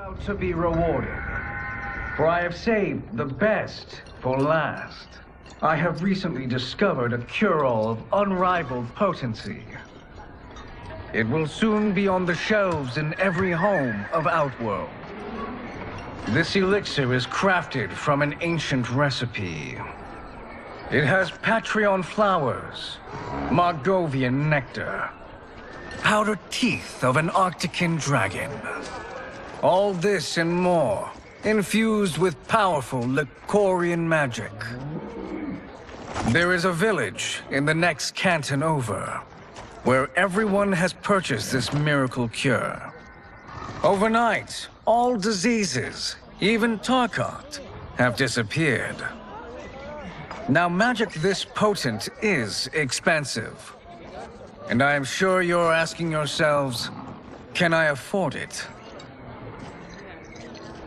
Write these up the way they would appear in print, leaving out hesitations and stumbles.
About to be rewarded, for I have saved the best for last. I have recently discovered a cure-all of unrivaled potency. It will soon be on the shelves in every home of Outworld. This elixir is crafted from an ancient recipe. It has Patreon flowers, Margovian nectar, powdered teeth of an Arctican dragon. All this and more, infused with powerful Lycorian magic. There is a village in the next canton over, where everyone has purchased this miracle cure. Overnight, all diseases, even Tarkat, have disappeared. Now, magic this potent is expensive. And I am sure you're asking yourselves, can I afford it?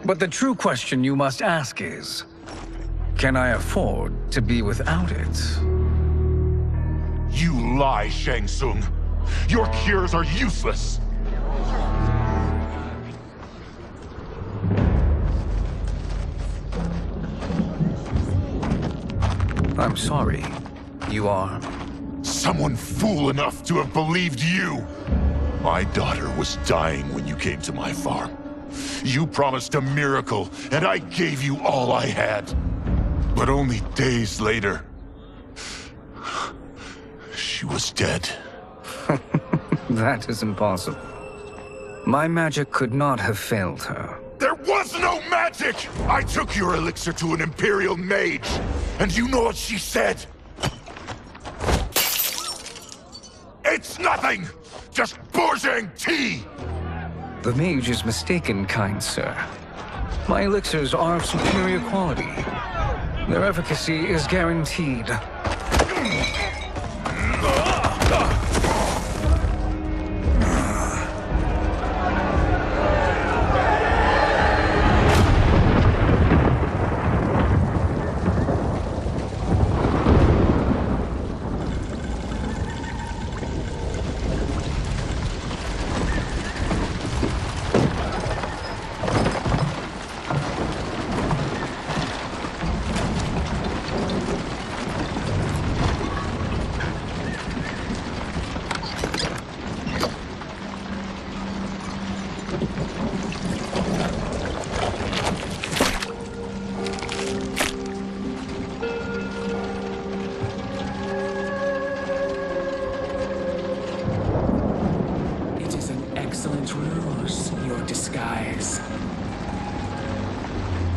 But the true question you must ask is, can I afford to be without it? You lie, Shang Tsung. Your cures are useless. I'm sorry. You are? Someone fool enough to have believed you. My daughter was dying when you came to my farm. You promised a miracle, and I gave you all I had. But only days later, she was dead. That is impossible. My magic could not have failed her. There was no magic! I took your elixir to an Imperial mage, and you know what she said? It's nothing! Just Bourgeois tea! The mage is mistaken, kind sir. My elixirs are of superior quality. Their efficacy is guaranteed.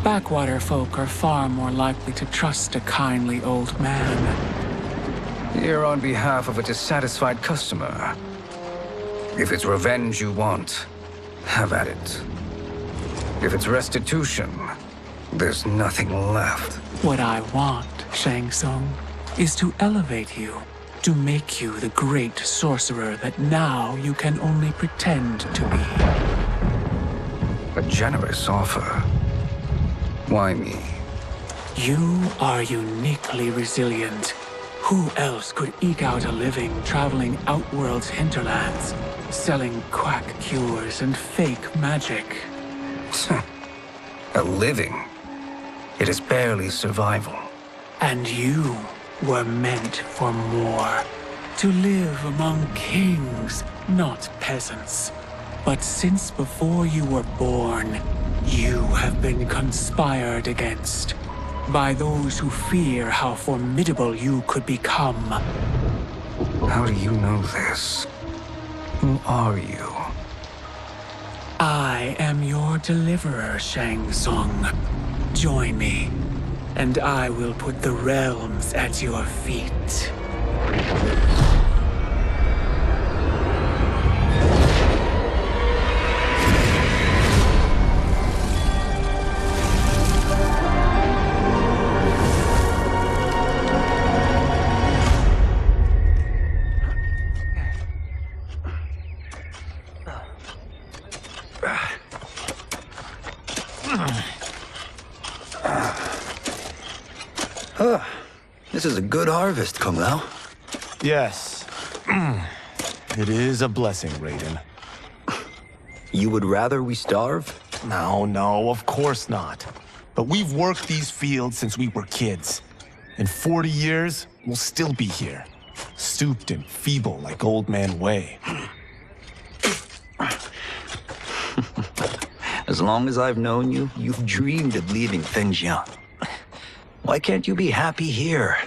Backwater folk are far more likely to trust a kindly old man. Here on behalf of a dissatisfied customer. If it's revenge you want, have at it. If it's restitution, there's nothing left. What I want, Shang Tsung, is to elevate you, to make you the great sorcerer that now you can only pretend to be. A generous offer. Why me? You are uniquely resilient. Who else could eke out a living traveling Outworld's hinterlands, selling quack cures and fake magic? A living? It is barely survival. And you were meant for more. To live among kings, not peasants. But since before you were born, you have been conspired against by those who fear how formidable you could become. How do you know this? Who are you? I am your deliverer, Shang Tsung. Join me, and I will put the realms at your feet. This is a good harvest, Kung Lao. Yes. It is a blessing, Raiden. You would rather we starve? No, of course not. But we've worked these fields since we were kids. In 40 years, we'll still be here. Stooped and feeble like Old Man Wei. As long as I've known you, you've dreamed of leaving things young. Why can't you be happy here?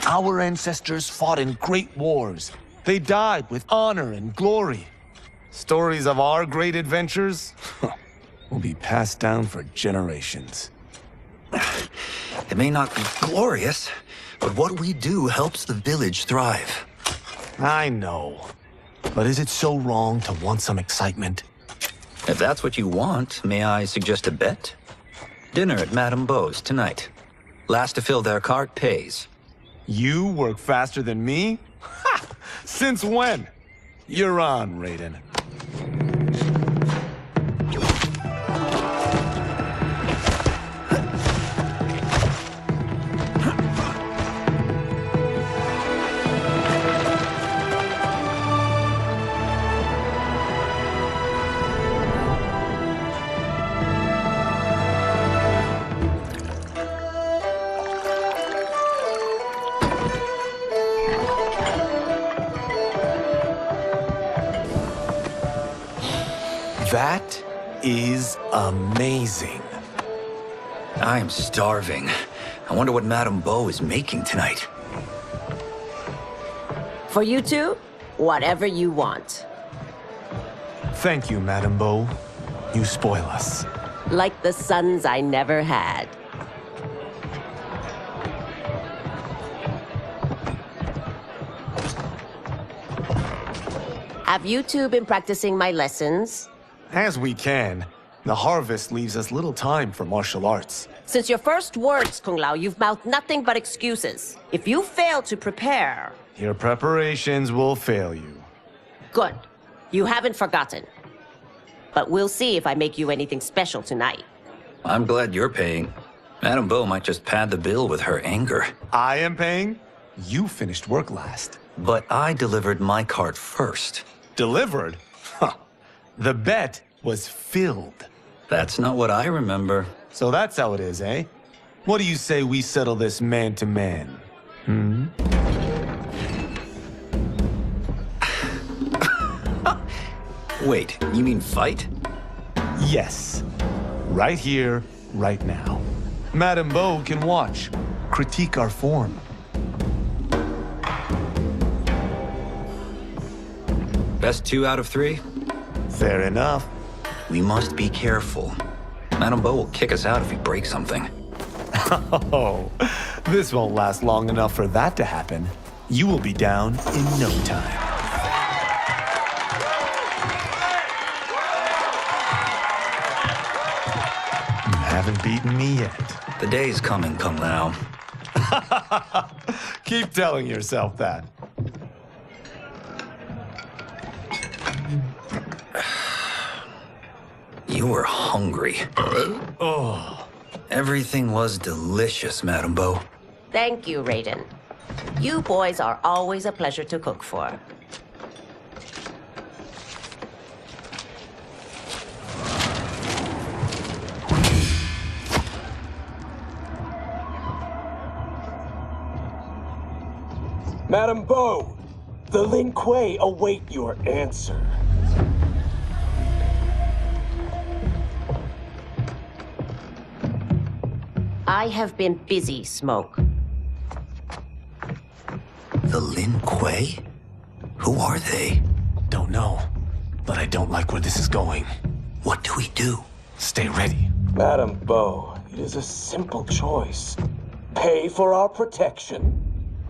Our ancestors fought in great wars. They died with honor and glory. Stories of our great adventures will be passed down for generations. It may not be glorious, but what we do helps the village thrive. I know. But is it so wrong to want some excitement? If that's what you want, may I suggest a bet? Dinner at Madame Beau's tonight. Last to fill their cart pays. You work faster than me? Ha! Since when? You're on, Raiden. That is amazing. I am starving. I wonder what Madame Beau is making tonight. For you two, whatever you want. Thank you, Madame Beau. You spoil us. Like the sons I never had. Have you two been practicing my lessons? As we can. The harvest leaves us little time for martial arts. Since your first words, Kung Lao, you've mouthed nothing but excuses. If you fail to prepare... Your preparations will fail you. Good. You haven't forgotten. But we'll see if I make you anything special tonight. I'm glad you're paying. Madame Beau might just pad the bill with her anger. I am paying? You finished work last. But I delivered my cart first. Delivered? Huh. The bet was filled. That's not what I remember. So that's how it is, eh? What do you say we settle this man to man? Hmm? Wait, you mean fight? Yes. Right here, right now. Madame Beau can watch, critique our form. Best 2 out of 3? Fair enough. We must be careful. Madame Beau will kick us out if we break something. Oh, this won't last long enough for that to happen. You will be down in no time. You haven't beaten me yet. The day's coming, Kung Lao. Keep telling yourself that. You were hungry. Oh. Everything was delicious, Madame Beau. Thank you, Raiden. You boys are always a pleasure to cook for. Madame Beau, the Lin Kuei await your answer. I have been busy, Smoke. The Lin Kuei? Who are they? Don't know, but I don't like where this is going. What do we do? Stay ready. Madame Beau, it is a simple choice. Pay for our protection,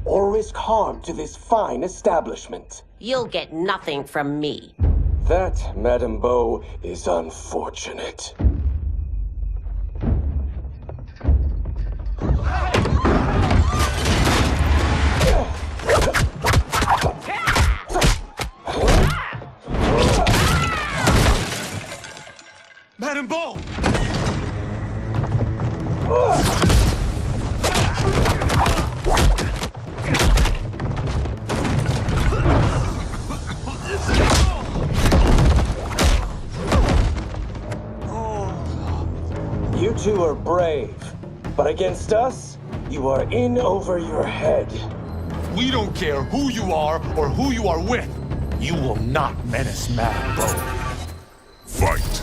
or risk harm to this fine establishment. You'll get nothing from me. That, Madame Beau, is unfortunate. Madame Beau! You two are brave, but against us, you are in over your head. We don't care who you are or who you are with. You will not menace Madame Bo. Fight!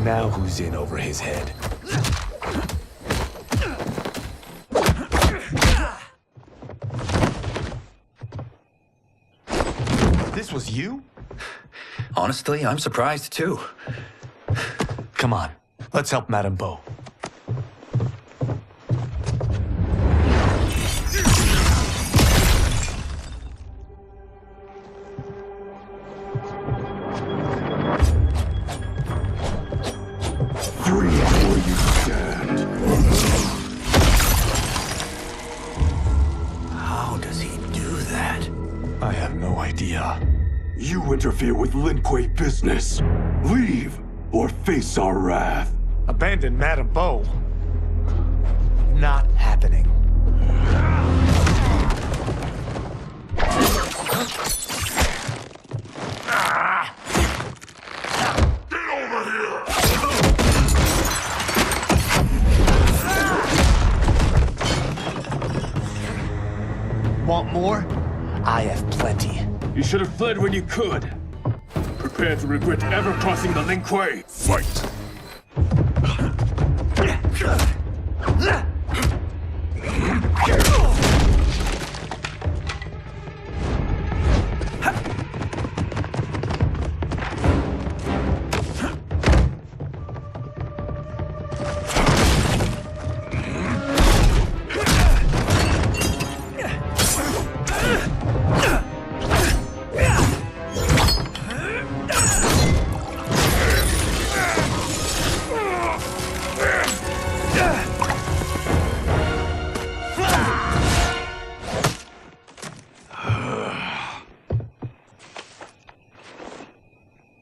Now who's in over his head? This was you? Honestly, I'm surprised too. Come on, let's help Madame Bo. You interfere with Lin Kuei business. Leave, or face our wrath. Abandon Madame Bo? Not happening. Get over here! Want more? I have plenty. You should have fled when you could. Prepare to regret ever crossing the Lin Kuei. Fight!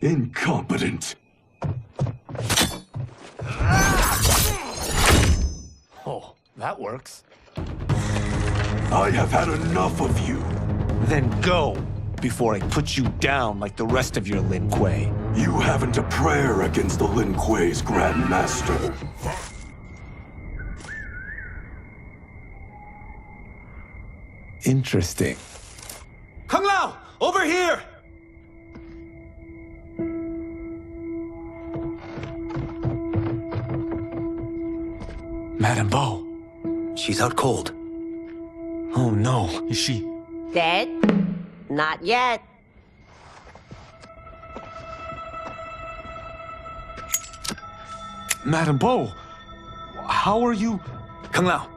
Incompetent. Oh, that works. I have had enough of you. Then go, before I put you down like the rest of your Lin Kuei. You haven't a prayer against the Lin Kuei's Grand Master. Interesting. Kung Lao, over here! Madame Bo. She's out cold. Oh no, is she? Dead? Not yet. Madame Bo, how are you? Kung Lao.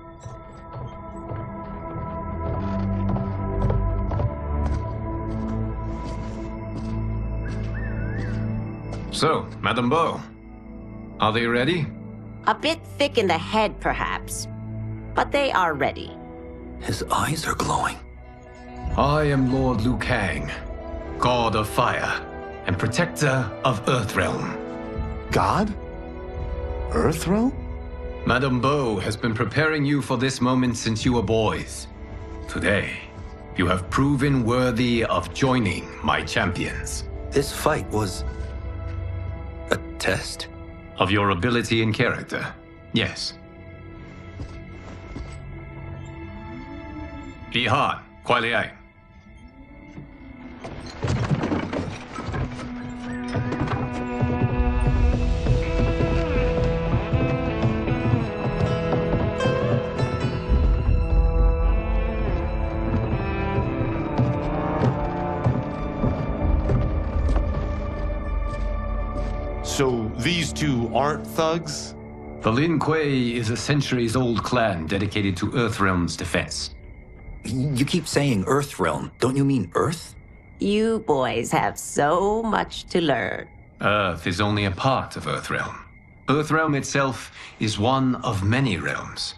So, Madame Bo, are they ready? A bit thick in the head, perhaps. But they are ready. His eyes are glowing. I am Lord Liu Kang, God of Fire and Protector of Earthrealm. God? Earthrealm? Madame Bo has been preparing you for this moment since you were boys. Today, you have proven worthy of joining my champions. This fight was a test? Of your ability and character, yes. Yi Han, Kuai Liang. So these two aren't thugs? The Lin Kuei is a centuries-old clan dedicated to Earthrealm's defense. You keep saying Earthrealm. Don't you mean Earth? You boys have so much to learn. Earth is only a part of Earthrealm. Earthrealm itself is one of many realms.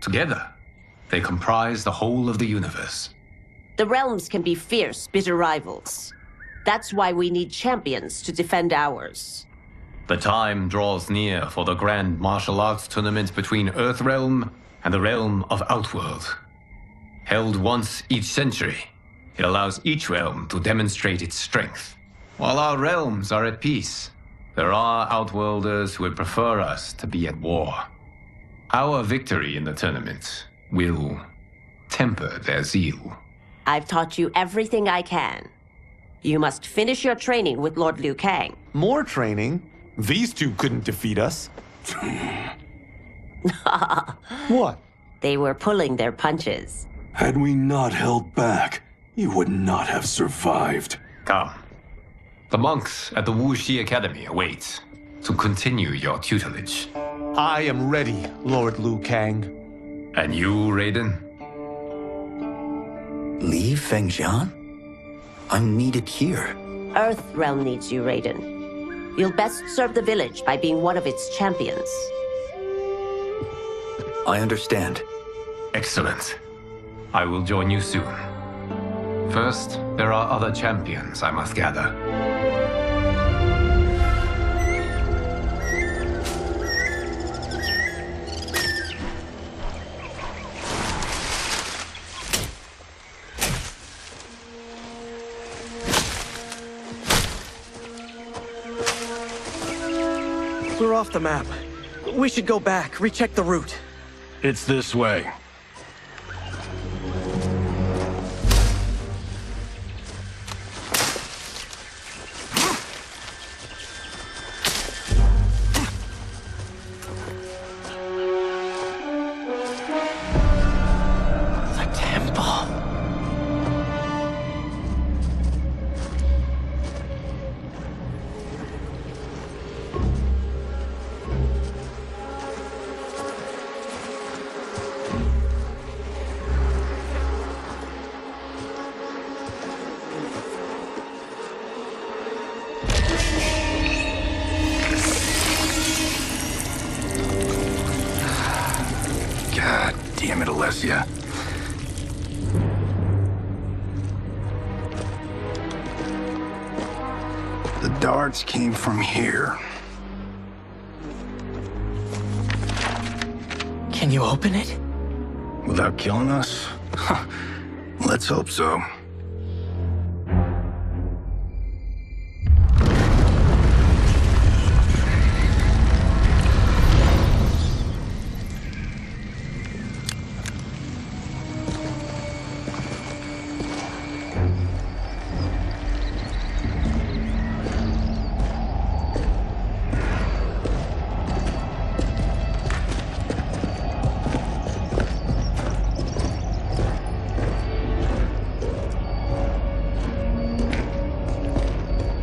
Together, they comprise the whole of the universe. The realms can be fierce, bitter rivals. That's why we need champions to defend ours. The time draws near for the grand martial arts tournament between Earthrealm and the realm of Outworld. Held once each century, it allows each realm to demonstrate its strength. While our realms are at peace, there are Outworlders who would prefer us to be at war. Our victory in the tournament will temper their zeal. I've taught you everything I can. You must finish your training with Lord Liu Kang. More training? These two couldn't defeat us. What? They were pulling their punches. Had we not held back, you would not have survived. Come. The monks at the Wuxi Academy await to continue your tutelage. I am ready, Lord Liu Kang. And you, Raiden? Leave Fengjian? I'm needed here. Earthrealm needs you, Raiden. You'll best serve the village by being one of its champions. I understand. Excellent. I will join you soon. First, there are other champions I must gather. We're off the map. We should go back, recheck the route. It's this way. The darts came from here. Can you open it? Without killing us? Let's hope so.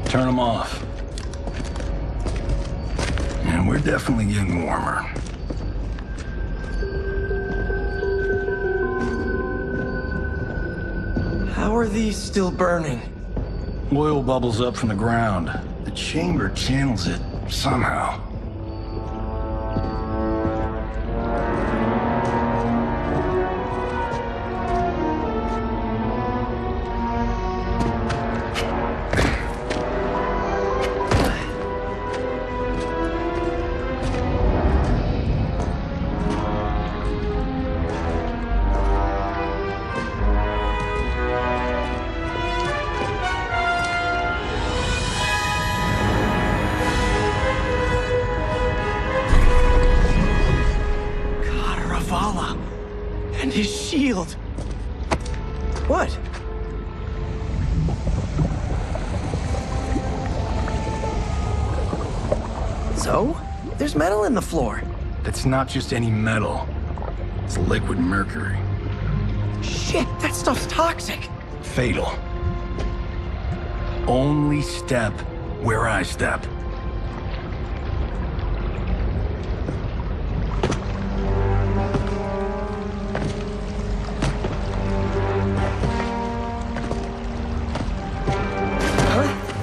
Turn them off. And we're definitely getting warmer. How are these still burning? Oil bubbles up from the ground. The chamber channels it somehow. And his shield. What? So? There's metal in the floor. That's not just any metal. It's liquid mercury. Shit, that stuff's toxic. Fatal. Only step where I step.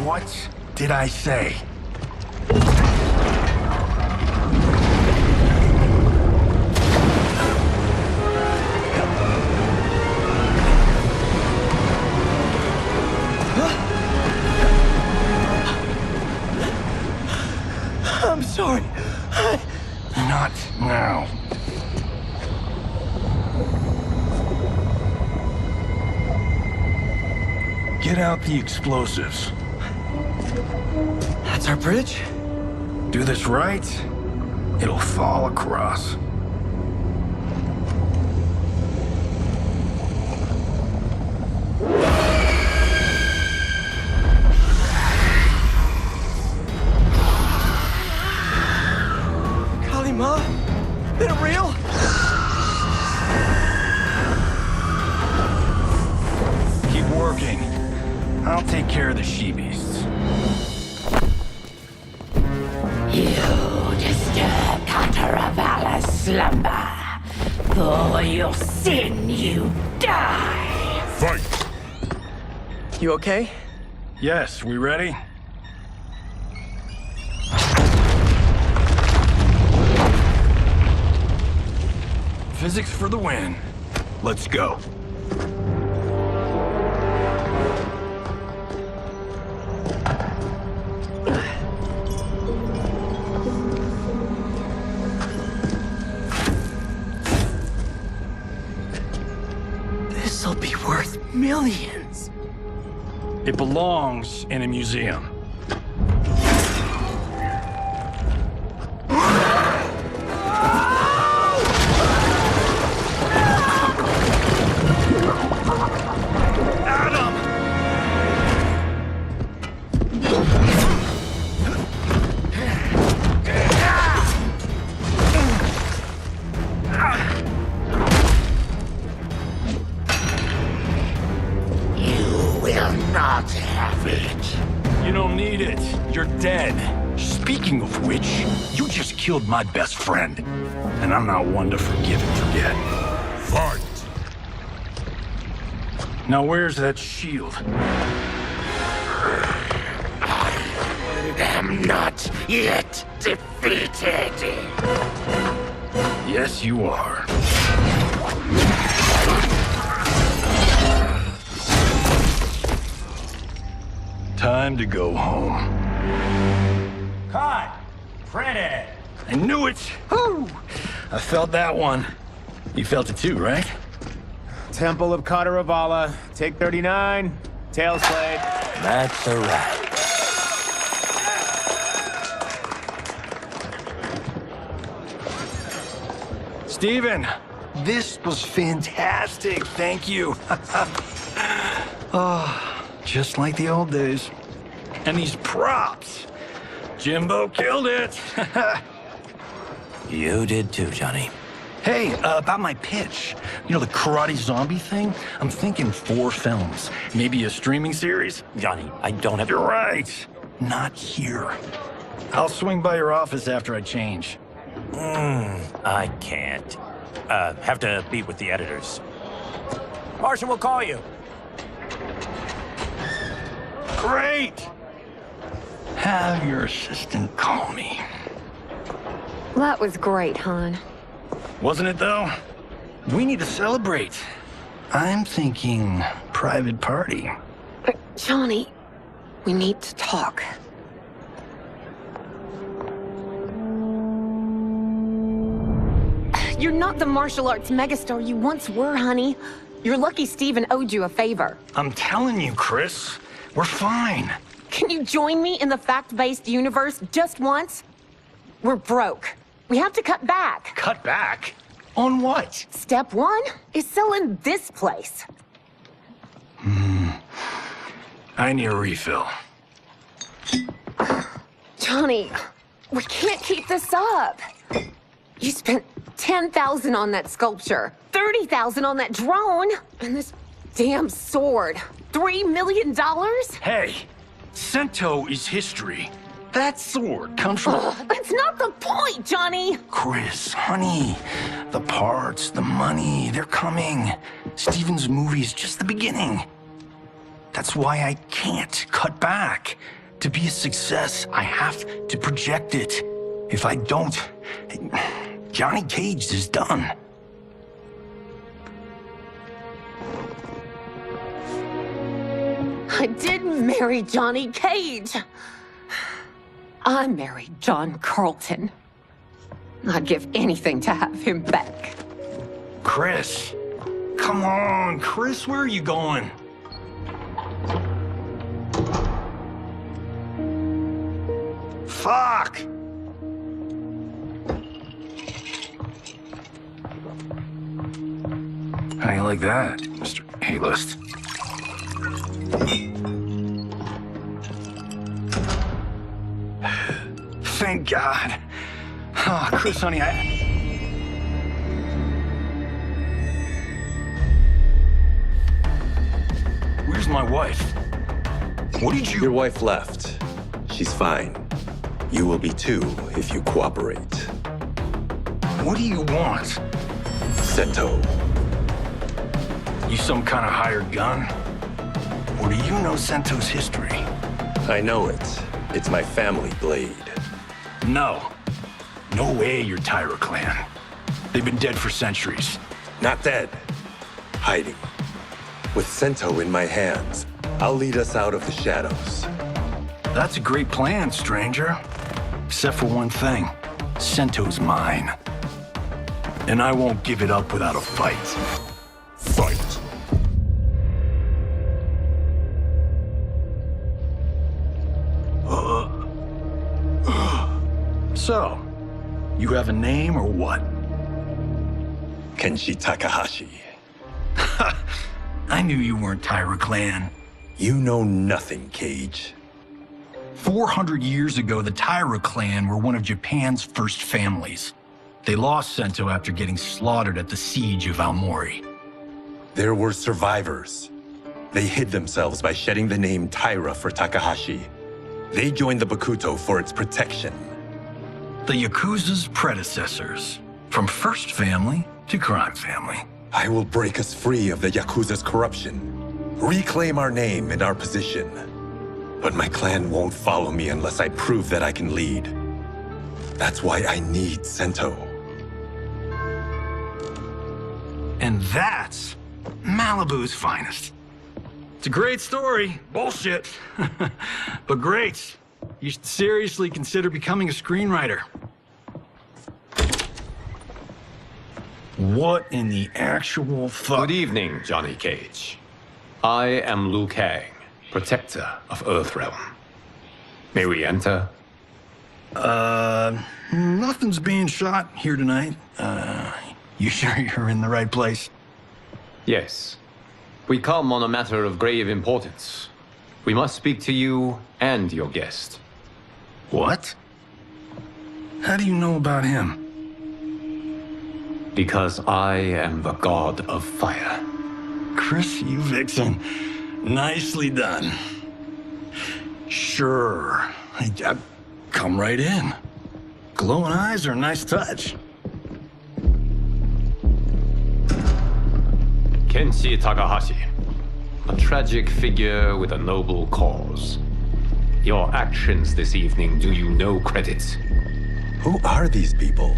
What did I say? I'm sorry. Not now. Get out the explosives. That's our bridge? Do this right, it'll fall across. Kalima? Been it real? Keep working. I'll take care of the she-beasts. You disturb Kataravalla's slumber. For your sin, you die. Fight! You okay? Yes, we ready? Physics for the win. Let's go. This'll be worth millions. It belongs in a museum. Speaking of which, you just killed my best friend. And I'm not one to forgive and forget. Fight! Now where's that shield? I am not yet defeated. Yes, you are. Time to go home. Cut! Printed! I knew it! Woo! I felt that one. You felt it too, right? Temple of Kataravala, take 39, tail slate. That's a wrap. Steven, this was fantastic. Thank you. Oh, just like the old days. And these props. Jimbo killed it. You did too, Johnny. Hey, about my pitch. You know, the karate zombie thing? I'm thinking 4 films. Maybe a streaming series? Johnny, I don't have... You're right. Not here. I'll swing by your office after I change. I can't. Have to meet with the editors. Martian will call you. Great! Have your assistant call me. That was great, hon. Wasn't it, though? We need to celebrate. I'm thinking private party. Johnny, we need to talk. You're not the martial arts megastar you once were, honey. You're lucky Steven owed you a favor. I'm telling you, Chris, we're fine. Can you join me in the fact-based universe just once? We're broke. We have to cut back. Cut back? On what? Step 1 is selling this place. I need a refill. Johnny, we can't keep this up. You spent $10,000 on that sculpture, $30,000 on that drone, and this damn sword. $3 million? Hey, Sento is history. That sword comes from... That's not the point, Johnny! Chris, honey, the parts, the money, they're coming. Steven's movie is just the beginning. That's why I can't cut back. To be a success, I have to project it. If I don't, Johnny Cage is done. I did marry Johnny Cage. I married John Carlton. I'd give anything to have him back. Chris. Come on, Chris, where are you going? Fuck! How you like that, Mr. A-list? Thank God. Oh, Chris, honey, Where's my wife? What did you... Your wife left. She's fine. You will be too if you cooperate. What do you want? Sento. You some kind of hired gun? Or do you know Sento's history? I know it. It's my family blade. No. No way you're Tyra clan. They've been dead for centuries. Not dead. Hiding. With Sento in my hands, I'll lead us out of the shadows. That's a great plan, stranger. Except for one thing. Sento's mine. And I won't give it up without a fight. Fight. So, you have a name or what? Kenshi Takahashi. I knew you weren't Tyra clan. You know nothing, Cage. 400 years ago, the Tyra clan were one of Japan's first families. They lost Sento after getting slaughtered at the siege of Aomori. There were survivors. They hid themselves by shedding the name Tyra for Takahashi. They joined the Bakuto for its protection. The Yakuza's predecessors. From first family to crime family. I will break us free of the Yakuza's corruption. Reclaim our name and our position. But my clan won't follow me unless I prove that I can lead. That's why I need Sento. And that's Malibu's finest. It's a great story. Bullshit. But great. You should seriously consider becoming a screenwriter. What in the actual fuck? Good evening, Johnny Cage. I am Liu Kang, protector of Earthrealm. May we enter? Nothing's being shot here tonight. You sure you're in the right place? Yes. We come on a matter of grave importance. We must speak to you and your guest. What? How do you know about him? Because I am the god of fire. Chris, you vixen. Nicely done. Sure. Come right in. Glowing eyes are a nice touch. Kenshi Takahashi. A tragic figure with a noble cause. Your actions this evening do you no credit. Who are these people?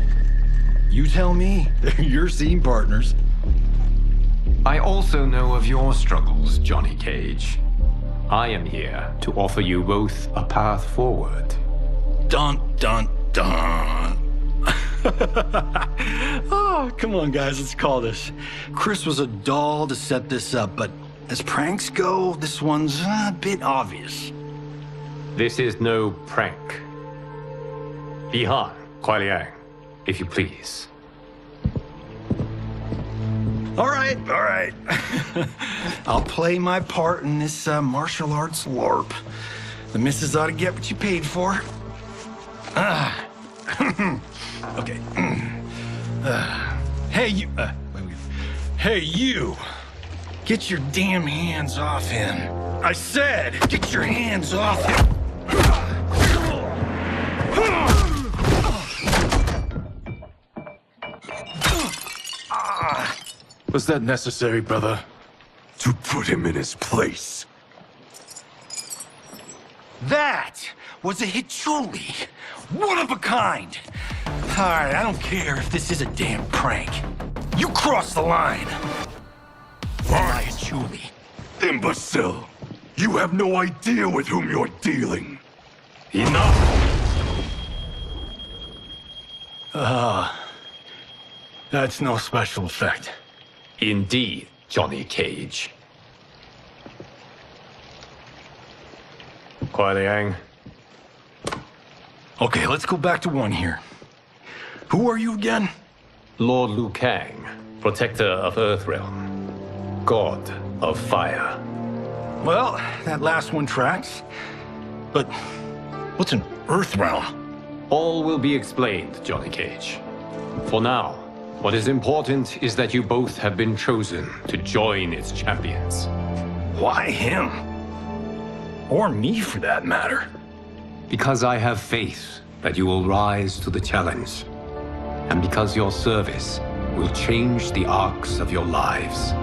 You tell me. They're your scene partners. I also know of your struggles, Johnny Cage. I am here to offer you both a path forward. Dun, dun, dun. Oh, come on, guys, let's call this. Chris was a doll to set this up, but as pranks go, this one's a bit obvious. This is no prank. Bihan, Kuai Liang, if you please. All right. I'll play my part in this martial arts LARP. The missus ought to get what you paid for. Okay. Hey, you. Wait. Hey, you. Get your damn hands off him. I said, get your hands off him. Was that necessary, brother? To put him in his place. That was a Hichuli. One of a kind. All right, I don't care if this is a damn prank. You crossed the line. My Hichuli. Imbecile! You have no idea with whom you're dealing. Enough! That's no special effect. Indeed, Johnny Cage. Kuai Liang. Okay, let's go back to one here. Who are you again? Lord Liu Kang, protector of Earthrealm, god of fire. Well, that last one tracks. But what's an Earthrealm? All will be explained, Johnny Cage. For now, what is important is that you both have been chosen to join its champions. Why him? Or me, for that matter. Because I have faith that you will rise to the challenge. And because your service will change the arcs of your lives.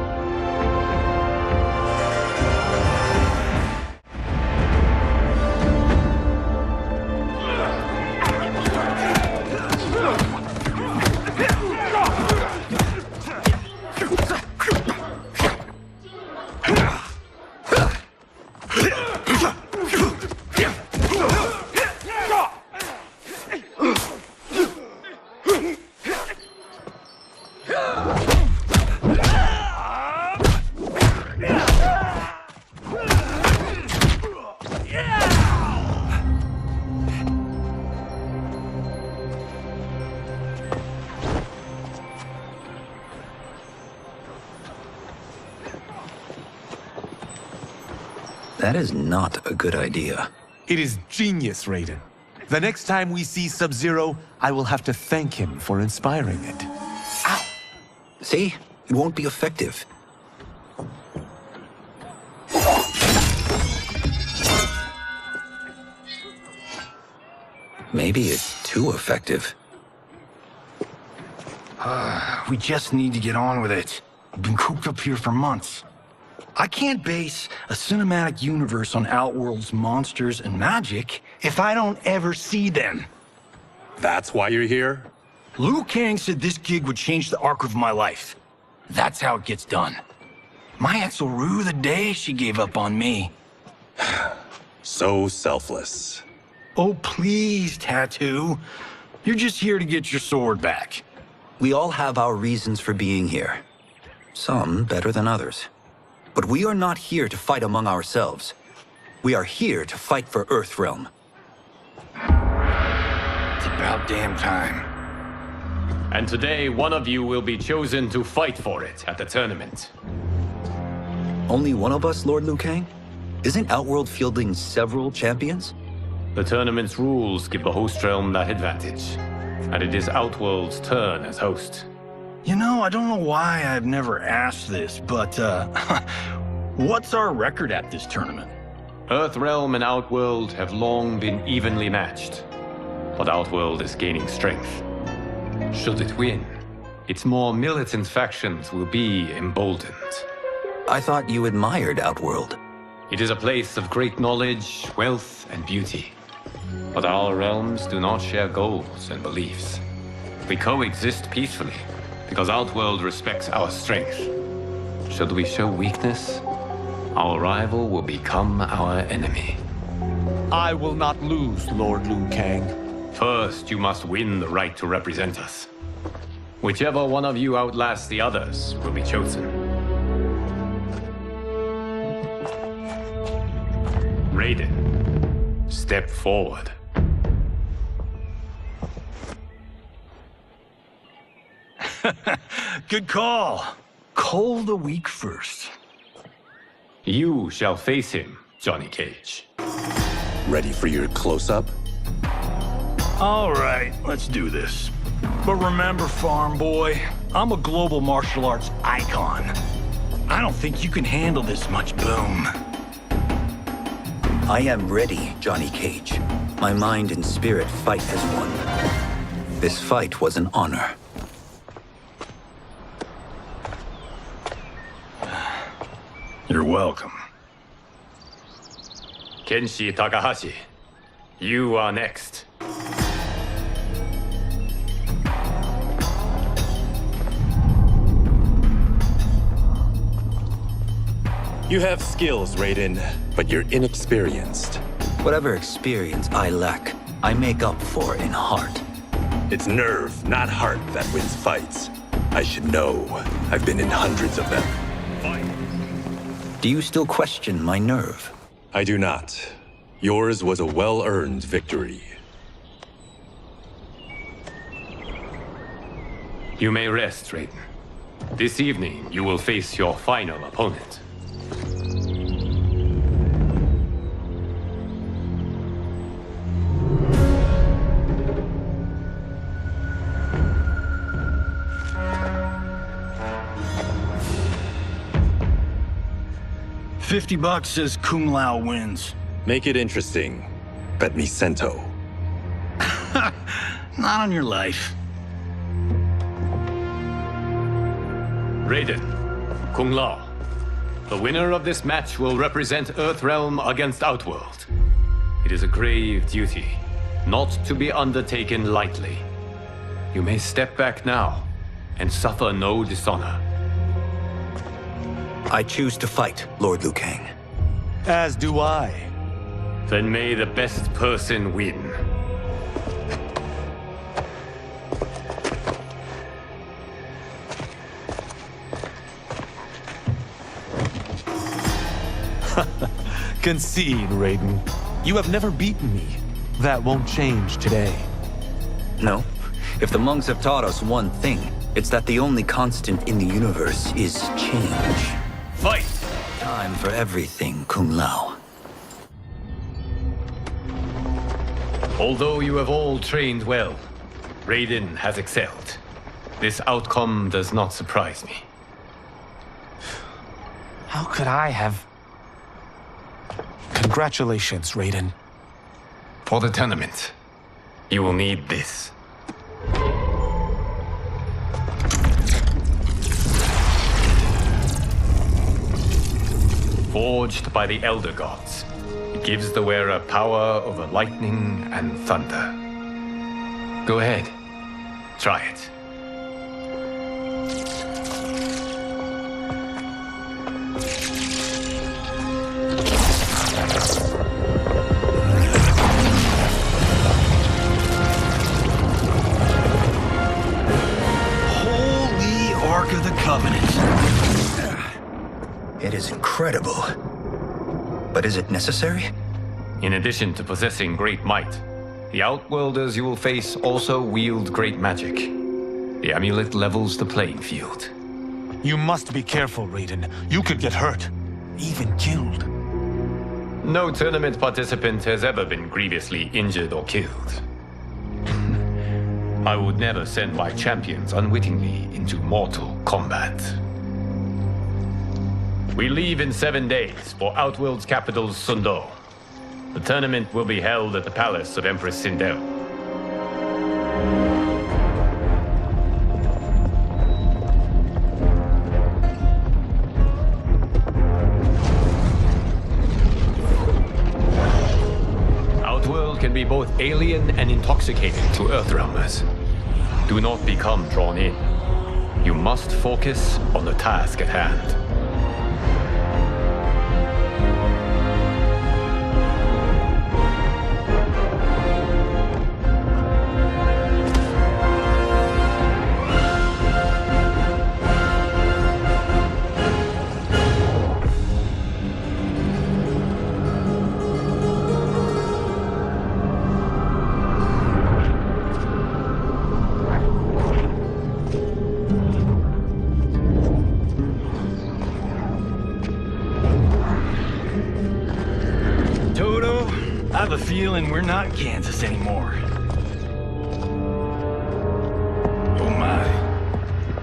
That is not a good idea. It is genius, Raiden. The next time we see Sub-Zero, I will have to thank him for inspiring it. Ow! See? It won't be effective. Maybe it's too effective. We just need to get on with it. We've been cooped up here for months. I can't base a cinematic universe on Outworld's monsters and magic if I don't ever see them. That's why you're here? Liu Kang said this gig would change the arc of my life. That's how it gets done. My ex will rue the day she gave up on me. So selfless. Oh, please, Tattoo. You're just here to get your sword back. We all have our reasons for being here. Some better than others. But we are not here to fight among ourselves. We are here to fight for Earthrealm. It's about damn time. And today, one of you will be chosen to fight for it at the tournament. Only one of us, Lord Liu Kang? Isn't Outworld fielding several champions? The tournament's rules give the host realm that advantage. And it is Outworld's turn as host. You know, I don't know why I've never asked this, but, what's our record at this tournament? Earthrealm and Outworld have long been evenly matched. But Outworld is gaining strength. Should it win, its more militant factions will be emboldened. I thought you admired Outworld. It is a place of great knowledge, wealth, and beauty. But our realms do not share goals and beliefs. We coexist peacefully, because Outworld respects our strength. Should we show weakness, our rival will become our enemy. I will not lose, Lord Liu Kang. First, you must win the right to represent us. Whichever one of you outlasts the others will be chosen. Raiden, step forward. Good call. Cull the weak first. You shall face him, Johnny Cage. Ready for your close-up? All right, let's do this. But remember, farm boy, I'm a global martial arts icon. I don't think you can handle this much boom. I am ready, Johnny Cage. My mind and spirit fight as one. This fight was an honor. You're welcome. Kenshi Takahashi, you are next. You have skills, Raiden, but you're inexperienced. Whatever experience I lack, I make up for in heart. It's nerve, not heart, that wins fights. I should know. I've been in hundreds of them. Do you still question my nerve? I do not. Yours was a well-earned victory. You may rest, Raiden. This evening, you will face your final opponent. $50 says Kung Lao wins. Make it interesting. Bet me cento. Not on your life. Raiden, Kung Lao. The winner of this match will represent Earthrealm against Outworld. It is a grave duty, not to be undertaken lightly. You may step back now and suffer no dishonor. I choose to fight, Lord Liu Kang. As do I. Then may the best person win. Concede, Raiden. You have never beaten me. That won't change today. No. If the monks have taught us one thing, it's that the only constant in the universe is change. Fight! Time for everything, Kung Lao. Although you have all trained well, Raiden has excelled. This outcome does not surprise me. How could I have... Congratulations, Raiden. For the tournament, you will need this. Forged by the Elder Gods, it gives the wearer power over lightning and thunder. Go ahead, try it. Holy Ark of the Covenant. It is incredible. But is it necessary? In addition to possessing great might, the Outworlders you will face also wield great magic. The amulet levels the playing field. You must be careful, Raiden. You could get hurt. Even killed. No tournament participant has ever been grievously injured or killed. I would never send my champions unwittingly into mortal combat. We leave in 7 days for Outworld's capital, Sundo. The tournament will be held at the palace of Empress Sindel. Outworld can be both alien and intoxicating to Earthrealmers. Do not become drawn in. You must focus on the task at hand. I have a feeling we're not Kansas anymore. Oh my.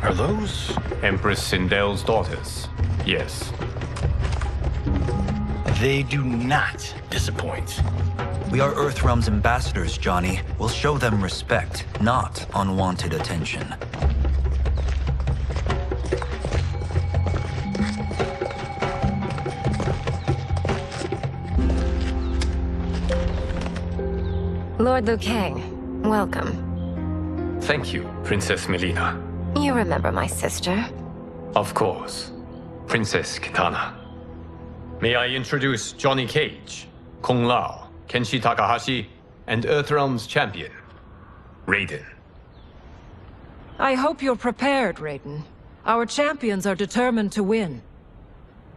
Are those? Empress Sindel's daughters. Yes. They do not disappoint. We are Earthrealm's ambassadors, Johnny. We'll show them respect, not unwanted attention. Lord Liu Kang, welcome. Thank you, Princess Melina. You remember my sister? Of course. Princess Kitana. May I introduce Johnny Cage, Kung Lao, Kenshi Takahashi, and Earthrealm's champion, Raiden. I hope you're prepared, Raiden. Our champions are determined to win.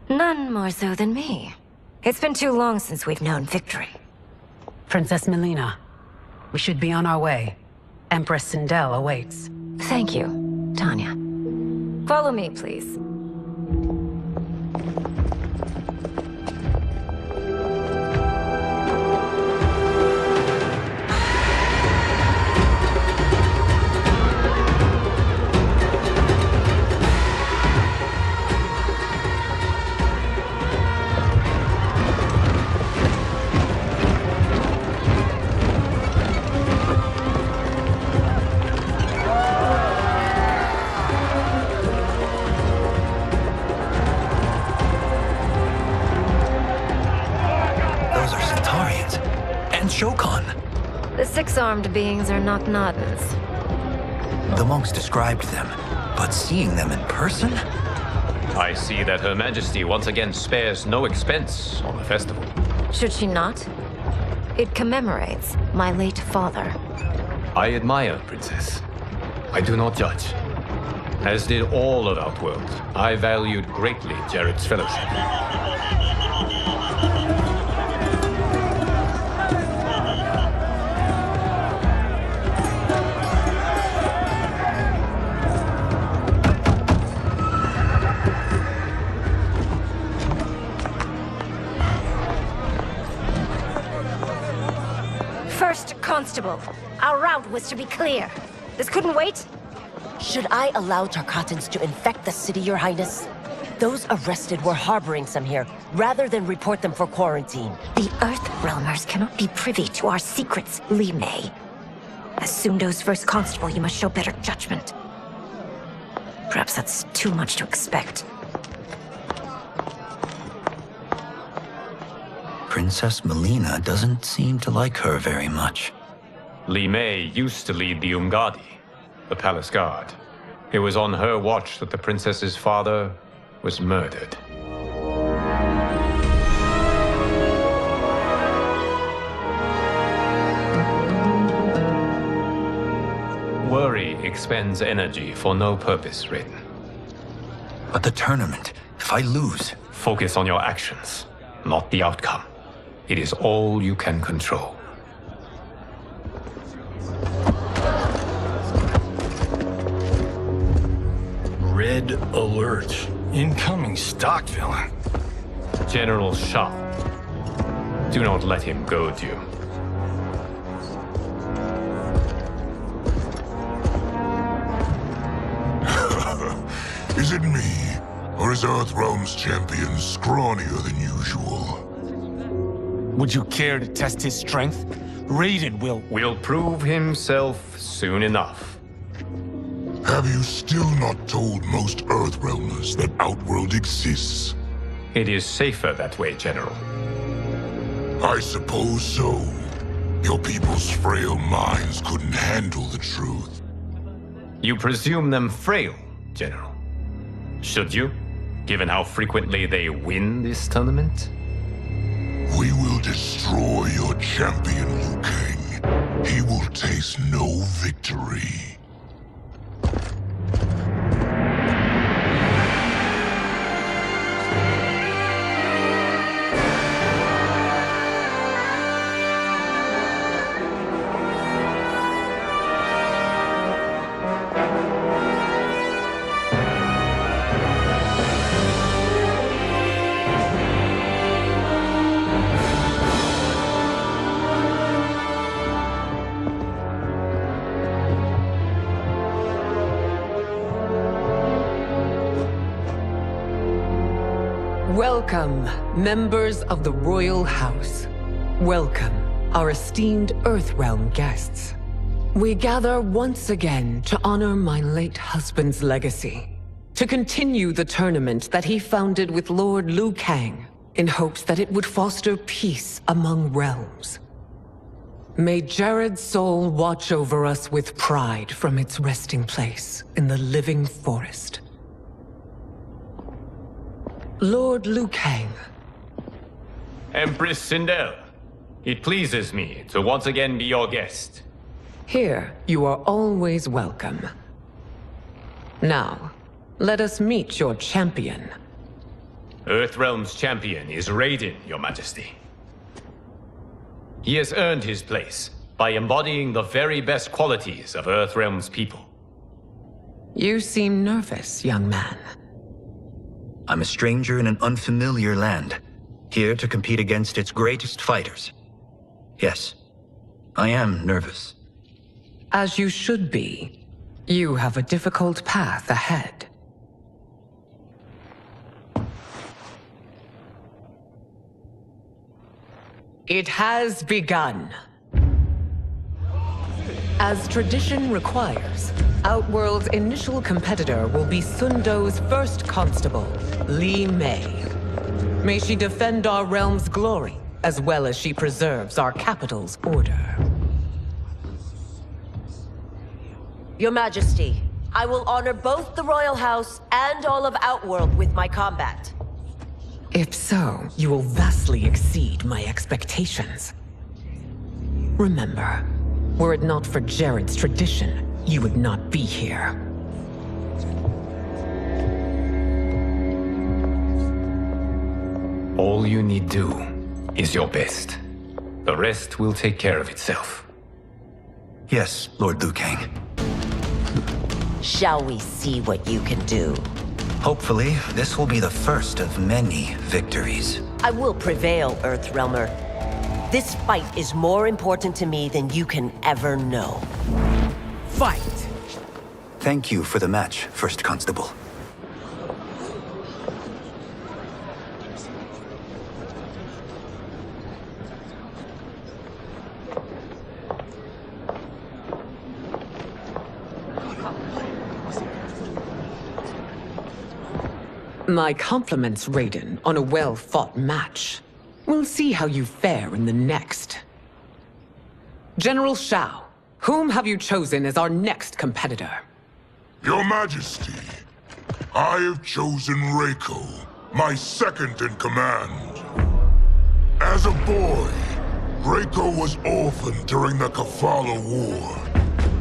None more so than me. It's been too long since we've known victory. Princess Melina, we should be on our way. Empress Sindel awaits. Thank you, Tanya. Follow me, please. Shao Kahn. The six-armed beings are not Nodens. The monks described them, but seeing them in person? I see that Her Majesty once again spares no expense on the festival. Should she not? It commemorates my late father. I admire, Princess. I do not judge. As did all of Outworld, I valued greatly Jared's fellowship. Constable, our route was to be clear. This couldn't wait? Should I allow Tarkatans to infect the city, Your Highness? Those arrested were harboring some here, rather than report them for quarantine. The Earthrealmers cannot be privy to our secrets, Li Mei. As Sundo's first constable, you must show better judgment. Perhaps that's too much to expect. Princess Melina doesn't seem to like her very much. Li Mei used to lead the Umgadi, the palace guard. It was on her watch that the princess's father was murdered. Worry expends energy for no purpose, Raiden. But the tournament, if I lose... Focus on your actions, not the outcome. It is all you can control. Red alert. Incoming stock villain. General Shao. Do not let him goad you. Is it me? Or is Earthrealm's champion scrawnier than usual? Would you care to test his strength? Raiden will prove himself soon enough. Have you still not told most Earthrealmers that Outworld exists? It is safer that way, General. I suppose so. Your people's frail minds couldn't handle the truth. You presume them frail, General. Should you, given how frequently they win this tournament? We will destroy your champion, Liu Kang. He will taste no victory. Welcome, members of the Royal House. Welcome, our esteemed Earthrealm guests. We gather once again to honor my late husband's legacy, to continue the tournament that he founded with Lord Liu Kang, in hopes that it would foster peace among realms. May Jared's soul watch over us with pride from its resting place in the living forest. Lord Liu Kang. Empress Sindel, it pleases me to once again be your guest. Here, you are always welcome. Now, let us meet your champion. Earthrealm's champion is Raiden, Your Majesty. He has earned his place by embodying the very best qualities of Earthrealm's people. You seem nervous, young man. I'm a stranger in an unfamiliar land, here to compete against its greatest fighters. Yes, I am nervous. As you should be. You have a difficult path ahead. It has begun. As tradition requires, Outworld's initial competitor will be Sundo's first constable, Li Mei. May she defend our realm's glory, as well as she preserves our capital's order. Your Majesty, I will honor both the Royal House and all of Outworld with my combat. If so, you will vastly exceed my expectations. Remember, were it not for Jared's tradition, you would not be here. All you need do is your best. The rest will take care of itself. Yes, Lord Liu Kang. Shall we see what you can do? Hopefully, this will be the first of many victories. I will prevail, Earthrealmer. This fight is more important to me than you can ever know. Fight! Thank you for the match, First Constable. My compliments, Raiden, on a well-fought match. We'll see how you fare in the next. General Shao, whom have you chosen as our next competitor? Your Majesty, I have chosen Reiko, my second in command. As a boy, Reiko was orphaned during the Kafala War.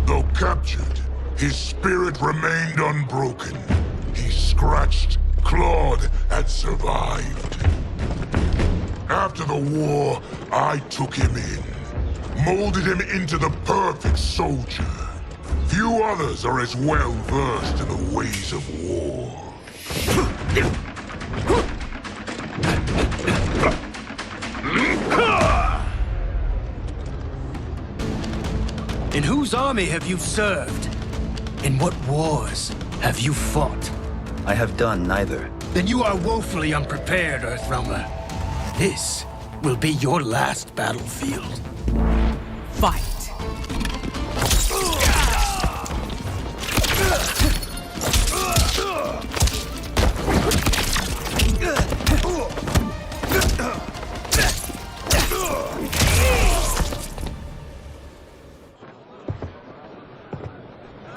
Though captured, his spirit remained unbroken. He scratched, clawed, and survived. After the war, I took him in, molded him into the perfect soldier. Few others are as well versed in the ways of war. In whose army have you served? In what wars have you fought? I have done neither. Then you are woefully unprepared, Earthrealmer. This will be your last battlefield. Fight!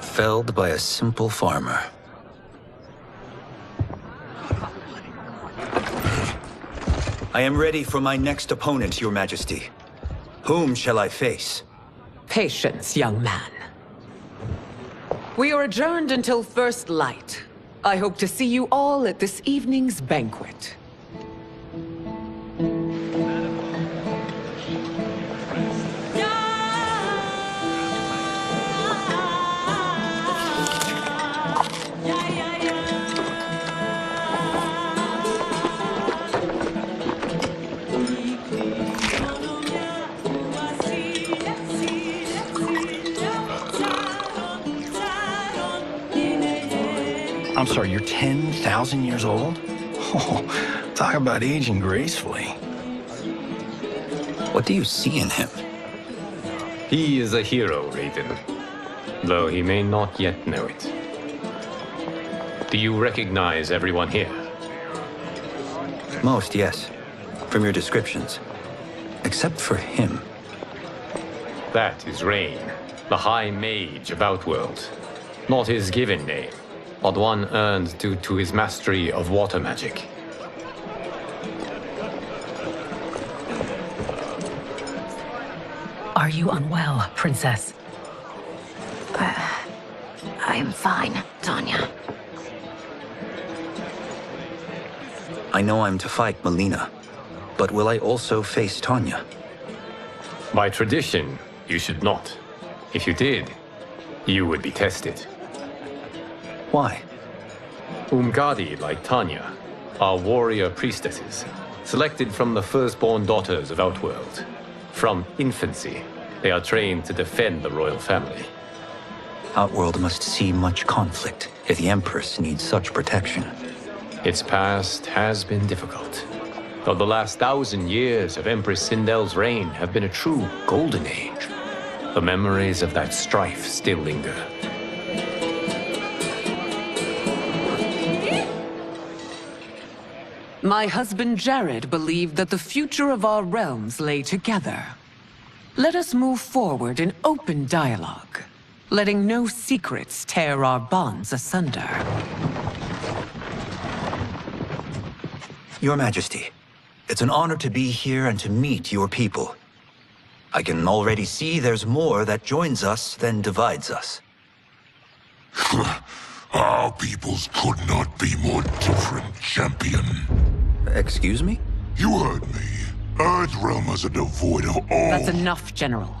Felled by a simple farmer. I am ready for my next opponent, Your Majesty. Whom shall I face? Patience, young man. We are adjourned until first light. I hope to see you all at this evening's banquet. I'm sorry, you're 10,000 years old? Oh, talk about aging gracefully. What do you see in him? He is a hero, Raiden, though he may not yet know it. Do you recognize everyone here? Most, yes. From your descriptions. Except for him. That is Rain, the High Mage of Outworld. Not his given name, but one earned due to his mastery of water magic. Are you unwell, Princess? I'm fine, Tanya. I know I'm to fight Melina, but will I also face Tanya? By tradition, you should not. If you did, you would be tested. Why? Umgadi, like Tanya, are warrior priestesses, selected from the firstborn daughters of Outworld. From infancy, they are trained to defend the royal family. Outworld must see much conflict if the Empress needs such protection. Its past has been difficult, though the last 1,000 years of Empress Sindel's reign have been a true golden age. The memories of that strife still linger. My husband Jared believed that the future of our realms lay together. Let us move forward in open dialogue, letting no secrets tear our bonds asunder. Your Majesty, it's an honor to be here and to meet your people. I can already see there's more that joins us than divides us. Our peoples could not be more different, champion. Excuse me? You heard me. Earthrealmers are devoid of all... That's enough, General.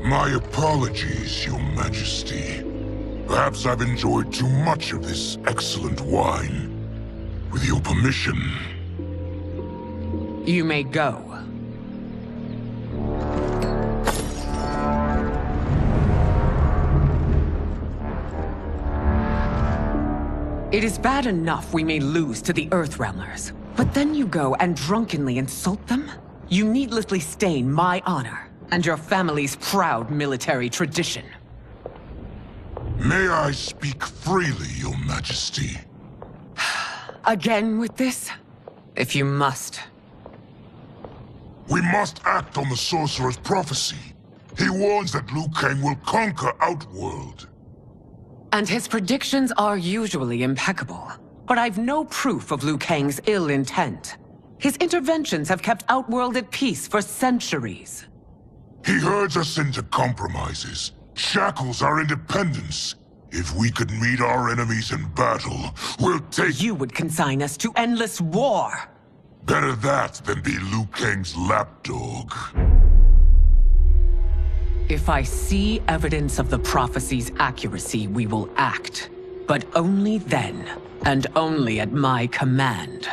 My apologies, Your Majesty. Perhaps I've enjoyed too much of this excellent wine. With your permission... You may go. It is bad enough we may lose to the Earthrealmers, but then you go and drunkenly insult them? You needlessly stain my honor and your family's proud military tradition. May I speak freely, Your Majesty? Again with this? If you must. We must act on the Sorcerer's prophecy. He warns that Liu Kang will conquer Outworld. And his predictions are usually impeccable. But I've no proof of Liu Kang's ill intent. His interventions have kept Outworld at peace for centuries. He herds us into compromises, shackles our independence. If we could meet our enemies in battle, we'll take... You would consign us to endless war! Better that than be Liu Kang's lapdog. If I see evidence of the prophecy's accuracy, we will act. But only then, and only at my command.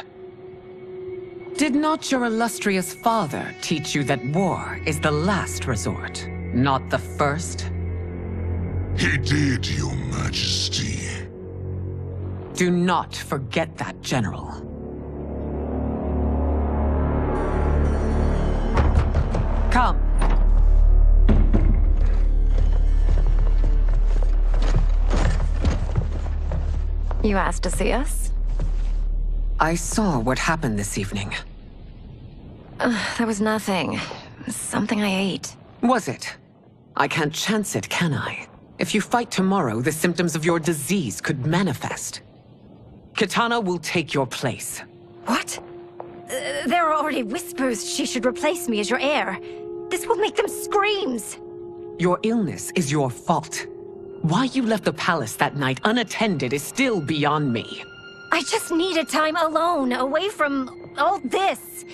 Did not your illustrious father teach you that war is the last resort, not the first? He did, Your Majesty. Do not forget that, General. Come. You asked to see us? I saw what happened this evening. That was nothing. Something I ate. Was it? I can't chance it, can I? If you fight tomorrow, the symptoms of your disease could manifest. Kitana will take your place. What? There are already whispers she should replace me as your heir. This will make them screams! Your illness is your fault. Why you left the palace that night unattended is still beyond me. I just needed time alone, away from all this.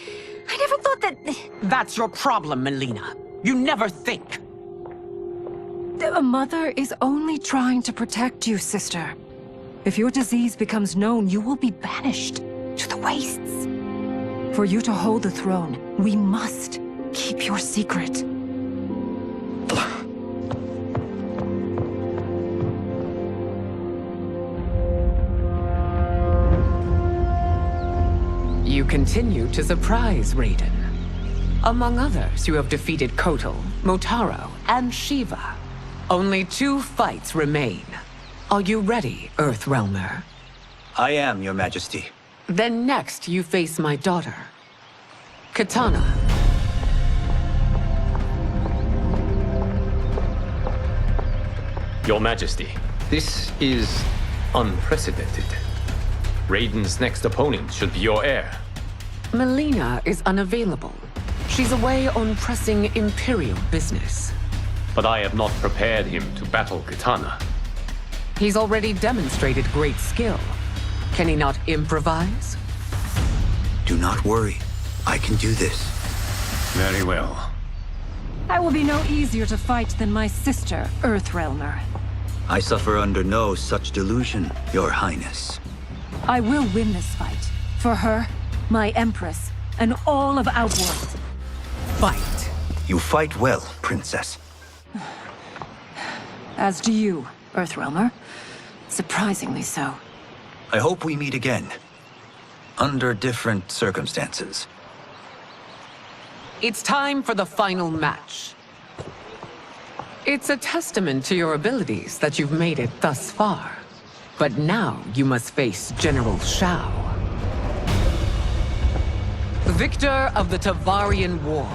I never thought that... That's your problem, Melina. You never think. A mother is only trying to protect you, sister. If your disease becomes known, you will be banished to the wastes. For you to hold the throne, we must keep your secret. You continue to surprise Raiden. Among others, you have defeated Kotal, Motaro, and Shiva. Only 2 fights remain. Are you ready, Earthrealmer? I am, Your Majesty. Then next, you face my daughter, Kitana. Your Majesty, this is unprecedented. Raiden's next opponent should be your heir. Melina is unavailable. She's away on pressing Imperial business. but I have not prepared him to battle Kitana. He's already demonstrated great skill. Can he not improvise? Do not worry. I can do this. Very well. I will be no easier to fight than my sister, Earthrealmer. I suffer under no such delusion, Your Highness. I will win this fight. For her, my Empress, and all of Outworld. Fight. You fight well, Princess. As do you, Earthrealmer. Surprisingly so. I hope we meet again. Under different circumstances. It's time for the final match. It's a testament to your abilities that you've made it thus far. But now you must face General Shao. Victor of the Tavarian War.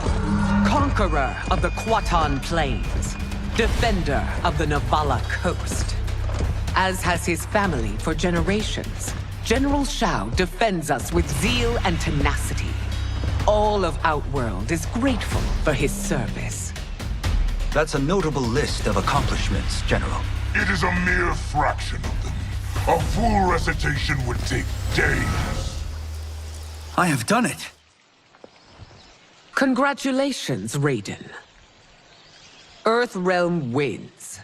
Conqueror of the Kwatan Plains. Defender of the Navala Coast. As has his family for generations, General Shao defends us with zeal and tenacity. All of Outworld is grateful for his service. That's a notable list of accomplishments, General. It is a mere fraction of them. A full recitation would take days. I have done it. Congratulations, Raiden. Earthrealm wins.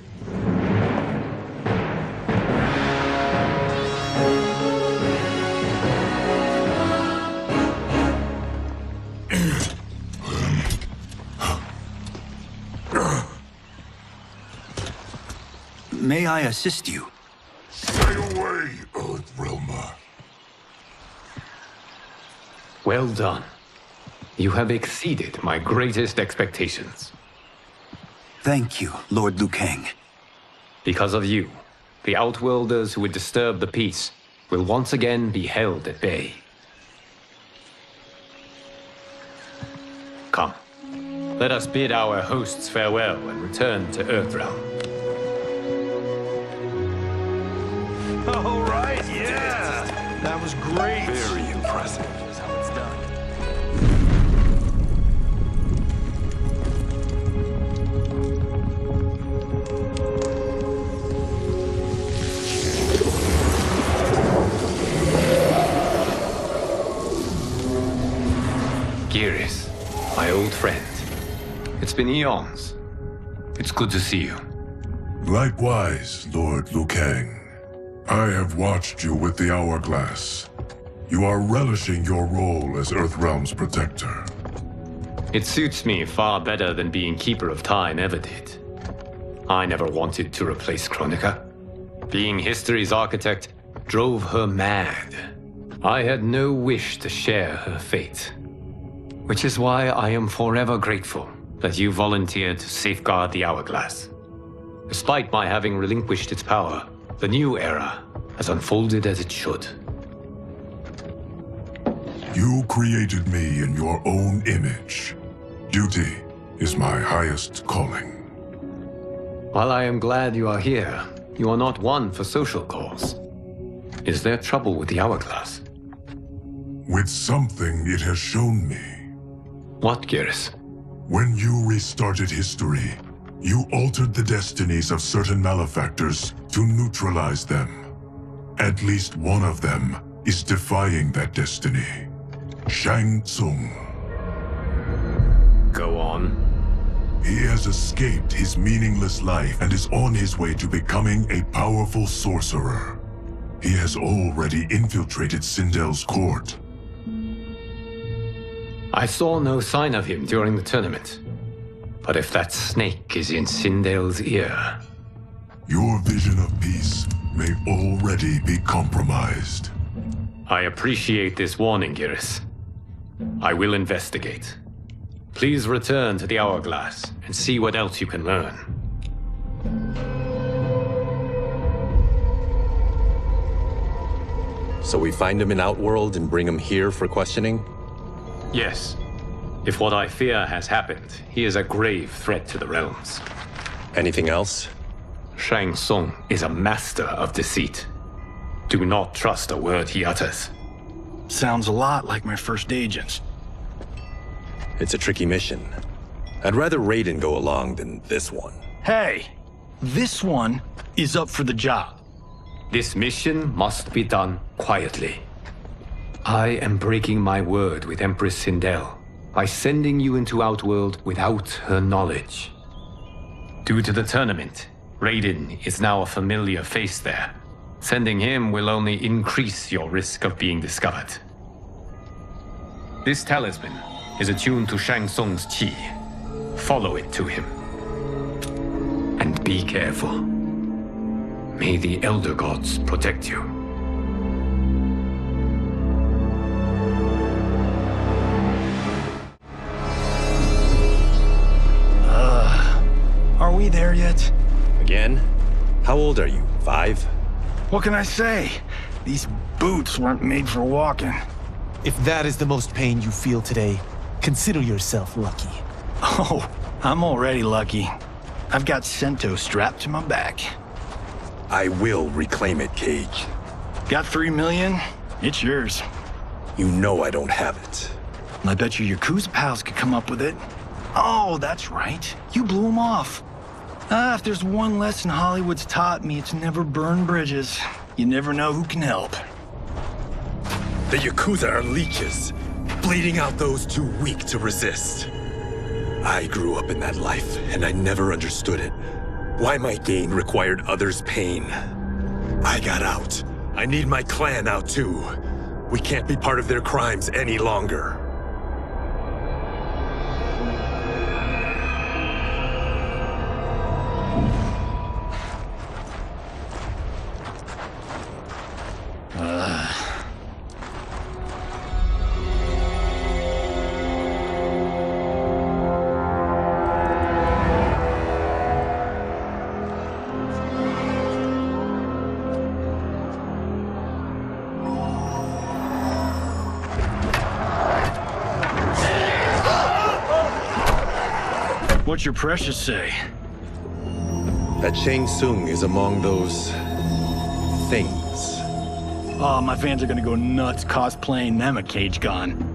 May I assist you? Stay away, Earthrealmer. Well done. You have exceeded my greatest expectations. Thank you, Lord Liu Kang. Because of you, the Outworlders who would disturb the peace will once again be held at bay. Come, let us bid our hosts farewell and return to Earthrealm. All right, yeah! That was great! Very impressive. Here's how it's done. Geras, my old friend. It's been eons. It's good to see you. Likewise, Lord Liu Kang. I have watched you with the Hourglass. You are relishing your role as Earthrealm's protector. It suits me far better than being Keeper of Time ever did. I never wanted to replace Kronika. Being history's architect drove her mad. I had no wish to share her fate. Which is why I am forever grateful that you volunteered to safeguard the Hourglass. Despite my having relinquished its power, the new era has unfolded as it should. You created me in your own image. Duty is my highest calling. While I am glad you are here, you are not one for social calls. Is there trouble with the Hourglass? With something it has shown me. What, Geras? When you restarted history, you altered the destinies of certain malefactors to neutralize them. At least one of them is defying that destiny. Shang Tsung. Go on. He has escaped his meaningless life and is on his way to becoming a powerful sorcerer. He has already infiltrated Sindel's court. I saw no sign of him during the tournament. But if that snake is in Sindel's ear... Your vision of peace may already be compromised. I appreciate this warning, Geras. I will investigate. Please return to the Hourglass and see what else you can learn. So we find him in Outworld and bring him here for questioning? Yes. If what I fear has happened, he is a grave threat to the realms. Anything else? Shang Tsung is a master of deceit. Do not trust a word he utters. Sounds a lot like my first agents. It's a tricky mission. I'd rather Raiden go along than this one. Hey, this one is up for the job. This mission must be done quietly. I am breaking my word with Empress Sindel by sending you into Outworld without her knowledge. Due to the tournament, Raiden is now a familiar face there. Sending him will only increase your risk of being discovered. This talisman is attuned to Shang Tsung's chi. Follow it to him. And be careful. May the Elder Gods protect you. Are we there yet? Again? How old are you? 5? What can I say? These boots weren't made for walking. If that is the most pain you feel today, consider yourself lucky. Oh, I'm already lucky. I've got Sento strapped to my back. I will reclaim it, Cage. Got 3 million? It's yours. You know I don't have it. I bet your Yakuza pals could come up with it. Oh, that's right. You blew them off. If there's one lesson Hollywood's taught me, it's never burn bridges. You never know who can help. The Yakuza are leeches, bleeding out those too weak to resist. I grew up in that life, and I never understood it. Why my gain required others' pain. I got out. I need my clan out too. We can't be part of their crimes any longer. What's your precious say? That Shang Tsung is among those... things. Oh, my fans are gonna go nuts cosplaying them a Cage Gone.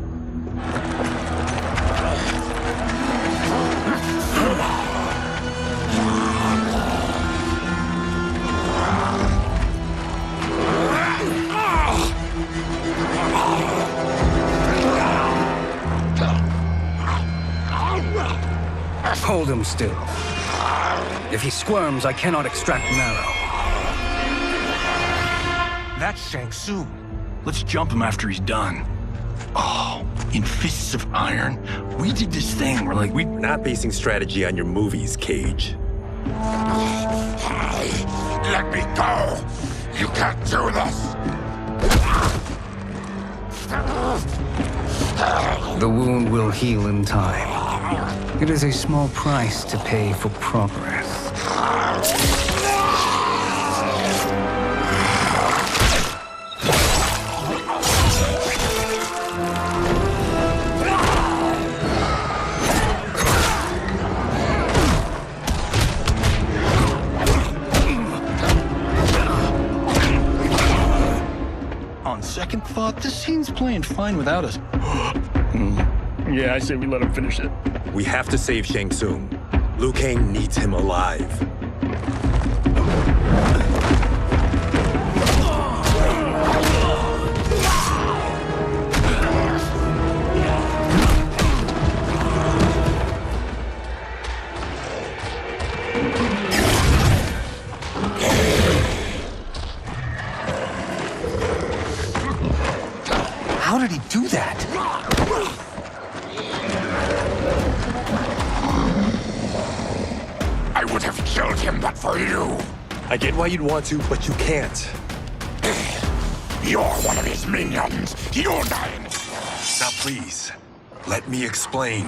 Hold him still. If he squirms, I cannot extract marrow. That's Shang Tsung. Let's jump him after he's done. Oh, in Fists of Iron, we did this thing where we're not basing strategy on your movies, Cage. Let me go! You can't do this! The wound will heal in time. It is a small price to pay for progress. On second thought, this scene's playing fine without us. Yeah, I say we let him finish it. We have to save Shang Tsung. Liu Kang needs him alive. How did he do that? I would have killed him but for you. I get why you'd want to, but you can't. You're one of his minions. You're dying. Now please, let me explain.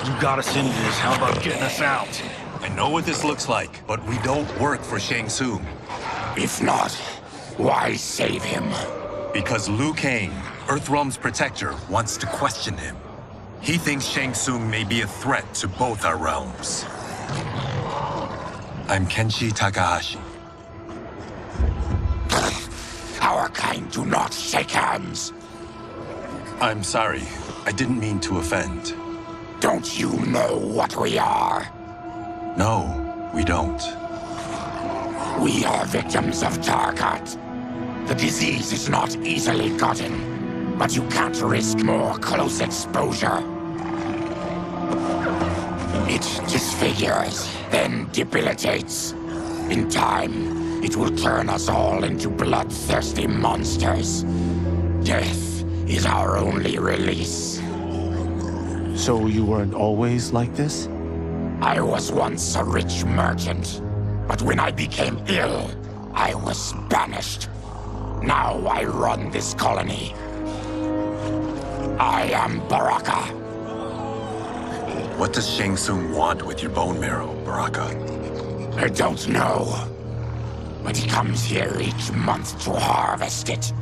You got us into this. How about getting us out? I know what this looks like, but we don't work for Shang Tsung. If not, why save him? Because Liu Kang, Earthrealm's protector, wants to question him. He thinks Shang Tsung may be a threat to both our realms. I'm Kenshi Takahashi. Our kind do not shake hands. I'm sorry. I didn't mean to offend. Don't you know what we are? No, we don't. We are victims of Tarkat. The disease is not easily gotten, but you can't risk more close exposure. It disfigures, then debilitates. In time, it will turn us all into bloodthirsty monsters. Death is our only release. So you weren't always like this? I was once a rich merchant, but when I became ill, I was banished. Now I run this colony. I am Baraka. What does Shang Tsung want with your bone marrow, Baraka? I don't know, but he comes here each month to harvest it.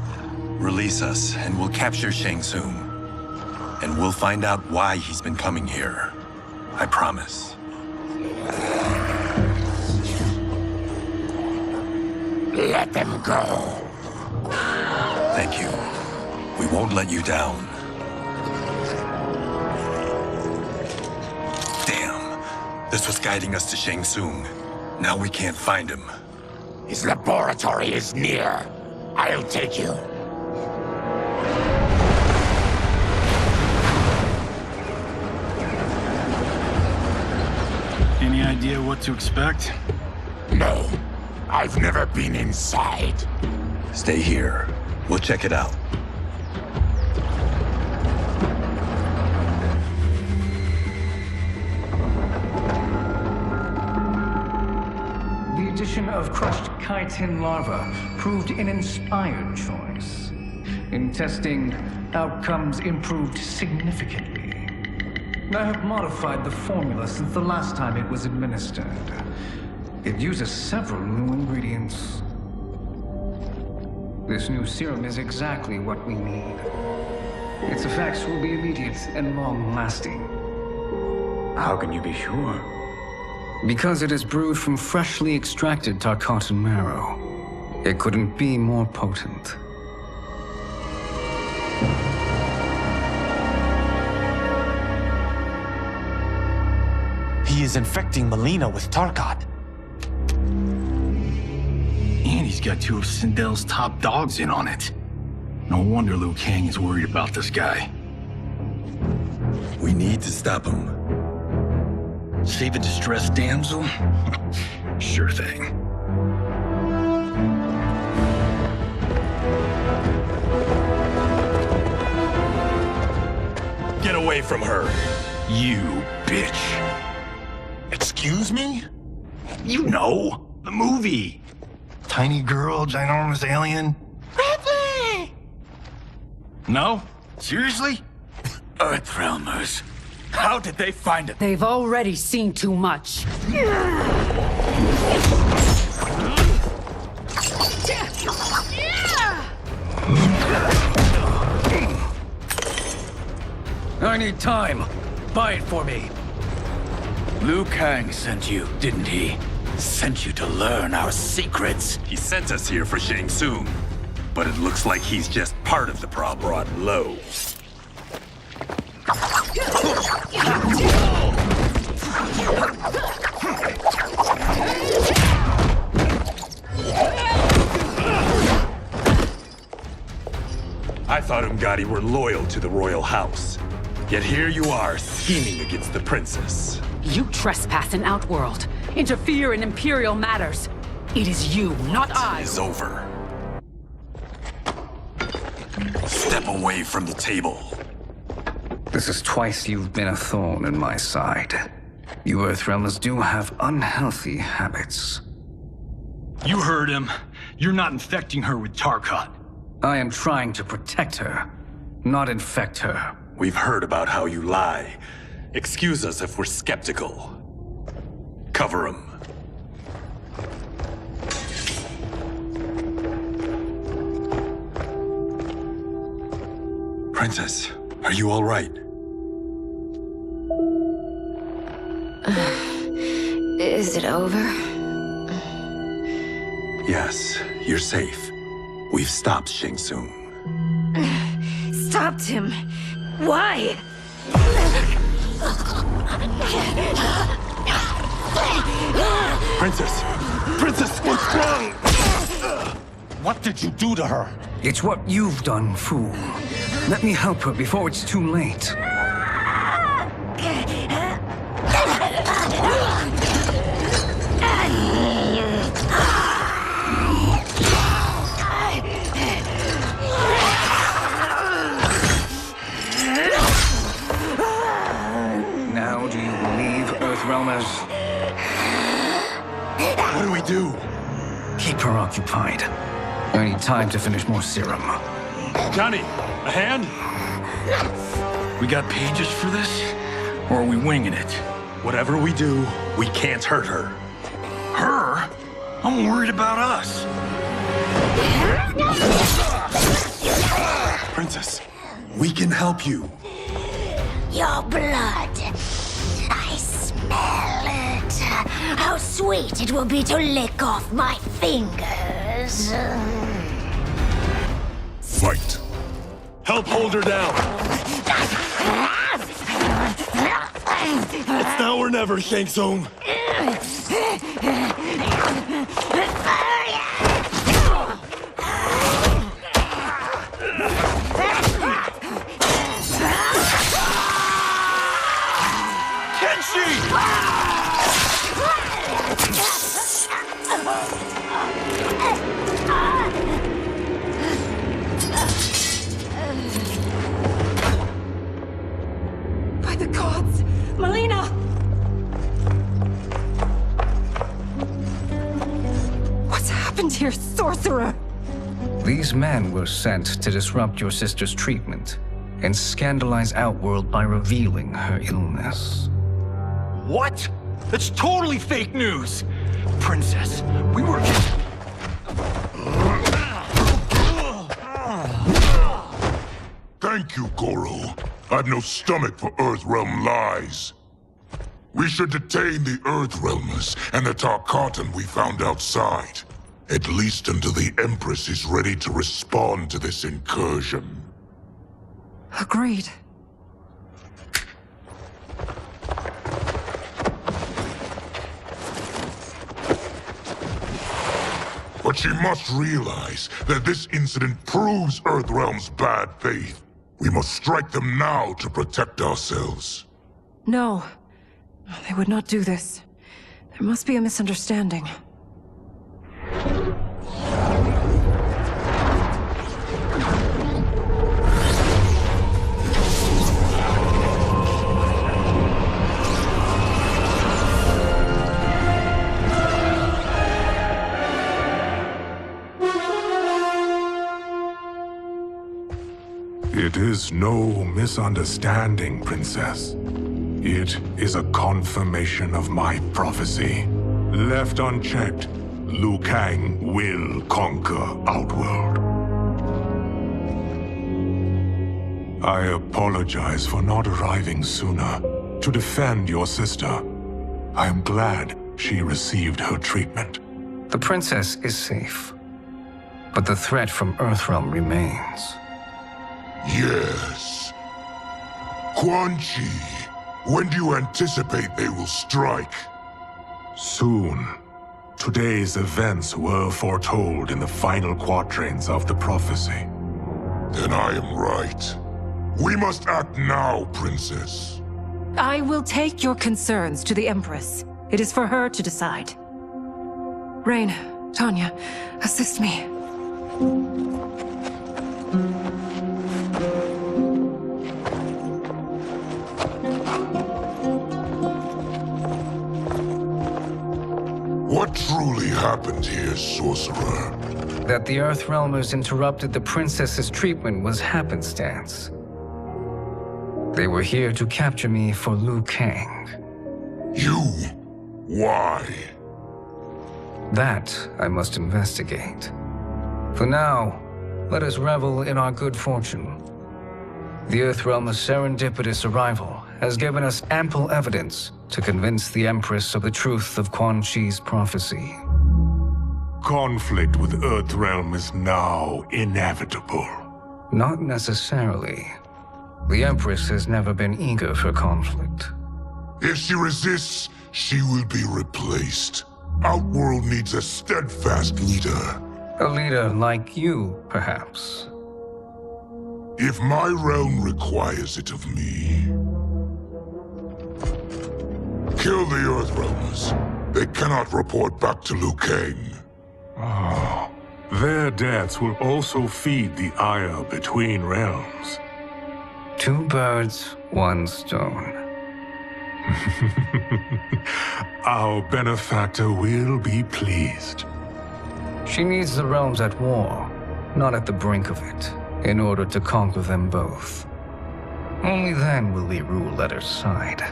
Release us, and we'll capture Shang Tsung. And we'll find out why he's been coming here. I promise. Let them go. Thank you. We won't let you down. Damn. This was guiding us to Shang Tsung. Now we can't find him. His laboratory is near. I'll take you. Any idea what to expect? No. I've never been inside. Stay here. We'll check it out. The addition of crushed chitin larva proved an inspired choice. In testing, outcomes improved significantly. I have modified the formula since the last time it was administered. It uses several new ingredients. This new serum is exactly what we need. Its effects will be immediate and long-lasting. How can you be sure? Because it is brewed from freshly extracted Tarkatan marrow. It couldn't be more potent. He is infecting Mileena with Tarkat. And he's got two of Sindel's top dogs in on it. No wonder Liu Kang is worried about this guy. We need to stop him. Save a distressed damsel? Sure thing. Get away from her! You bitch. Excuse me? You know, the movie. Tiny girl, ginormous alien. Ripley! No? Seriously? Earthrealmers. How did they find it? They've already seen too much. I need time. Buy it for me. Liu Kang sent you, didn't he? Sent you to learn our secrets. He sent us here for Shang Tsung. But it looks like he's just part of the problem. Brought low. I thought Umgadi were loyal to the royal house. Yet here you are, scheming against the princess. You trespass in Outworld, interfere in Imperial matters. It is you, not I. It is over. Step away from the table. This is twice you've been a thorn in my side. You Earthrealmers do have unhealthy habits. You heard him. You're not infecting her with Tarkat. I am trying to protect her, not infect her. We've heard about how you lie. Excuse us if we're skeptical. Cover him. Princess, are you all right? Is it over? Yes, you're safe. We've stopped Shang Tsung. Stopped him? Why? Princess! Princess, what's wrong? What did you do to her? It's what you've done, fool. Let me help her before it's too late. Now do you believe, Earthrealmers? What do we do? Keep her occupied. I need time to finish more serum. Johnny, a hand? We got pages for this? Or are we winging it? Whatever we do, we can't hurt her. Her? I'm worried about us. Princess, we can help you. Your blood. I smell it. How sweet it will be to lick off my fingers. Fight. Help hold her down. It's now or never, Shang Tsung. By the gods! Melina! What's happened here, sorcerer? These men were sent to disrupt your sister's treatment and scandalize Outworld by revealing her illness. What? That's totally fake news! Princess, we were just... Thank you, Goro. I've no stomach for Earthrealm lies. We should detain the Earthrealmers and the Tarkatan we found outside. At least until the Empress is ready to respond to this incursion. Agreed. But she must realize that this incident proves Earthrealm's bad faith. We must strike them now to protect ourselves. No. They would not do this. There must be a misunderstanding. It is no misunderstanding, Princess. It is a confirmation of my prophecy. Left unchecked, Liu Kang will conquer Outworld. I apologize for not arriving sooner to defend your sister. I am glad she received her treatment. The princess is safe, but the threat from Earthrealm remains. Yes. Quan Chi, when do you anticipate they will strike? Soon. Today's events were foretold in the final quatrains of the prophecy. Then I am right. We must act now, Princess. I will take your concerns to the Empress. It is for her to decide. Rain, Tanya, assist me. What truly happened here, sorcerer? That the Earthrealmers interrupted the princess's treatment was happenstance. They were here to capture me for Liu Kang. You? Why? That I must investigate. For now, let us revel in our good fortune. The Earthrealm's serendipitous arrival has given us ample evidence to convince the Empress of the truth of Quan Chi's prophecy. Conflict with Earthrealm is now inevitable. Not necessarily. The Empress has never been eager for conflict. If she resists, she will be replaced. Outworld needs a steadfast leader. A leader like you, perhaps. If my realm requires it of me. Kill the Earthrealmers. They cannot report back to Liu Kang. Oh, their deaths will also feed the ire between realms. 2 birds, 1 stone. Our benefactor will be pleased. She needs the realms at war, not at the brink of it, in order to conquer them both. Only then will we rule at her side.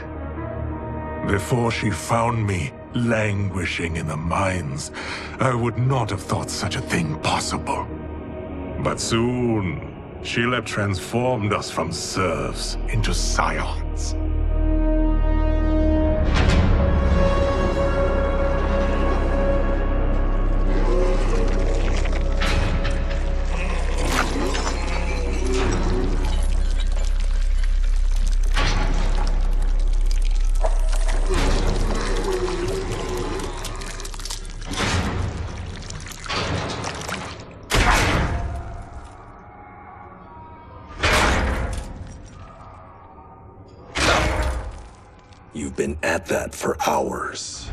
Before she found me languishing in the mines, I would not have thought such a thing possible. But soon, she'll have transformed us from serfs into scions. You've been at that for hours.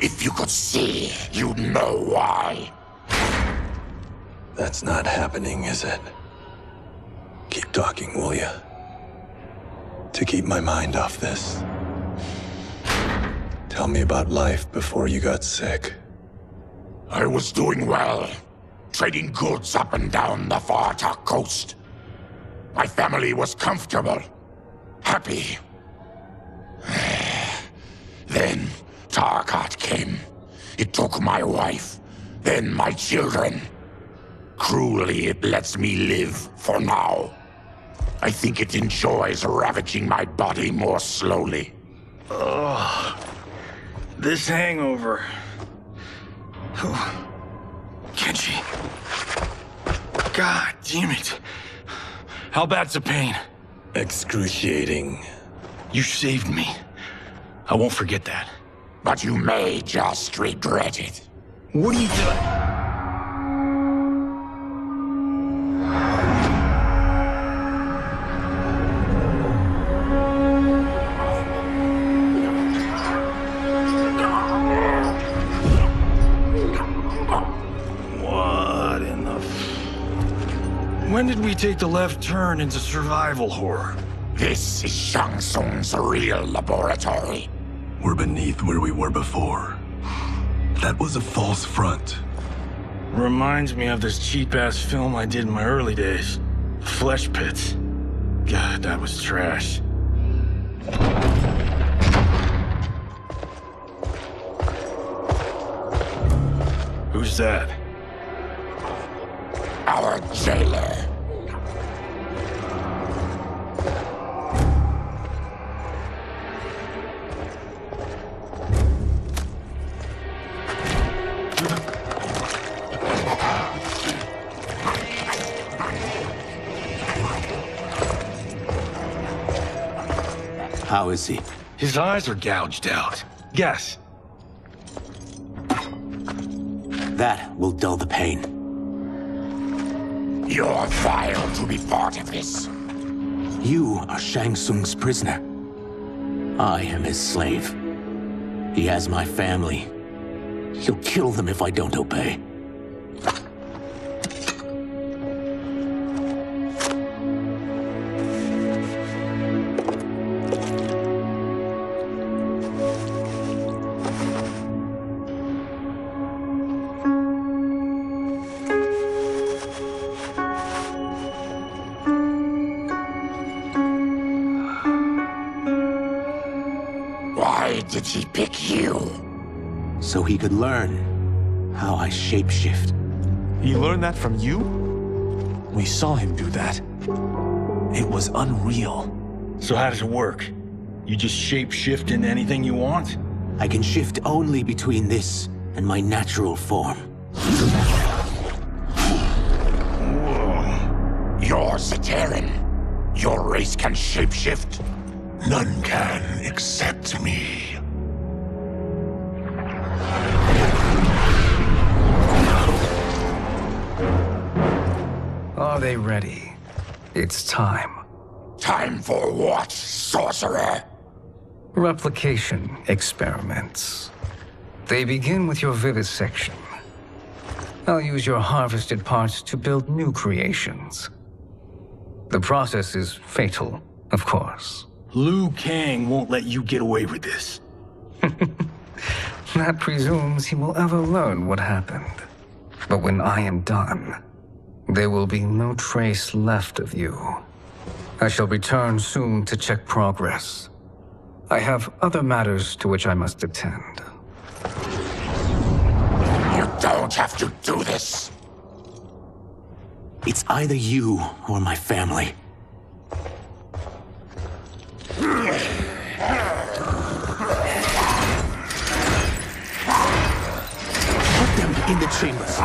If you could see, you'd know why. That's not happening, is it? Keep talking, will ya? To keep my mind off this. Tell me about life before you got sick. I was doing well, trading goods up and down the Varta coast. My family was comfortable, happy. Then Tarkat came. It took my wife, then my children. Cruelly, it lets me live for now. I think it enjoys ravaging my body more slowly. Ugh. This hangover. Kenji. God damn it. How bad's the pain? Excruciating. You saved me. I won't forget that. But you may just regret it. What are you doing? What in the... When did we take the left turn into survival horror? This is Shang Tsung's real laboratory. We're beneath where we were before. That was a false front. Reminds me of this cheap-ass film I did in my early days. Flesh Pits. God, that was trash. Who's that? Our jailer. How is he? His eyes are gouged out. Guess. That will dull the pain. You're vile to be part of this. You are Shang Tsung's prisoner. I am his slave. He has my family. He'll kill them if I don't obey. Why did he pick you? So he could learn how I shapeshift. He learned that from you? We saw him do that. It was unreal. So how does it work? You just shapeshift into anything you want? I can shift only between this and my natural form. You're Zateran. Your race can shapeshift? None can except me. Are they ready? It's time. Time for what, sorcerer? Replication experiments. They begin with your vivisection. I'll use your harvested parts to build new creations. The process is fatal, of course. Liu Kang won't let you get away with this. That presumes he will ever learn what happened. But when I am done, there will be no trace left of you. I shall return soon to check progress. I have other matters to which I must attend. You don't have to do this. It's either you or my family. Put them in the chambers.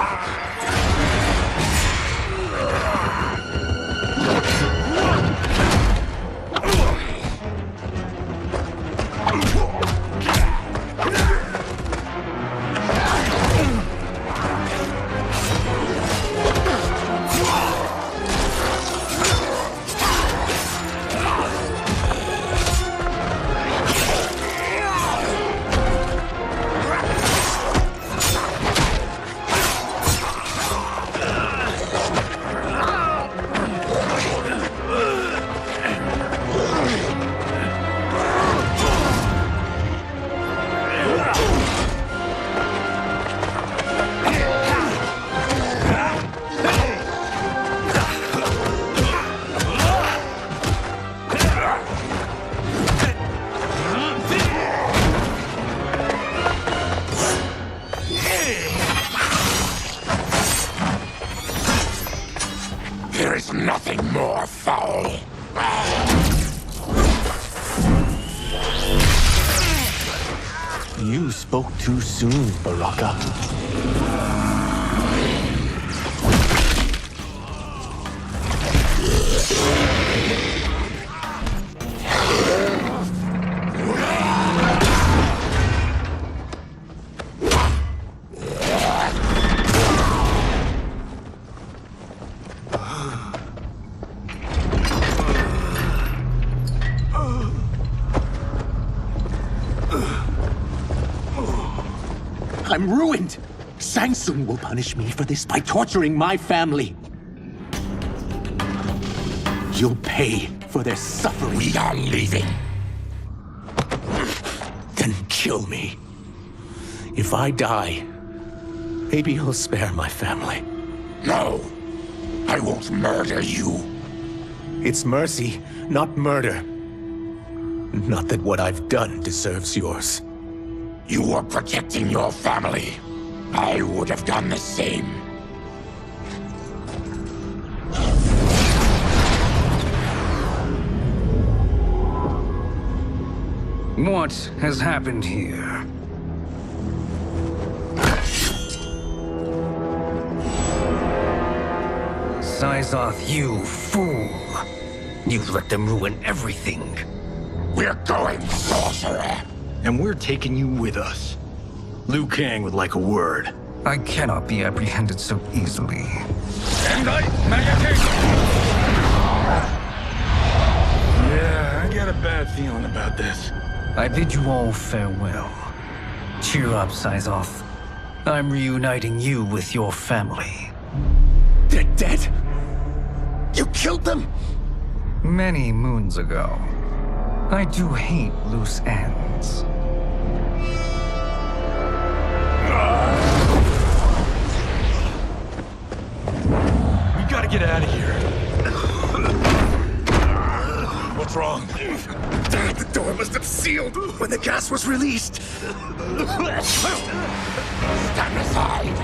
There is nothing more foul. You spoke too soon, Baraka. I'm ruined! Shang Tsung will punish me for this by torturing my family. You'll pay for their suffering. We are leaving. Then kill me. If I die, maybe you'll spare my family. No, I won't murder you. It's mercy, not murder. Not that what I've done deserves yours. You were protecting your family. I would have done the same. What has happened here? Syzoth, you fool! You let them ruin everything. We're going, sorcerer. And we're taking you with us. Liu Kang would like a word. I cannot be apprehended so easily. Yeah, I got a bad feeling about this. I bid you all farewell. Cheer up, Syzoth. I'm reuniting you with your family. They're dead? You killed them? Many moons ago. I do hate loose ends. We gotta get out of here. What's wrong? The door must have sealed when the gas was released. Stand aside.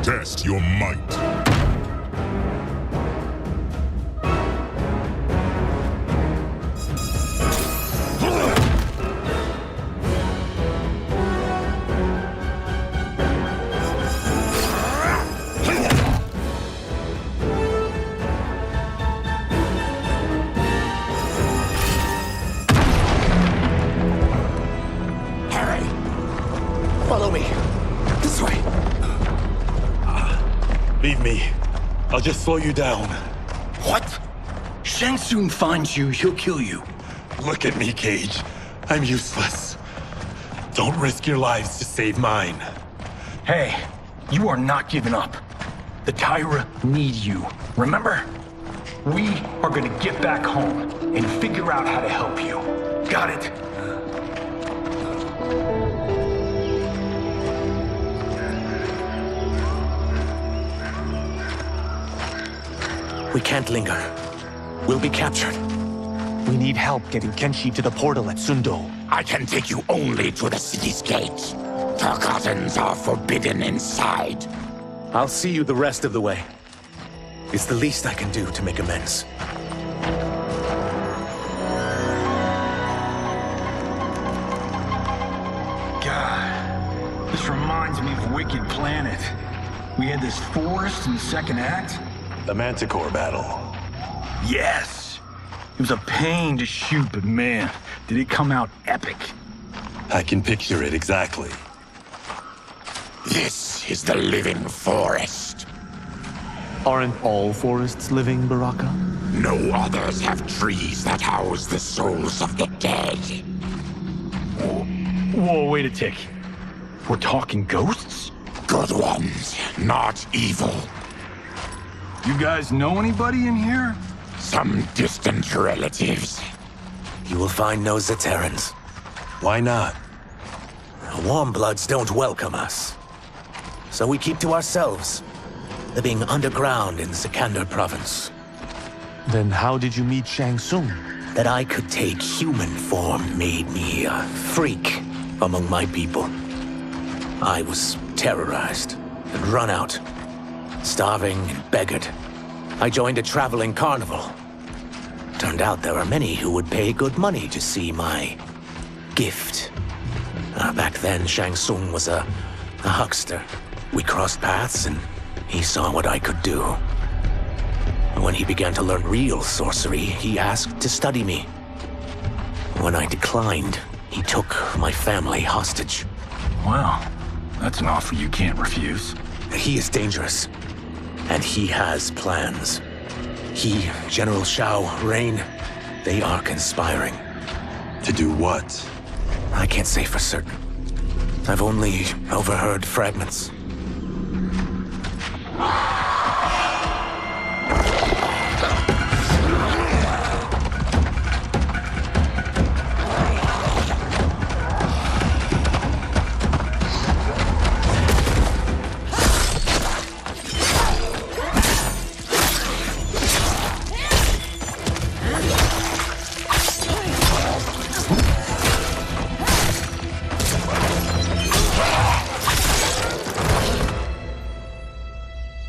Test your might. me. This way. Leave me. I'll just slow you down. What? Shang Tsung finds you, he'll kill you. Look at me, Cage. I'm useless. Don't risk your lives to save mine. Hey, you are not giving up. The Tyra need you, remember? We are gonna get back home and figure out how to help you. Got it? We can't linger. We'll be captured. We need help getting Kenshi to the portal at Sundo. I can take you only to the city's gate. Tarkatans are forbidden inside. I'll see you the rest of the way. It's the least I can do to make amends. God, this reminds me of Wicked Planet. We had this forest in the second act. The Manticore battle. Yes! It was a pain to shoot, but man, did it come out epic. I can picture it exactly. This is the living forest. Aren't all forests living, Baraka? No others have trees that house the souls of the dead. Whoa, wait a tick. We're talking ghosts? Good ones, not evil. You guys know anybody in here? Some distant relatives. You will find no Zaterrans. Why not? Warmbloods don't welcome us. So we keep to ourselves, living underground in Sikander province. Then how did you meet Shang Tsung? That I could take human form made me a freak among my people. I was terrorized and run out, starving and beggared. I joined a traveling carnival. Turned out there are many who would pay good money to see my gift. Back then, Shang Tsung was a huckster. We crossed paths and he saw what I could do. When he began to learn real sorcery, he asked to study me. When I declined, he took my family hostage. Wow, that's an offer you can't refuse. He is dangerous, and he has plans. He, General Shao, Rain, they are conspiring. To do what? I can't say for certain. I've only overheard fragments.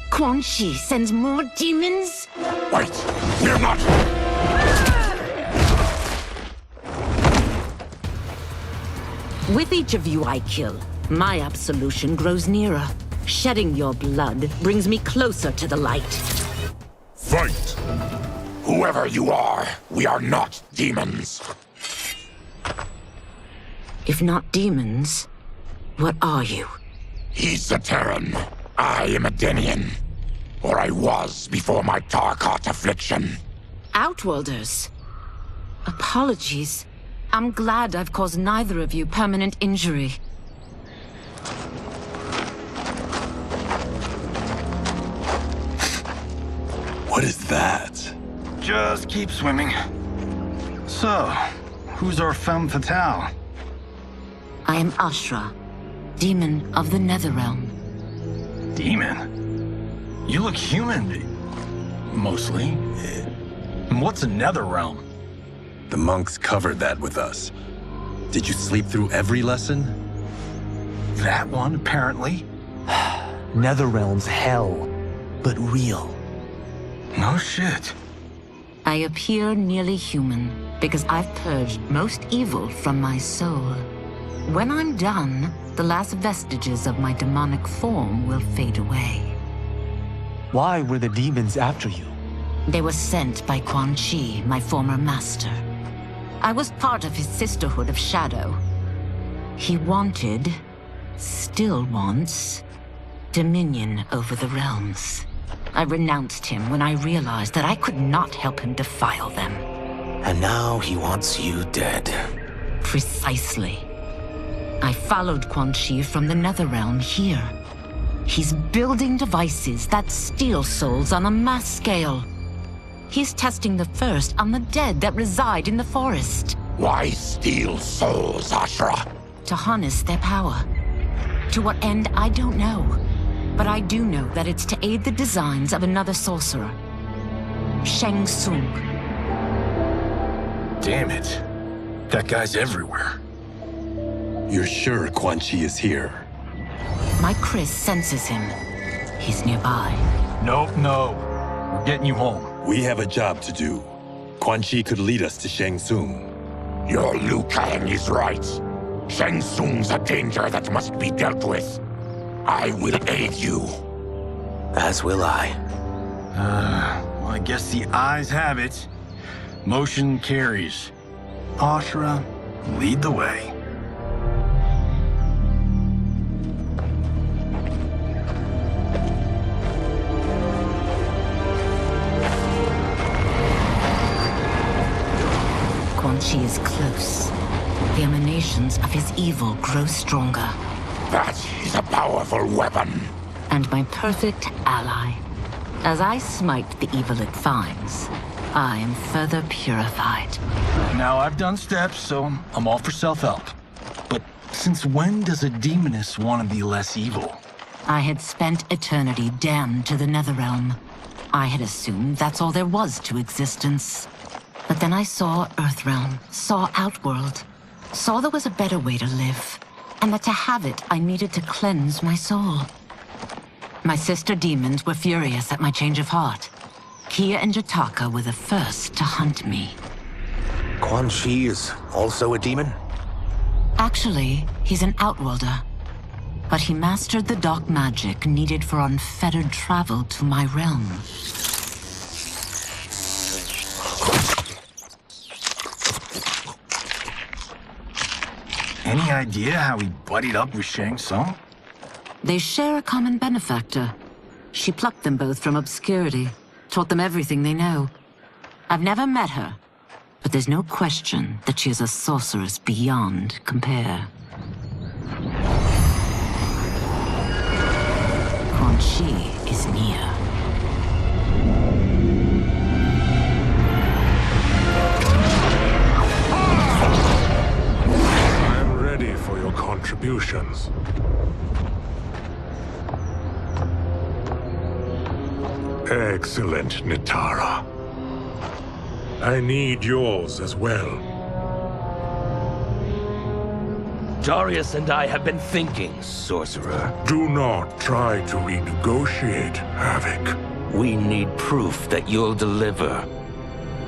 Quan Chi sends more demons? Wait, we're not... With each of you I kill, my absolution grows nearer. Shedding your blood brings me closer to the light. Fight! Whoever you are, we are not demons. If not demons, what are you? He's a Terran. I am a Denian. Or I was before my Tarkat affliction. Outworlders. Apologies. I'm glad I've caused neither of you permanent injury. What is that? Just keep swimming. So, who's our femme fatale? I am Ashra, demon of the Netherrealm. Demon? You look human, mostly. And what's a Netherrealm? The monks covered that with us. Did you sleep through every lesson? That one, apparently. Netherrealm's hell, but real. No shit. I appear nearly human because I've purged most evil from my soul. When I'm done, the last vestiges of my demonic form will fade away. Why were the demons after you? They were sent by Quan Chi, my former master. I was part of his Sisterhood of Shadow. He wanted still wants dominion over the realms. I renounced him when I realized that I could not help him defile them. And now he wants you dead. Precisely. I followed Quan Chi from the Netherrealm here. He's building devices that steal souls on a mass scale. He's testing the first on the dead that reside in the forest. Why steal souls, Ashura? To harness their power. To what end, I don't know. But I do know that it's to aid the designs of another sorcerer. Shang Tsung. Damn it. That guy's everywhere. You're sure Quan Chi is here? My Chris senses him. He's nearby. No. We're getting you home. We have a job to do. Quan Chi could lead us to Shang Tsung. Your Liu Kang is right. Shang Tsung's a danger that must be dealt with. I will aid you. As will I. Well, I guess the eyes have it. Motion carries. Ashura, lead the way. Quan Chi is close. The emanations of his evil grow stronger. That is a powerful weapon. And my perfect ally. As I smite the evil it finds, I am further purified. Now, I've done steps, so I'm all for self-help. But since when does a demoness want to be less evil? I had spent eternity damned to the Netherrealm. I had assumed that's all there was to existence. But then I saw Earthrealm, saw Outworld, saw there was a better way to live, and that to have it, I needed to cleanse my soul. My sister demons were furious at my change of heart. Kia and Jataka were the first to hunt me. Quan Chi is also a demon? Actually, he's an Outworlder. But he mastered the dark magic needed for unfettered travel to my realm. Any idea how he buddied up with Shang Tsung? They share a common benefactor. She plucked them both from obscurity, taught them everything they know. I've never met her, but there's no question that she is a sorceress beyond compare. Quan Chi is near. I'm ready for your contributions. Excellent, Nitara. I need yours as well. Darius and I have been thinking, Sorcerer. Do not try to renegotiate, Havoc. We need proof that you'll deliver.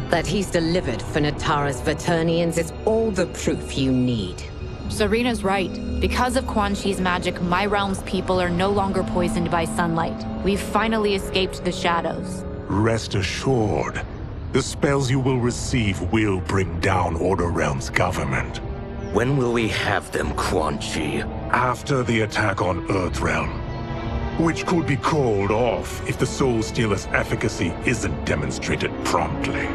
That he's delivered for Natara's Vaternians is all the proof you need. Serena's right. Because of Quan Chi's magic, my realm's people are no longer poisoned by sunlight. We've finally escaped the shadows. Rest assured, the spells you will receive will bring down Order Realm's government. When will we have them, Quan Chi? After the attack on Earthrealm, which could be called off if the Soul Stealer's efficacy isn't demonstrated promptly.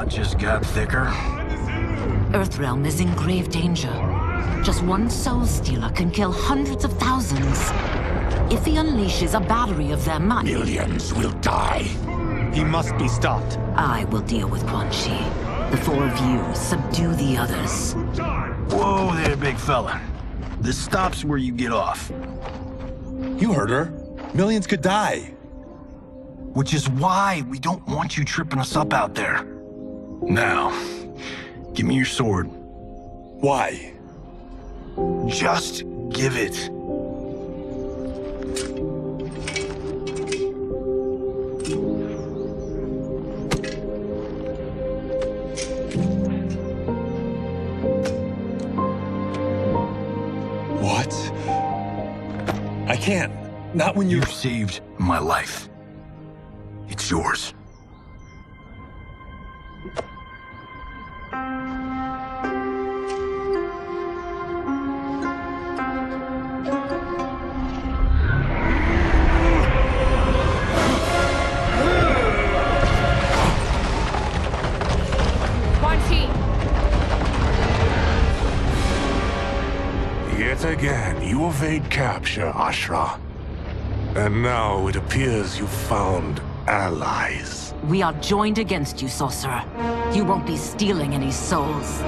Just got thicker. Earthrealm is in grave danger. Just one Soul Stealer can kill hundreds of thousands. If he unleashes a battery of them, millions will die. He must be stopped. I will deal with Quan Chi. The four of you subdue the others. Whoa there, big fella. This stops where you get off. You heard her. Millions could die. Which is why we don't want you tripping us up out there. Now, give me your sword. Why? Just give it. can't. Not when You've saved my life. It's yours. Yet again, you evade capture, Ashra. And now it appears you've found allies. We are joined against you, sorcerer. You won't be stealing any souls.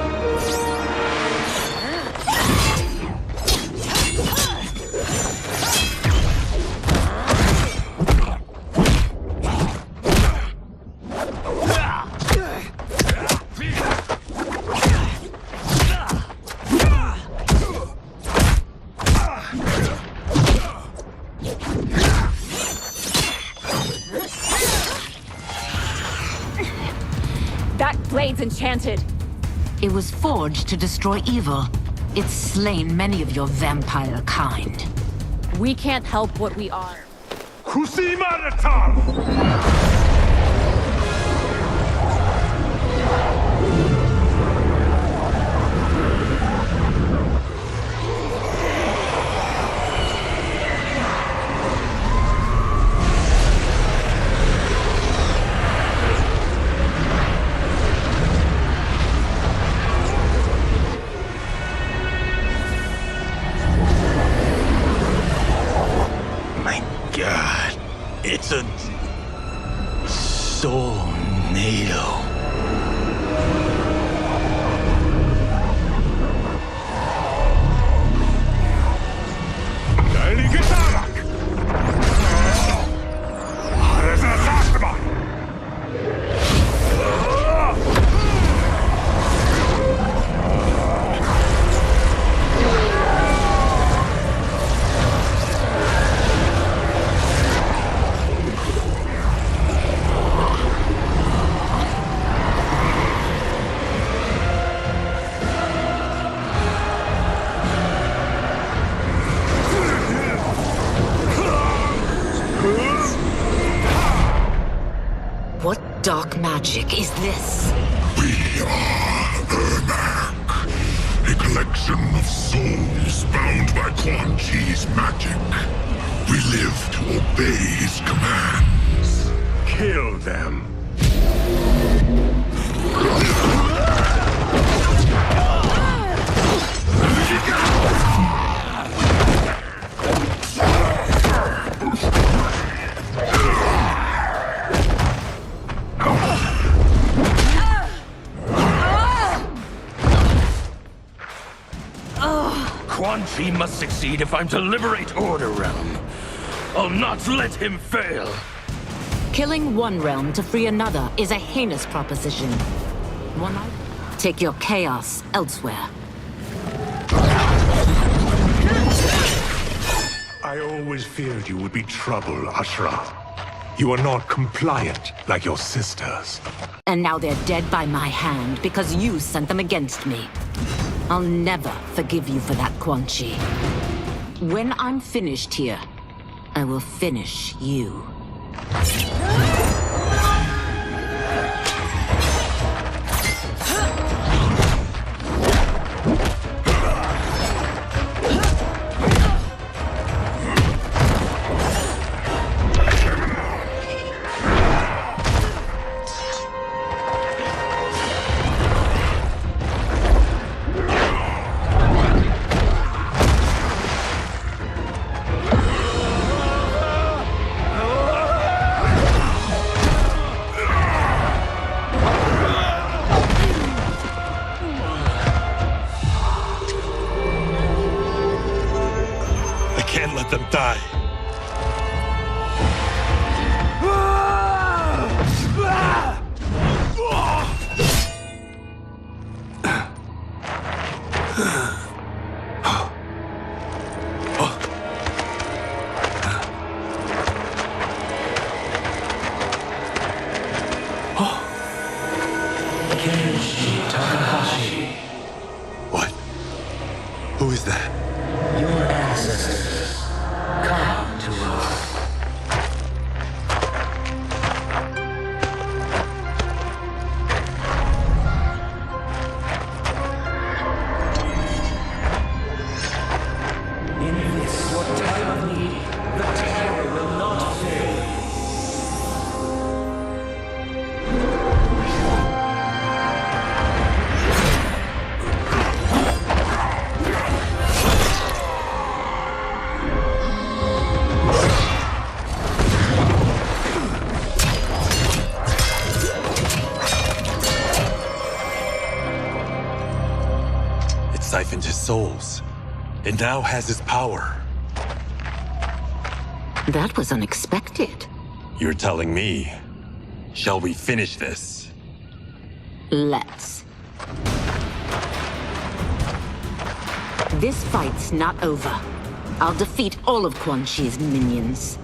Blade's enchanted. It was forged to destroy evil. It's slain many of your vampire kind. We can't help what we are. It's a tornado. Dark magic is this? We are Ermac, a collection of souls bound by Quan Chi's magic. We live to obey his commands. Kill them. Quan Chi must succeed if I'm to liberate Order Realm. I'll not let him fail. Killing one realm to free another is a heinous proposition. Take your chaos elsewhere. I always feared you would be trouble, Ashra. You are not compliant like your sisters. And now they're dead by my hand because you sent them against me. I'll never forgive you for that, Quan Chi. When I'm finished here, I will finish you. Die. What? Who is that? Your ancestors. Come. siphoned his souls. It now has his power. That was unexpected. You're telling me. Shall we finish this? Let's. This fight's not over. I'll defeat all of Quan Chi's minions.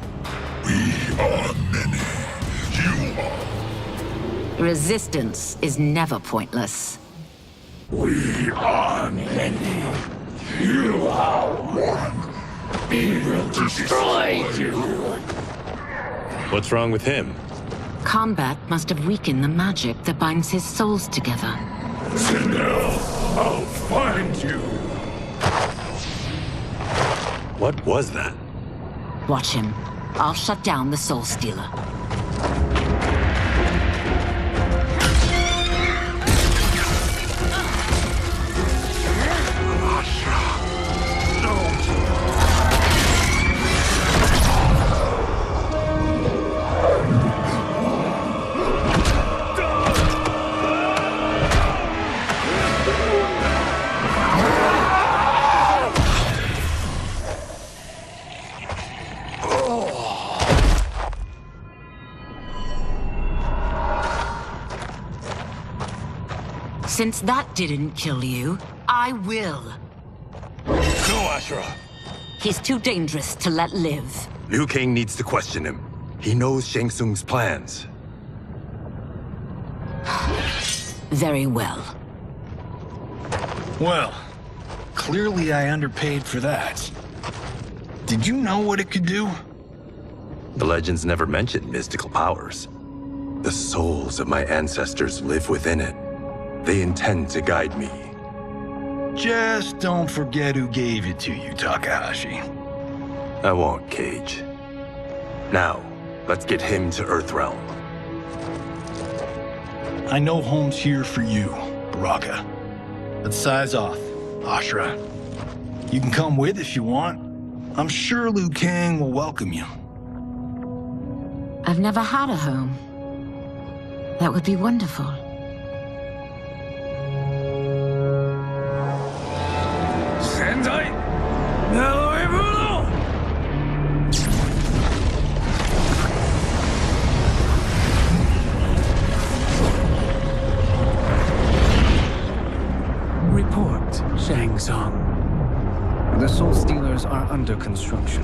We are many. You are. Resistance is never pointless. We are many. You are one. We will destroy you. What's wrong with him? Combat must have weakened the magic that binds his souls together. Sindel, I'll find you. What was that? Watch him. I'll shut down the Soul Stealer. Since that didn't kill you, I will. No, Ashura! He's too dangerous to let live. Liu Kang needs to question him. He knows Shang Tsung's plans. Very well. Well, clearly I underpaid for that. Did you know what it could do? The legends never mentioned mystical powers. The souls of my ancestors live within it. They intend to guide me. Just don't forget who gave it to you, Takahashi. I won't, Cage. Now, let's get him to Earthrealm. I know home's here for you, Baraka. Let's size off, Ashura. You can come with if you want. I'm sure Liu Kang will welcome you. I've never had a home. That would be wonderful. Report, Shang Tsung. The Soul Stealers are under construction.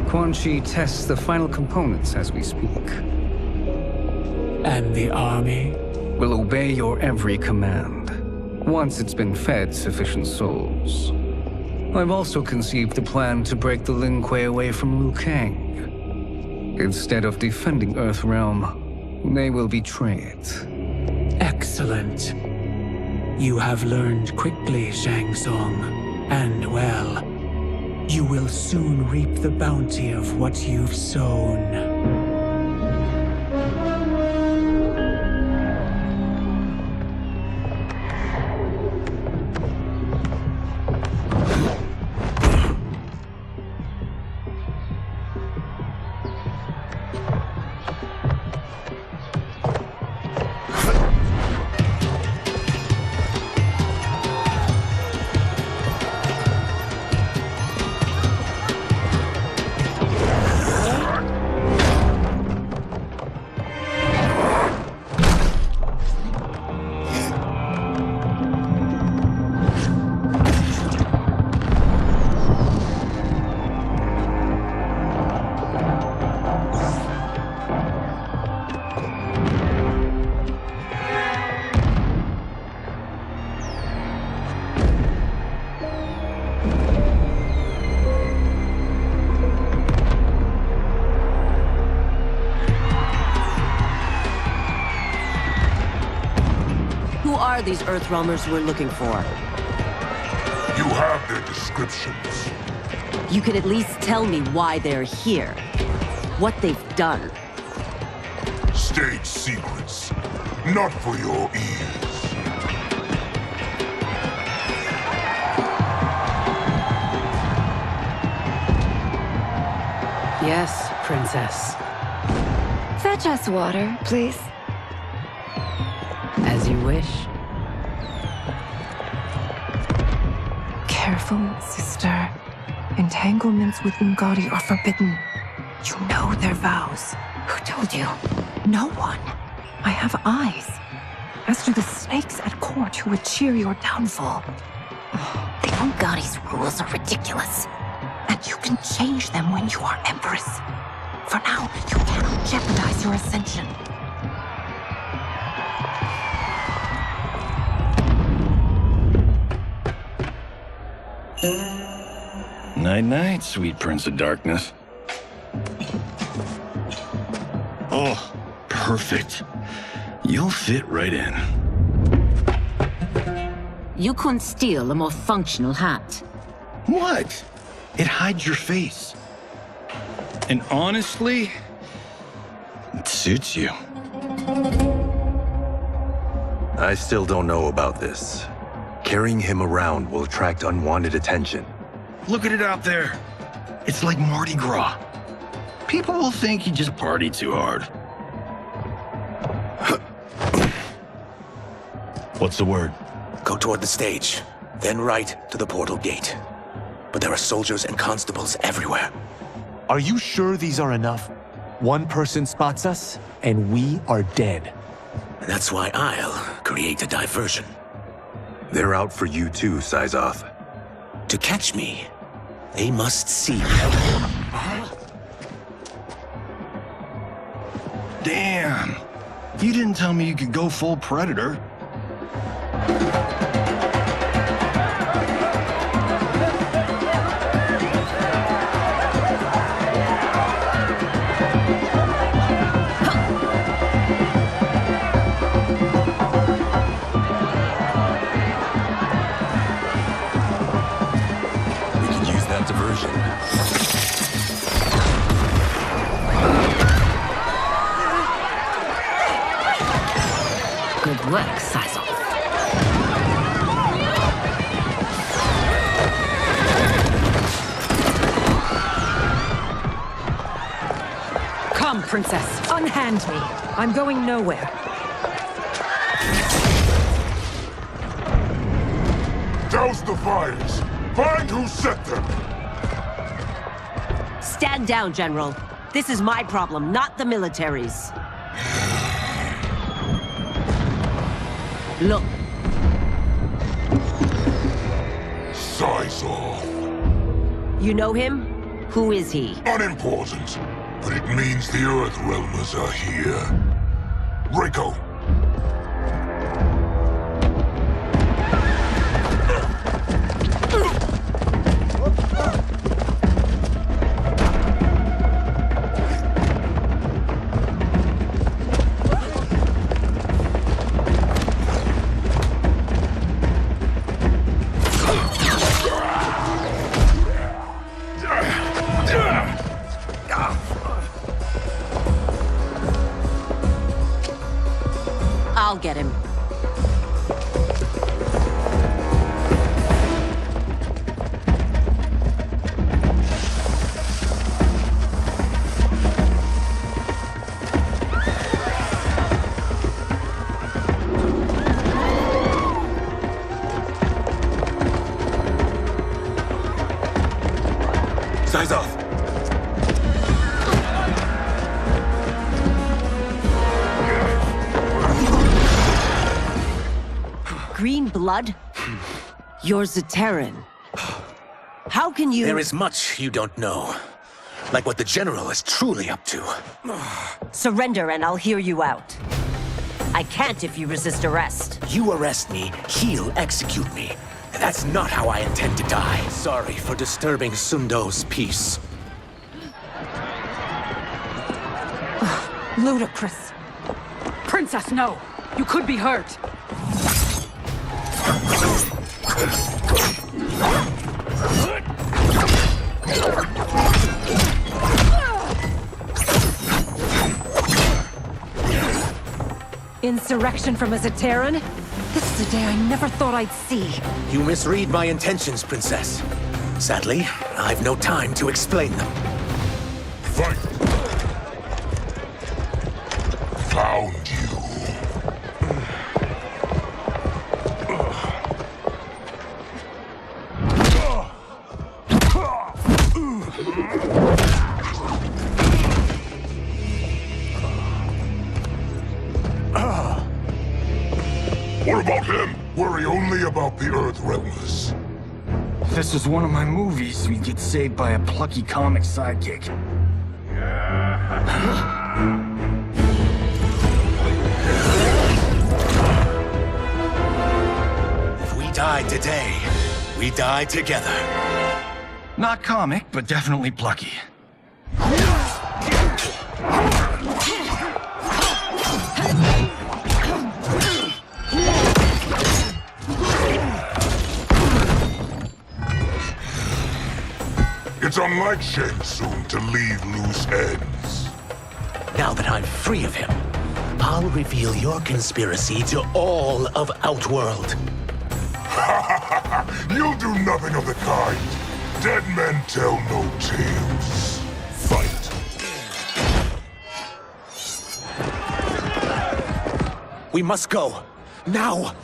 Quan Chi tests the final components as we speak. And the army? Will obey your every command, once it's been fed sufficient souls. I've also conceived the plan to break the Lin Kuei away from Liu Kang. Instead of defending Earthrealm, they will betray it. Excellent. You have learned quickly, Shang Tsung, and well. You will soon reap the bounty of what you've sown. These Earthrealmers we're looking for. You have their descriptions. You can at least tell me why they're here. What they've done. State secrets. Not for your ears. Yes, Princess. Fetch us water, please. As you wish. careful, sister. Entanglements with Ungadi are forbidden. You know their vows. Who told you? No one. I have eyes. As do the snakes at court who would cheer your downfall. The Ungadi's rules are ridiculous. And you can change them when you are Empress. For now, you cannot jeopardize your ascension. Night-night, sweet Prince of Darkness. Oh, perfect. You'll fit right in. You couldn't steal a more functional hat. What? It hides your face. And honestly, it suits you. I still don't know about this. Carrying him around will attract unwanted attention. Look at it out there. It's like Mardi Gras. People will think you just party too hard. What's the word? Go toward the stage, then right to the portal gate. But there are soldiers and constables everywhere. Are you sure these are enough? One person spots us, and we are dead. That's why I'll create a diversion. They're out for you too, Syzoth. To catch me, they must see me. Damn. You didn't tell me you could go full Predator. Good work, Syzoth. Come, Princess. Unhand me. I'm going nowhere. Douse the fires! Find who set them! Stand down, General. This is my problem, not the military's. Look. Syzoth. You know him? Who is he? Unimportant, but it means the Earthrealmers are here. Reiko. I'll get him. Syzoth. Green blood? You're Zaterran. How can you— There is much you don't know. Like what the General is truly up to. Surrender and I'll hear you out. I can't if you resist arrest. You arrest me, he'll execute me. And that's not how I intend to die. Sorry for disturbing Sundo's peace. Ludicrous. Princess, no. You could be hurt. Insurrection from a Zaterran? This is a day I never thought I'd see. You misread my intentions, Princess. Sadly, I've no time to explain them. Fight! Found you. What about him? Worry only about the Earthrealmers. If this was one of my movies, we'd get saved by a plucky comic sidekick. If we die today, we die together. Not comic, but definitely plucky. It's unlike Shang Tsung to leave loose ends. Now that I'm free of him, I'll reveal your conspiracy to all of Outworld. You'll do nothing of the kind. Dead men tell no tales. Fight. We must go. Now!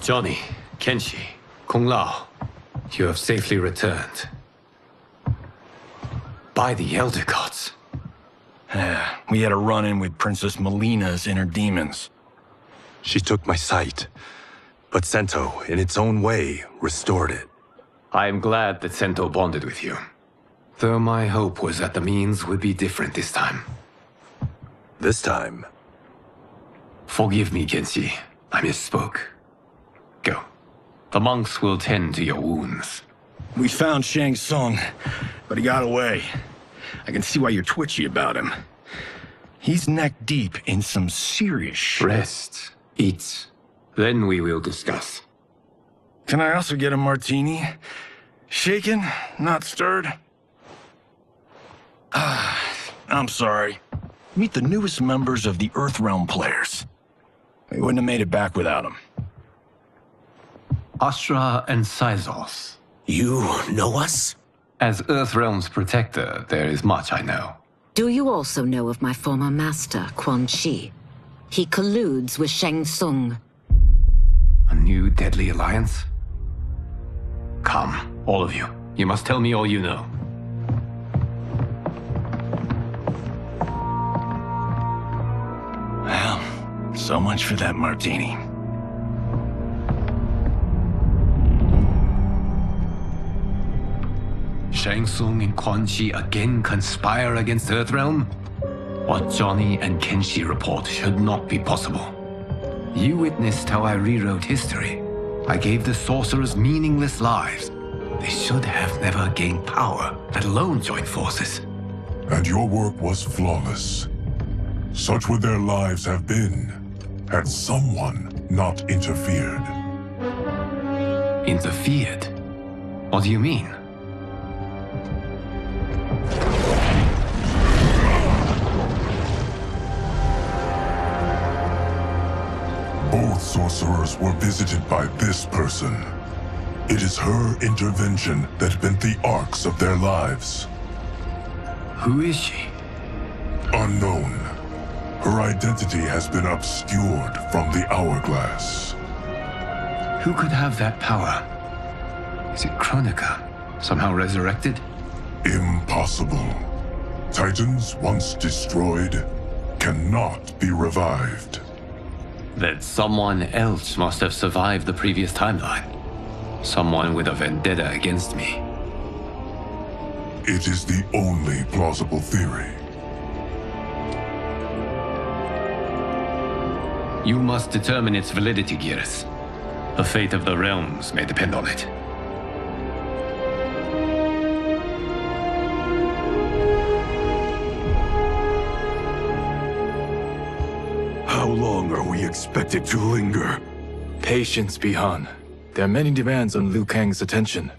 Johnny, Kenshi, Kung Lao, you have safely returned. By the Elder Gods. We had a run-in with Princess Melina's inner demons. She took my sight, but Sento, in its own way, restored it. I am glad that Sento bonded with you. Though my hope was that the means would be different this time. This time? Forgive me, Kenshi. I misspoke. Go. The monks will tend to your wounds. We found Shang Tsung, but he got away. I can see why you're twitchy about him. He's neck deep in some serious shit. Rest. Eat. Then we will discuss. Can I also get a martini? Shaken, not stirred? I'm sorry. Meet the newest members of the Earthrealm players. We wouldn't have made it back without them. Astra and Syzos. You know us? As Earthrealm's protector, there is much I know. Do you also know of my former master, Quan Chi? He colludes with Shang Tsung. A new deadly alliance? Come, all of you. You must tell me all you know. Well, so much for that martini. Shang Tsung and Quan Chi again conspire against Earthrealm? What Johnny and Kenshi report should not be possible. You witnessed how I rewrote history. I gave the sorcerers meaningless lives. They should have never gained power, let alone joined forces. And your work was flawless. Such would their lives have been, had someone not interfered. Interfered? What do you mean? Both sorcerers were visited by this person. It is her intervention that bent the arcs of their lives. Who is she? Unknown. Her identity has been obscured from the hourglass. Who could have that power? Is it Kronika? Somehow resurrected? Impossible. Titans once destroyed cannot be revived. Then someone else must have survived the previous timeline. Someone with a vendetta against me. It is the only plausible theory. You must determine its validity, Geras. The fate of the realms may depend on it. How long are we expected to linger? Patience, Bihan. There are many demands on Liu Kang's attention.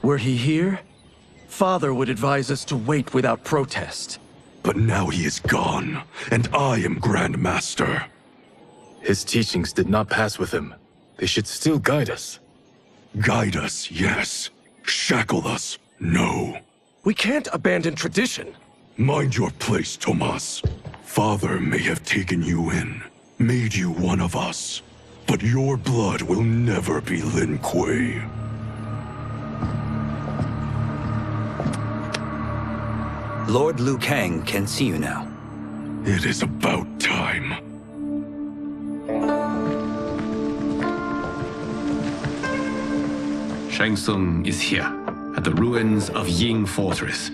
Were he here, Father would advise us to wait without protest. But now he is gone, and I am Grand Master. His teachings did not pass with him. They should still guide us. Guide us, yes. Shackle us? No. We can't abandon tradition. Mind your place, Tomas. Father may have taken you in, made you one of us, but your blood will never be Lin Kuei. Lord Liu Kang can see you now. It is about time. Shang Tsung is here, at the ruins of Ying Fortress.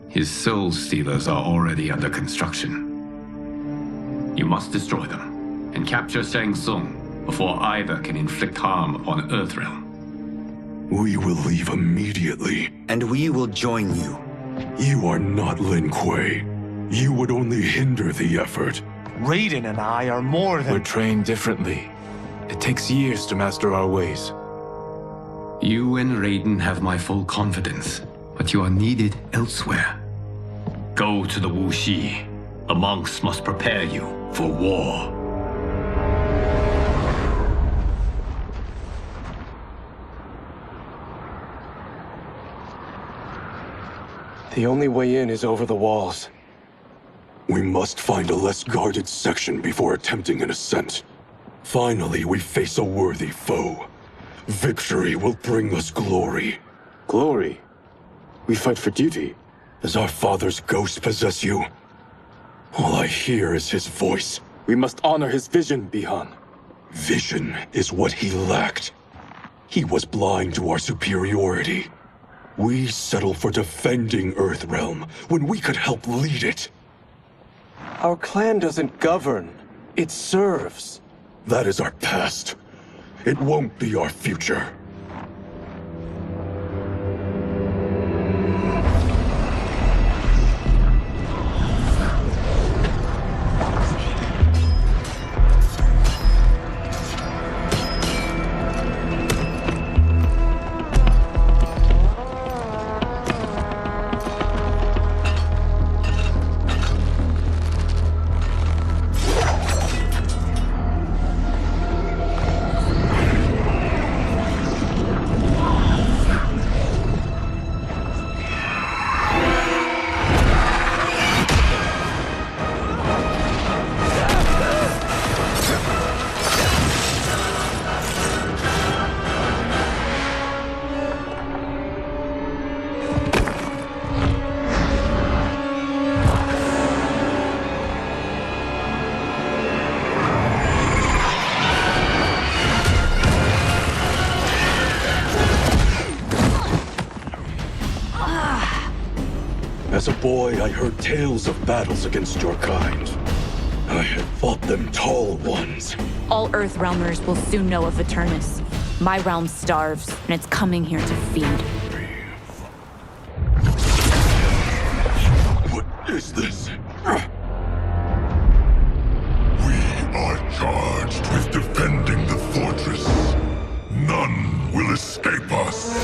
His soul stealers are already under construction. You must destroy them, and capture Shang Tsung before either can inflict harm upon Earthrealm. We will leave immediately. And we will join you. You are not Lin Kuei. You would only hinder the effort. Raiden and I are more than... We're trained differently. It takes years to master our ways. You and Raiden have my full confidence, but you are needed elsewhere. Go to the Wuxi. The monks must prepare you for war. The only way in is over the walls. We must find a less guarded section before attempting an ascent. Finally, we face a worthy foe. Victory will bring us glory. Glory? We fight for duty. Does our father's ghost possess you? All I hear is his voice. We must honor his vision, Bihan. Vision is what he lacked. He was blind to our superiority. We settled for defending Earthrealm when we could help lead it. Our clan doesn't govern. It serves. That is our past. It won't be our future. As a boy, I heard tales of battles against your kind. I had fought them tall ones. All Earthrealmers will soon know of Eternus. My realm starves, and it's coming here to feed. What is this? We are charged with defending the fortress. None will escape us.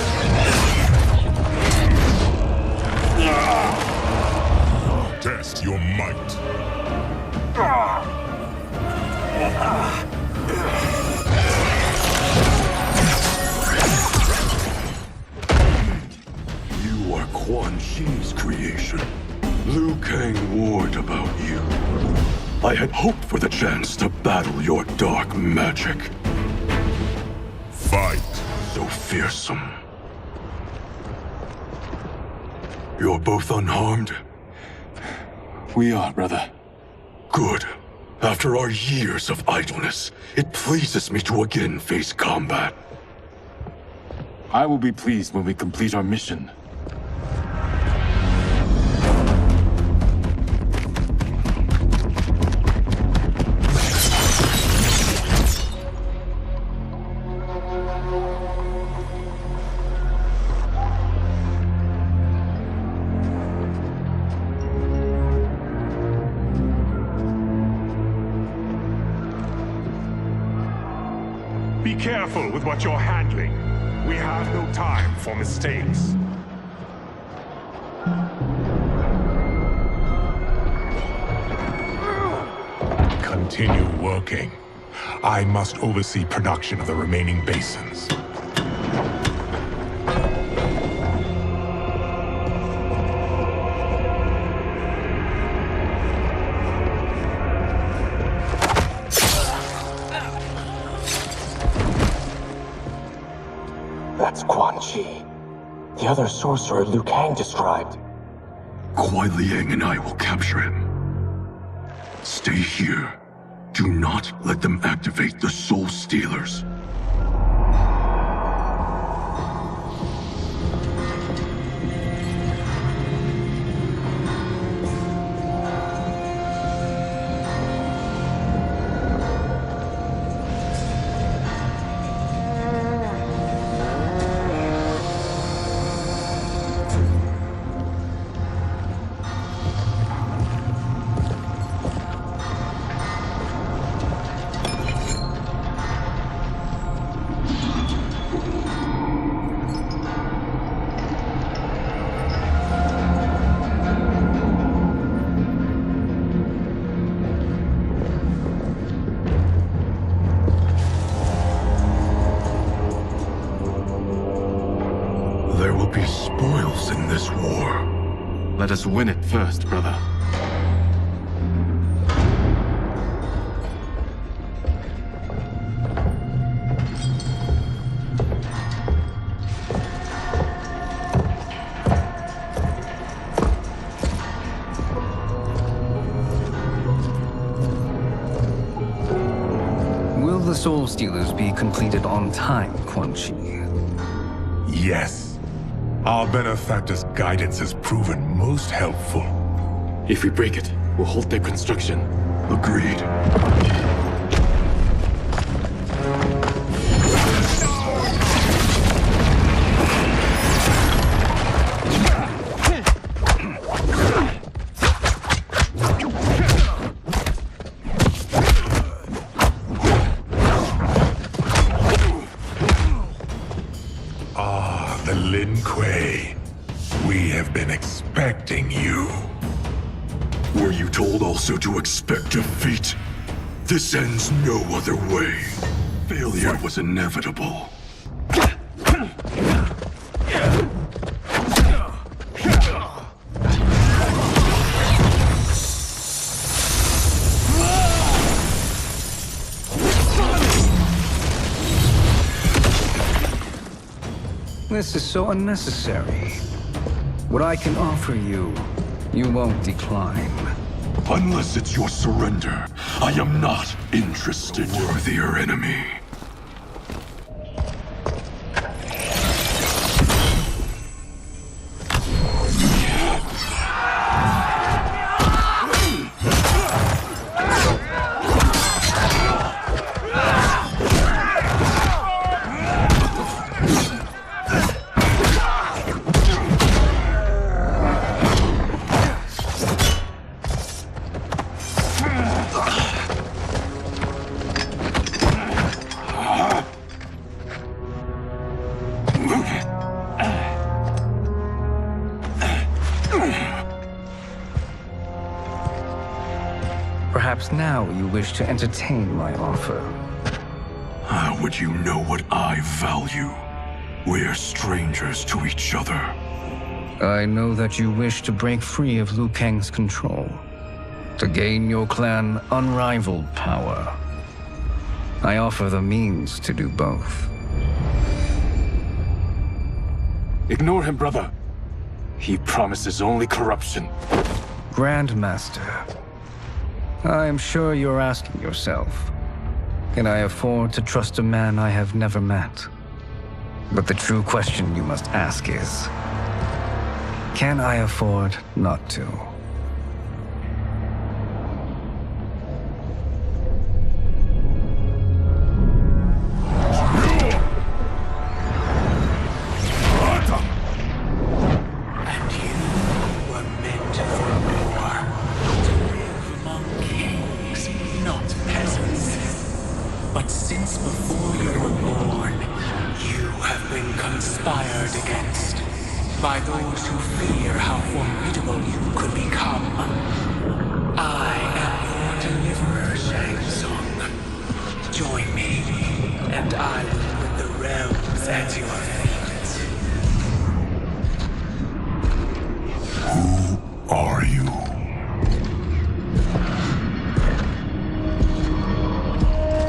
Test your might. You are Quan Chi's creation. Liu Kang warned about you. I had hoped for the chance to battle your dark magic. Fight. So fearsome. You're both unharmed? We are, brother. Good. After our years of idleness, it pleases me to again face combat. I will be pleased when we complete our mission. Be careful with what you're handling. We have no time for mistakes. Continue working. I must oversee production of the remaining basins. That's Quan Chi. The other sorcerer Liu Kang described. Kuai Liang and I will capture him. Stay here. Do not let them activate the Soul Stealers. There will be spoils in this war. Let us win it first, brother. Will the Soul Stealers be completed on time, Quan Chi? Yes. Our benefactor's guidance has proven most helpful. If we break it, we'll halt their construction. Agreed. The Lin Kuei. We have been expecting you. Were you told also to expect defeat? This ends no other way. Failure was inevitable. This is so unnecessary. What I can offer you, you won't decline. Unless it's your surrender, I am not interested. A worthier enemy. Perhaps now you wish to entertain my offer. How would you know what I value? We're strangers to each other. I know that you wish to break free of Liu Kang's control, to gain your clan unrivaled power. I offer the means to do both. Ignore him, brother. He promises only corruption. Grandmaster, I am sure you're asking yourself, can I afford to trust a man I have never met? But the true question you must ask is, can I afford not to? By those who fear how formidable you could become. I am your deliverer, Shang Tsung. Join me, and I will put the realms at your feet. Who are you?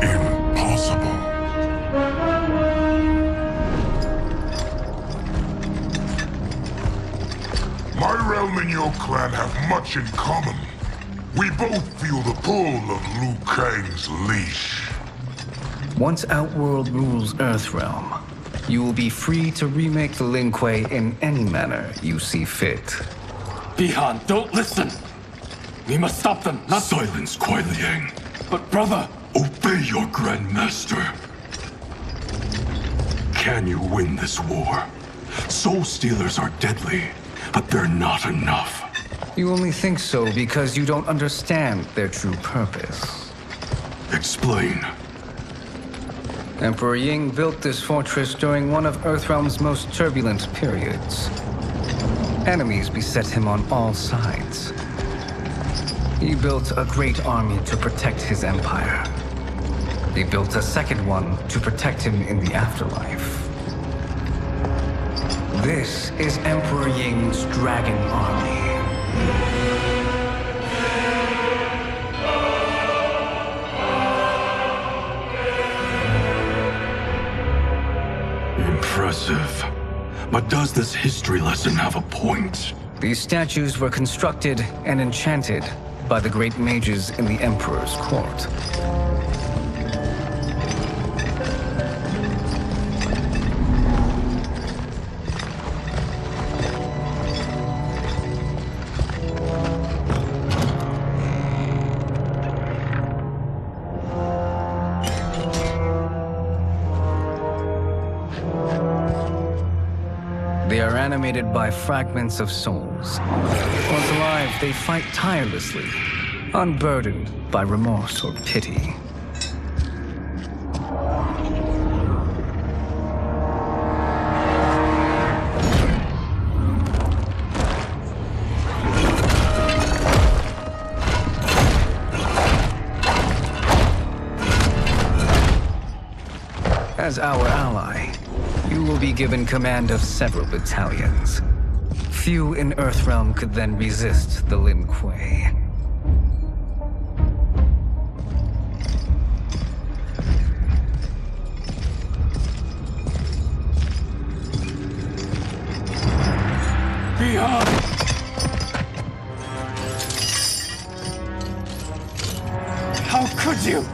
Impossible. realm and your clan have much in common. We both feel the pull of Liu Kang's leash. Once Outworld rules Earthrealm, you will be free to remake the Lin Kuei in any manner you see fit. Bihan, don't listen! We must stop them, not— Silence, Kuai Liang. But brother— Obey your Grandmaster. Can you win this war? Soul Stealers are deadly, but they're not enough. You only think so because you don't understand their true purpose. Explain. Emperor Ying built this fortress during one of Earthrealm's most turbulent periods. Enemies beset him on all sides. He built a great army to protect his empire. He built a second one to protect him in the afterlife. This is Emperor Ying's Dragon Army. Impressive. But does this history lesson have a point? These statues were constructed and enchanted by the great mages in the Emperor's court. They are animated by fragments of souls. Once alive, they fight tirelessly, unburdened by remorse or pity. As our ally, you will be given command of several battalions. Few in Earthrealm could then resist the Lin Kuei. Beyond! How could you?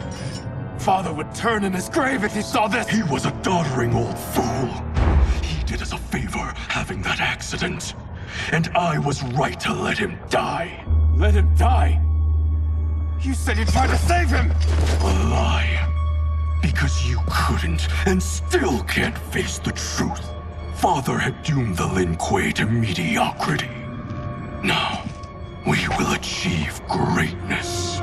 Father would turn in his grave if he saw this! He was a doddering old fool. He did us a favor having that accident. And I was right to let him die. Let him die? You said you tried to save him! A lie. Because you couldn't and still can't face the truth. Father had doomed the Lin Kuei to mediocrity. Now, we will achieve greatness.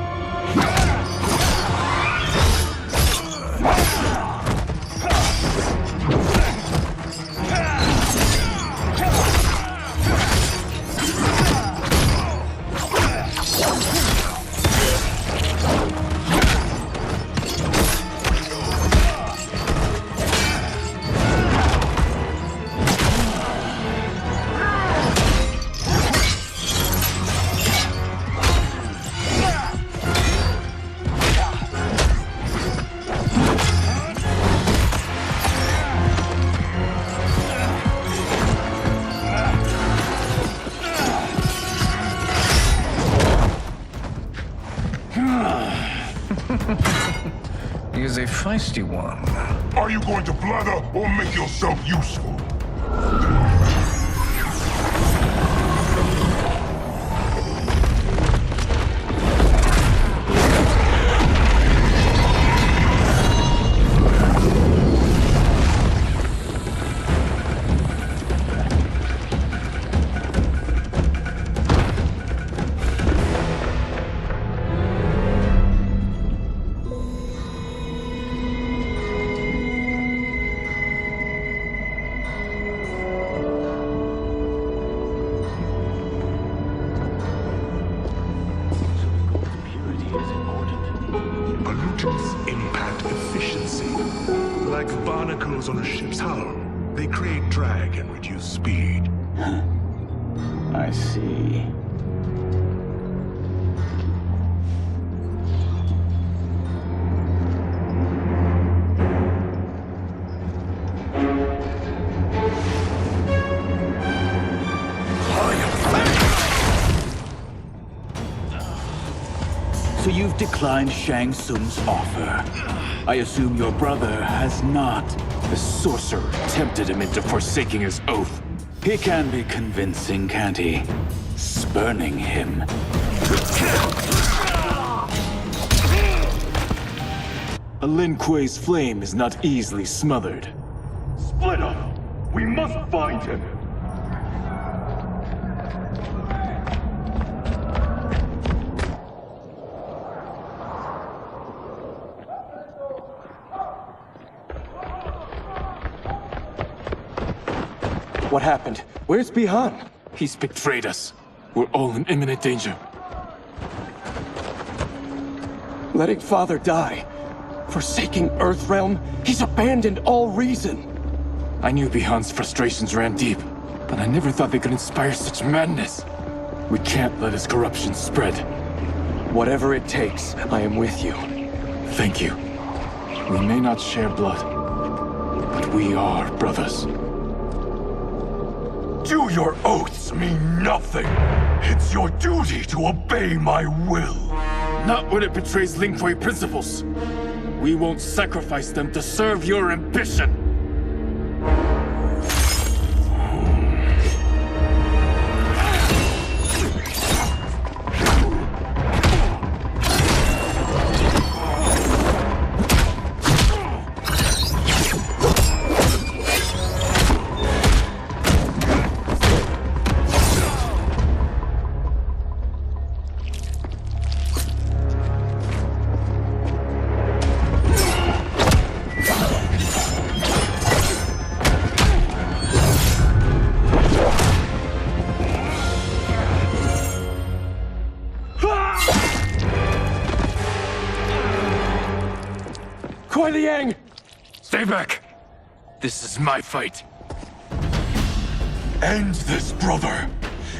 He is a feisty one. Are you going to blather or make yourself useful? Pollutants impact efficiency. Like barnacles on a ship's hull, they create drag and reduce speed. I see. I am You've declined Shang Tsung's offer. I assume your brother has not. The sorcerer tempted him into forsaking his oath. He can be convincing, can't he? Spurning him. A Lin Kuei's flame is not easily smothered. Split up! We must find him! What happened? Where's Bi-Han? He's betrayed us. We're all in imminent danger. Letting Father die. Forsaking Earthrealm. He's abandoned all reason. I knew Bi-Han's frustrations ran deep, but I never thought they could inspire such madness. We can't let his corruption spread. Whatever it takes, I am with you. Thank you. We may not share blood, but we are brothers. Do your oaths mean nothing? It's your duty to obey my will. Not when it betrays Lin Kuei principles. We won't sacrifice them to serve your ambition. Stay back! This is my fight. End this, brother.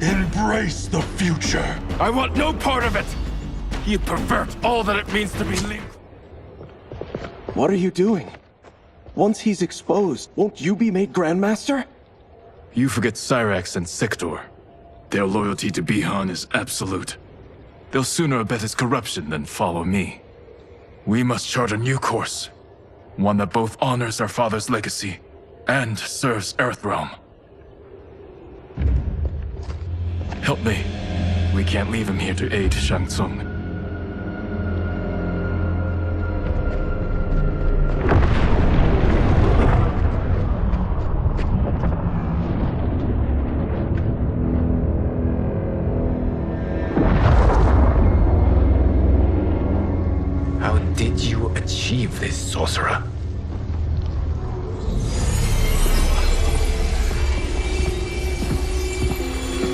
Embrace the future. I want no part of it! You pervert all that it means to be Lin. What are you doing? Once he's exposed, won't you be made Grandmaster? You forget Cyrax and Sector. Their loyalty to Bi-Han is absolute. They'll sooner abet his corruption than follow me. We must chart a new course. One that both honors our father's legacy and serves Earthrealm. Help me. We can't leave him here to aid Shang Tsung. How did you achieve this, sorcerer?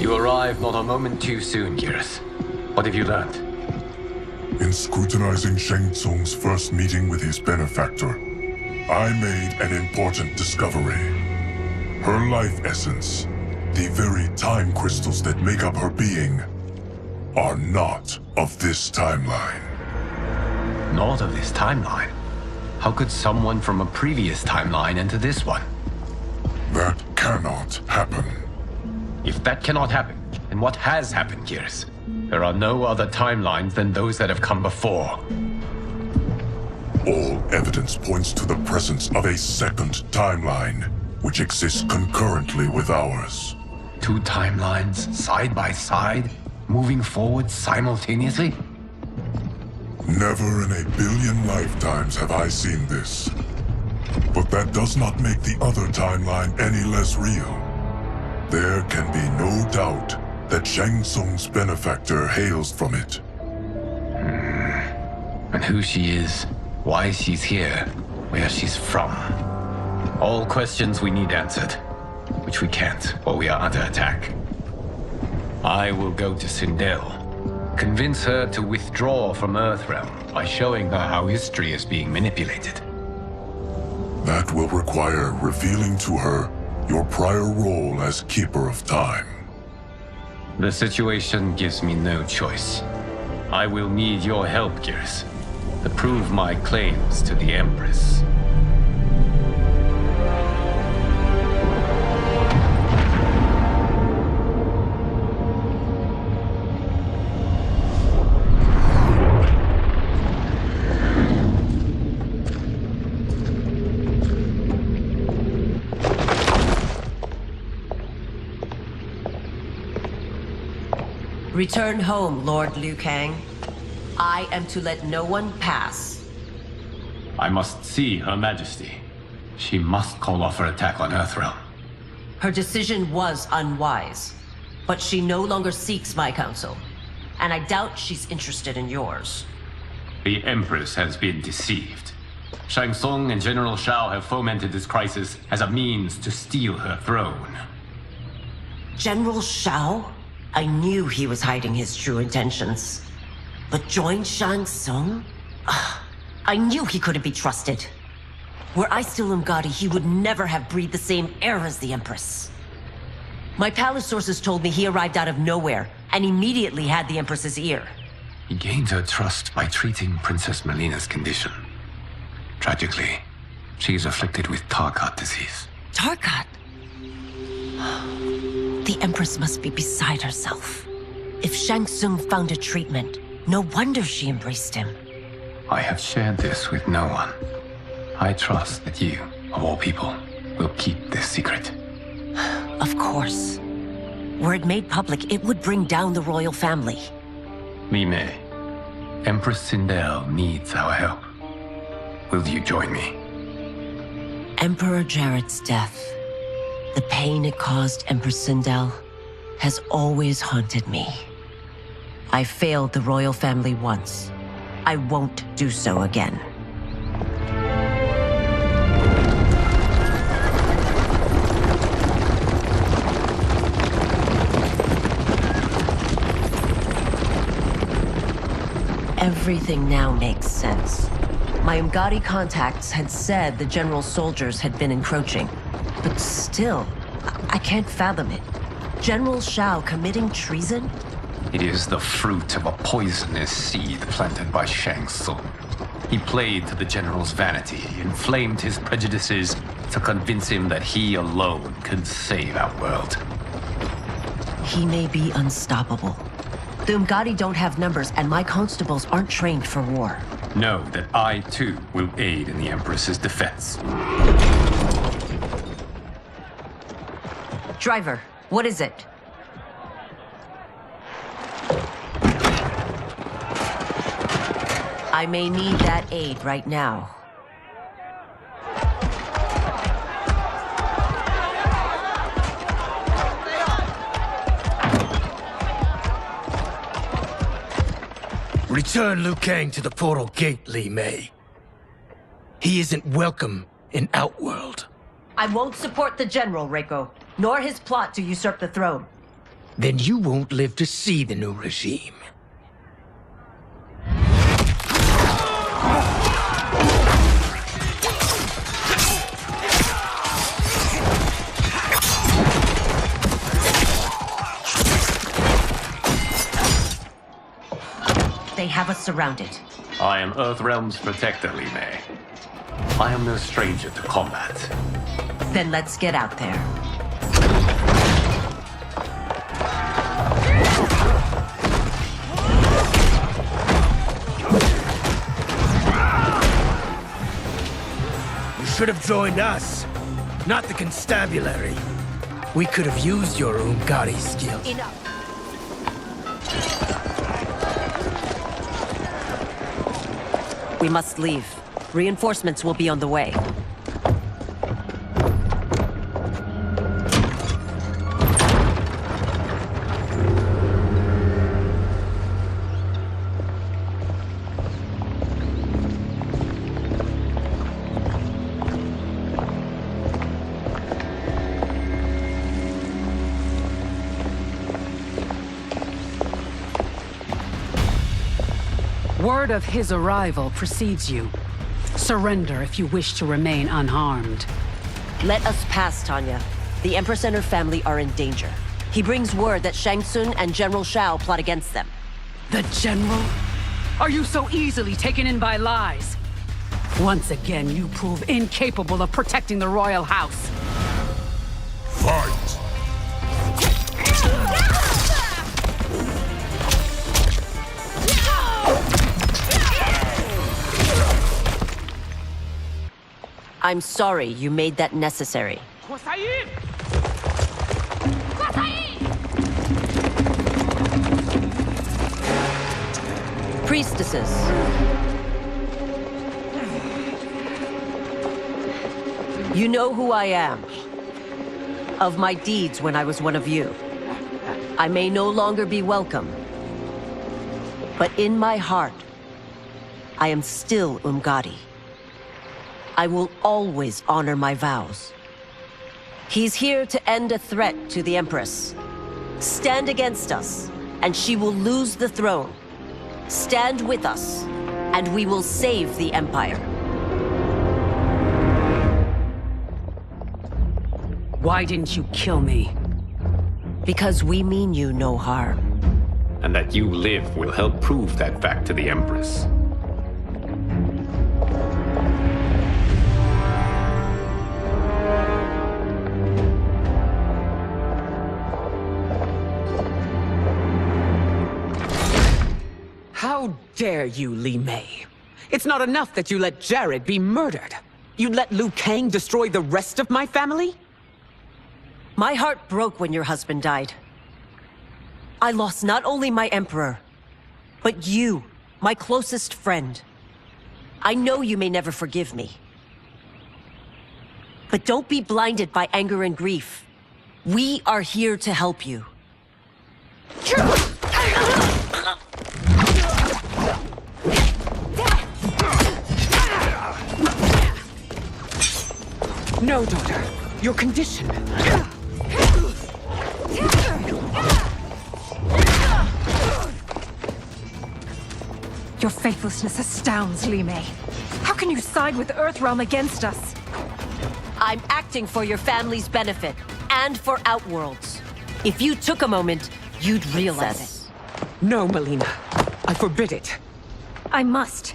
You arrived not a moment too soon, Geras. What have you learned? In scrutinizing Shang Tsung's first meeting with his benefactor, I made an important discovery. Her life essence, the very time crystals that make up her being, are not of this timeline. Not of this timeline? How could someone from a previous timeline enter this one? That cannot happen. If that cannot happen, then what has happened, Geras? There are no other timelines than those that have come before. All evidence points to the presence of a second timeline, which exists concurrently with ours. Two timelines, side by side, moving forward simultaneously? Never in a billion lifetimes have I seen this. But that does not make the other timeline any less real. There can be no doubt that Shang Tsung's benefactor hails from it. And who she is, why she's here, where she's from. All questions we need answered, which we can't, or we are under attack. I will go to Sindel, convince her to withdraw from Earthrealm by showing her how history is being manipulated. That will require revealing to her your prior role as Keeper of Time. The situation gives me no choice. I will need your help, Geras, to prove my claims to the Empress. Return home, Lord Liu Kang. I am to let no one pass. I must see Her Majesty. She must call off her attack on Earthrealm. Her decision was unwise, but she no longer seeks my counsel, and I doubt she's interested in yours. The Empress has been deceived. Shang Tsung and General Shao have fomented this crisis as a means to steal her throne. General Shao? I knew he was hiding his true intentions. But join Shang Tsung? I knew he couldn't be trusted. Were I still Umgadi, he would never have breathed the same air as the Empress. My palace sources told me he arrived out of nowhere, and immediately had the Empress's ear. He gained her trust by treating Princess Melina's condition. Tragically, she is afflicted with Tarkat disease. Tarkat? The Empress must be beside herself. If Shang Tsung found a treatment, no wonder she embraced him. I have shared this with no one. I trust that you, of all people, will keep this secret. Of course. Were it made public, it would bring down the royal family. Li Mei, Empress Sindel needs our help. Will you join me? Emperor Jarrett's death, the pain it caused Empress Sindel, has always haunted me. I failed the royal family once. I won't do so again. Everything now makes sense. My Umgadi contacts had said the general's soldiers had been encroaching, but still, I can't fathom it. General Shao committing treason? It is the fruit of a poisonous seed planted by Shang Tsung. He played to the general's vanity, inflamed his prejudices to convince him that he alone could save Outworld. He may be unstoppable. The Umgadi don't have numbers, and my constables aren't trained for war. Know that I, too, will aid in the Empress's defense. Driver, what is it? I may need that aid right now. Return Liu Kang to the portal gate, Li Mei. He isn't welcome in Outworld. I won't support the general, Reiko, nor his plot to usurp the throne. Then you won't live to see the new regime. They have us surrounded. I am Earthrealm's protector, Li Mei. I am no stranger to combat. Then let's get out there. You should have joined us, not the constabulary. We could have used your Umgadi skills. Enough. We must leave. Reinforcements will be on the way. Word of his arrival precedes you. Surrender if you wish to remain unharmed. Let us pass, Tanya. The Empress and her family are in danger. He brings word that Shang Tsung and General Shao plot against them. The General? Are you so easily taken in by lies? Once again, you prove incapable of protecting the royal house. Fight! I'm sorry you made that necessary. priestesses. You know who I am. Of my deeds when I was one of you. I may no longer be welcome. But in my heart, I am still Umgadi. I will always honor my vows. He's here to end a threat to the Empress. Stand against us, and she will lose the throne. Stand with us, and we will save the Empire. Why didn't you kill me? Because we mean you no harm. And that you live will help prove that fact to the Empress. How dare you, Li Mei? It's not enough that you let Jared be murdered. You let Liu Kang destroy the rest of my family? My heart broke when your husband died. I lost not only my Emperor, but you, my closest friend. I know you may never forgive me. But don't be blinded by anger and grief. We are here to help you. No, daughter. Your condition. Your faithlessness astounds, Li Mei. How can you side with Earthrealm against us? I'm acting for your family's benefit, and for Outworld's. If you took a moment, you'd realize it. No, Melina. I forbid it. I must.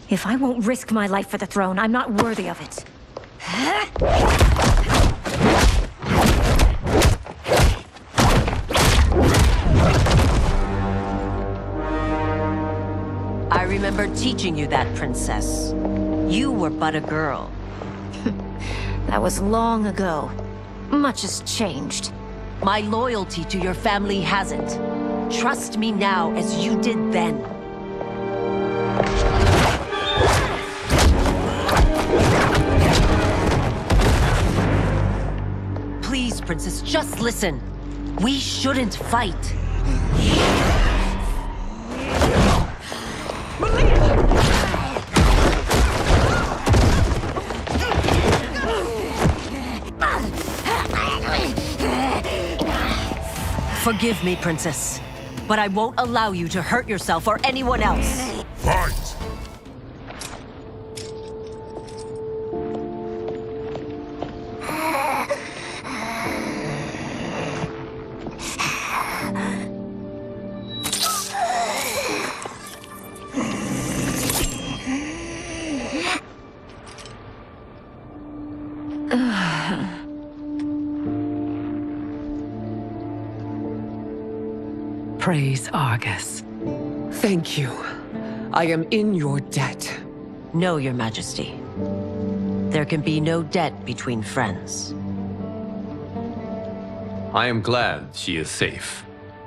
If I won't risk my life for the throne, I'm not worthy of it. I remember teaching you that, Princess. You were but a girl. That was long ago. Much has changed. My loyalty to your family hasn't. Trust me now as you did then. Please, Princess, just listen. We shouldn't fight. Forgive me, Princess, but I won't allow you to hurt yourself or anyone else. Fight! Praise Argus. Thank you. I am in your debt. No, Your Majesty. There can be no debt between friends. I am glad she is safe,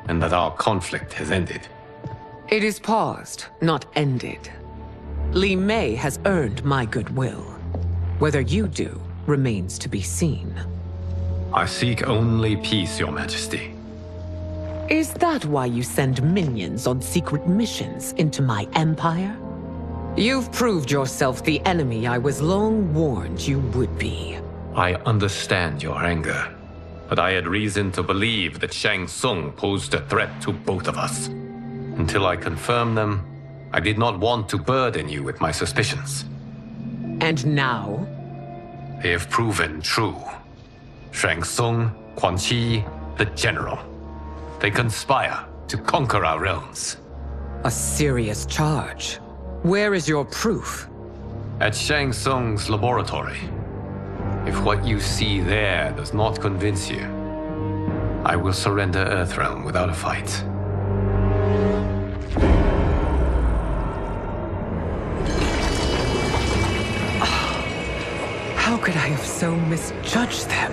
and that our conflict has ended. It is paused, not ended. Li Mei has earned my goodwill. Whether you do remains to be seen. I seek only peace, Your Majesty. Is that why you send minions on secret missions into my empire? You've proved yourself the enemy I was long warned you would be. I understand your anger, but I had reason to believe that Shang Tsung posed a threat to both of us. Until I confirmed them, I did not want to burden you with my suspicions. And now? They have proven true. Shang Tsung, Quan Chi, the General. They conspire to conquer our realms. A serious charge. Where is your proof? At Shang Tsung's laboratory. If what you see there does not convince you, I will surrender Earthrealm without a fight. How could I have so misjudged them?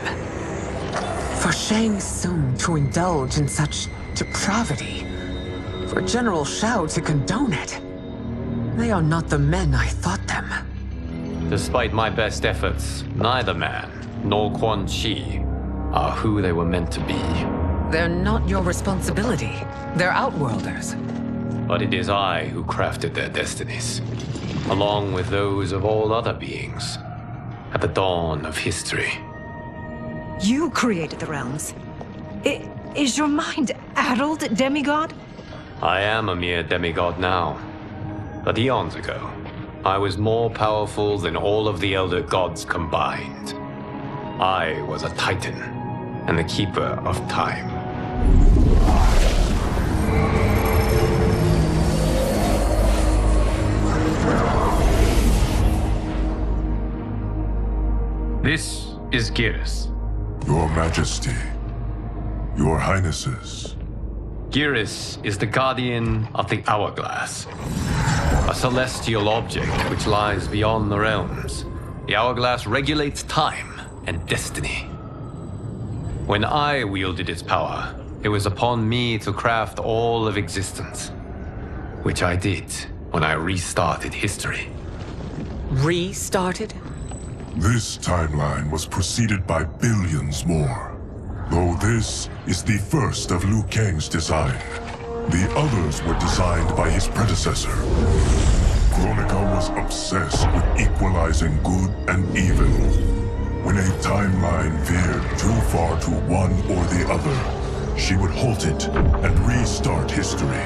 For Shang Tsung to indulge in such depravity. For General Shao to condone it. They are not the men I thought them. Despite my best efforts, neither man nor Quan Chi are who they were meant to be. They're not your responsibility. They're Outworlders. But it is I who crafted their destinies, along with those of all other beings, at the dawn of history. You created the realms. Is your mind addled, demigod? I am a mere demigod now. But eons ago, I was more powerful than all of the Elder Gods combined. I was a Titan, and the Keeper of Time. This is Geras. Your Majesty, Your Highnesses. Geras is the guardian of the Hourglass, a celestial object which lies beyond the realms. The Hourglass regulates time and destiny. When I wielded its power, it was upon me to craft all of existence, which I did when I restarted history. Restarted? This timeline was preceded by billions more. Though this is the first of Liu Kang's design, the others were designed by his predecessor. Kronika was obsessed with equalizing good and evil. When a timeline veered too far to one or the other, she would halt it and restart history,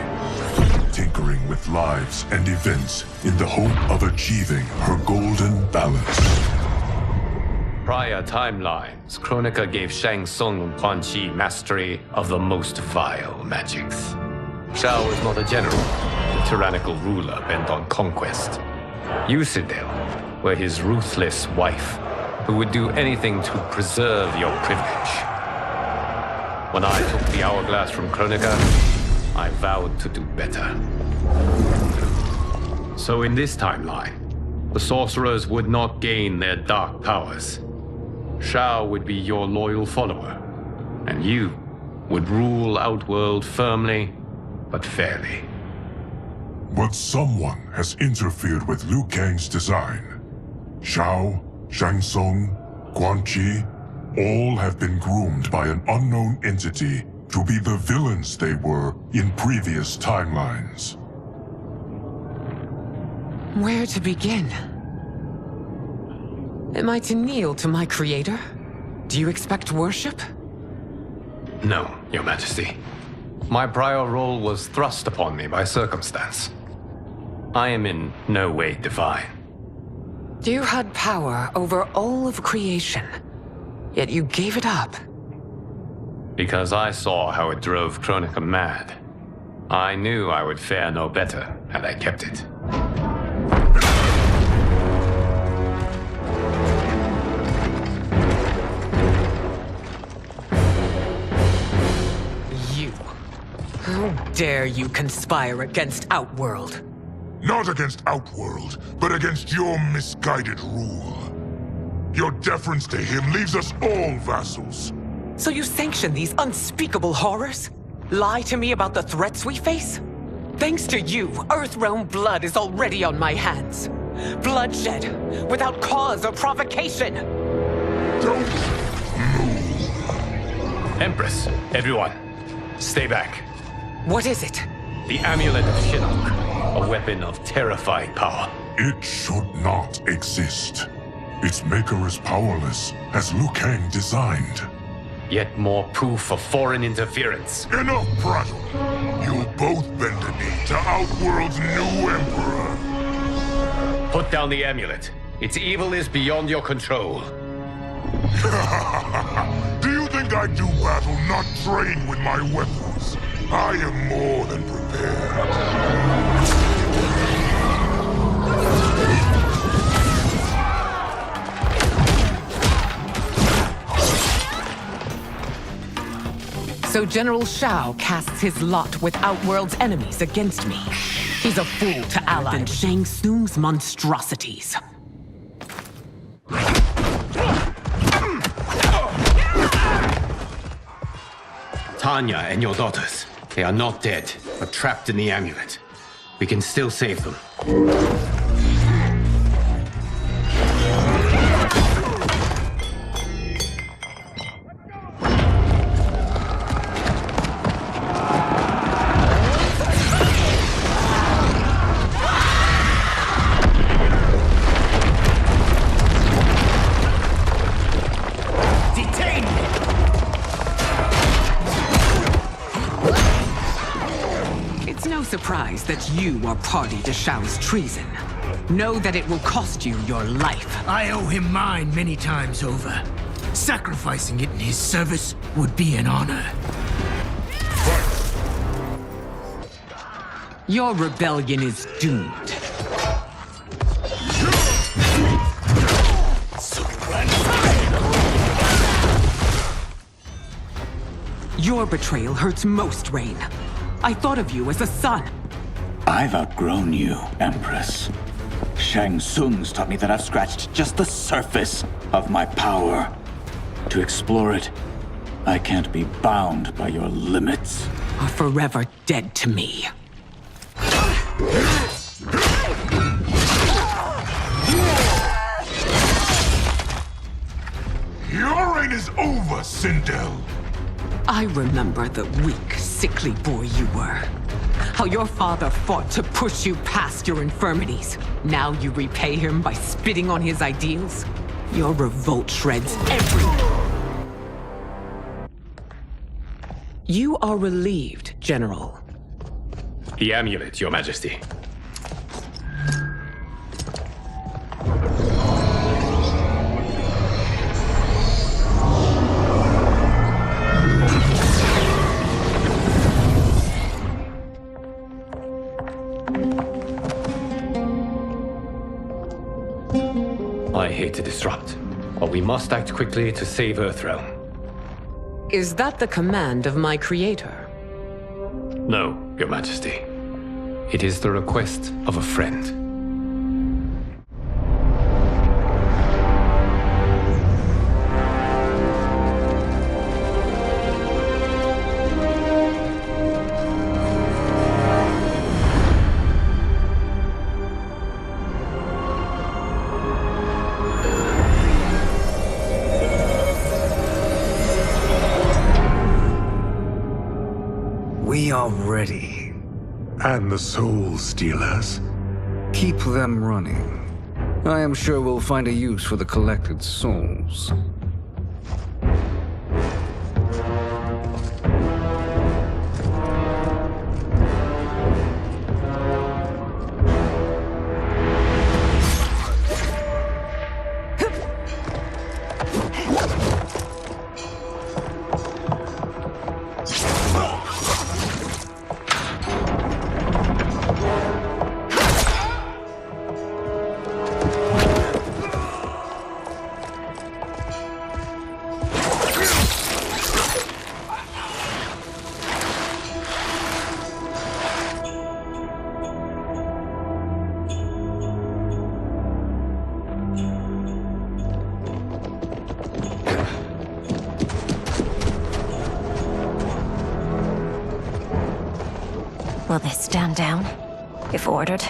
tinkering with lives and events in the hope of achieving her golden balance. Prior timelines, Kronika gave Shang Tsung and Quan Chi mastery of the most vile magics. Shao was not a general, a tyrannical ruler bent on conquest. You, Citadel, were his ruthless wife, who would do anything to preserve your privilege. When I took the Hourglass from Kronika, I vowed to do better. So in this timeline, the sorcerers would not gain their dark powers. Shao would be your loyal follower, and you would rule Outworld firmly, but fairly. But someone has interfered with Liu Kang's design. Shao, Shang Tsung, Quan Chi, all have been groomed by an unknown entity to be the villains they were in previous timelines. Where to begin? Am I to kneel to my creator? Do you expect worship? No, Your Majesty. My prior role was thrust upon me by circumstance. I am in no way divine. You had power over all of creation, yet you gave it up. Because I saw how it drove Kronika mad. I knew I would fare no better had I kept it. How dare you conspire against Outworld? Not against Outworld, but against your misguided rule. Your deference to him leaves us all vassals. So you sanction these unspeakable horrors? Lie to me about the threats we face? Thanks to you, Earthrealm blood is already on my hands. Bloodshed, without cause or provocation. Don't move. Empress, everyone, stay back. What is it? The Amulet of Shinnok, a weapon of terrifying power. It should not exist. Its maker is powerless, as Liu Kang designed. Yet more proof of foreign interference. Enough prattle! You'll both bend a knee to Outworld's new Emperor. Put down the amulet. Its evil is beyond your control. Do you think I do battle not trained with my weapons? I am more than prepared. So General Shao casts his lot with Outworld's enemies against me. He's a fool to ally with Shang Tsung's monstrosities. Tanya and your daughters, they are not dead, but trapped in the amulet. We can still save them. Surprised that you are party to Shao's treason. Know that it will cost you your life. I owe him mine many times over. Sacrificing it in his service would be an honor. Your rebellion is doomed. Your betrayal hurts most, Rain. I thought of you as a son. I've outgrown you, Empress. Shang Tsung's taught me that I've scratched just the surface of my power. To explore it, I can't be bound by your limits. Are forever dead to me. Your reign is over, Sindel. I remember the weak, sickly boy you were. How your father fought to push you past your infirmities. Now you repay him by spitting on his ideals? Your revolt shreds everything. You are relieved, General. The amulet, Your Majesty. I hate to disrupt, but we must act quickly to save Earthrealm. Is that the command of my creator? No, Your Majesty. It is the request of a friend. We are ready. And the Soul Stealers? Keep them running. I am sure we'll find a use for the collected souls. Will they stand down, if ordered?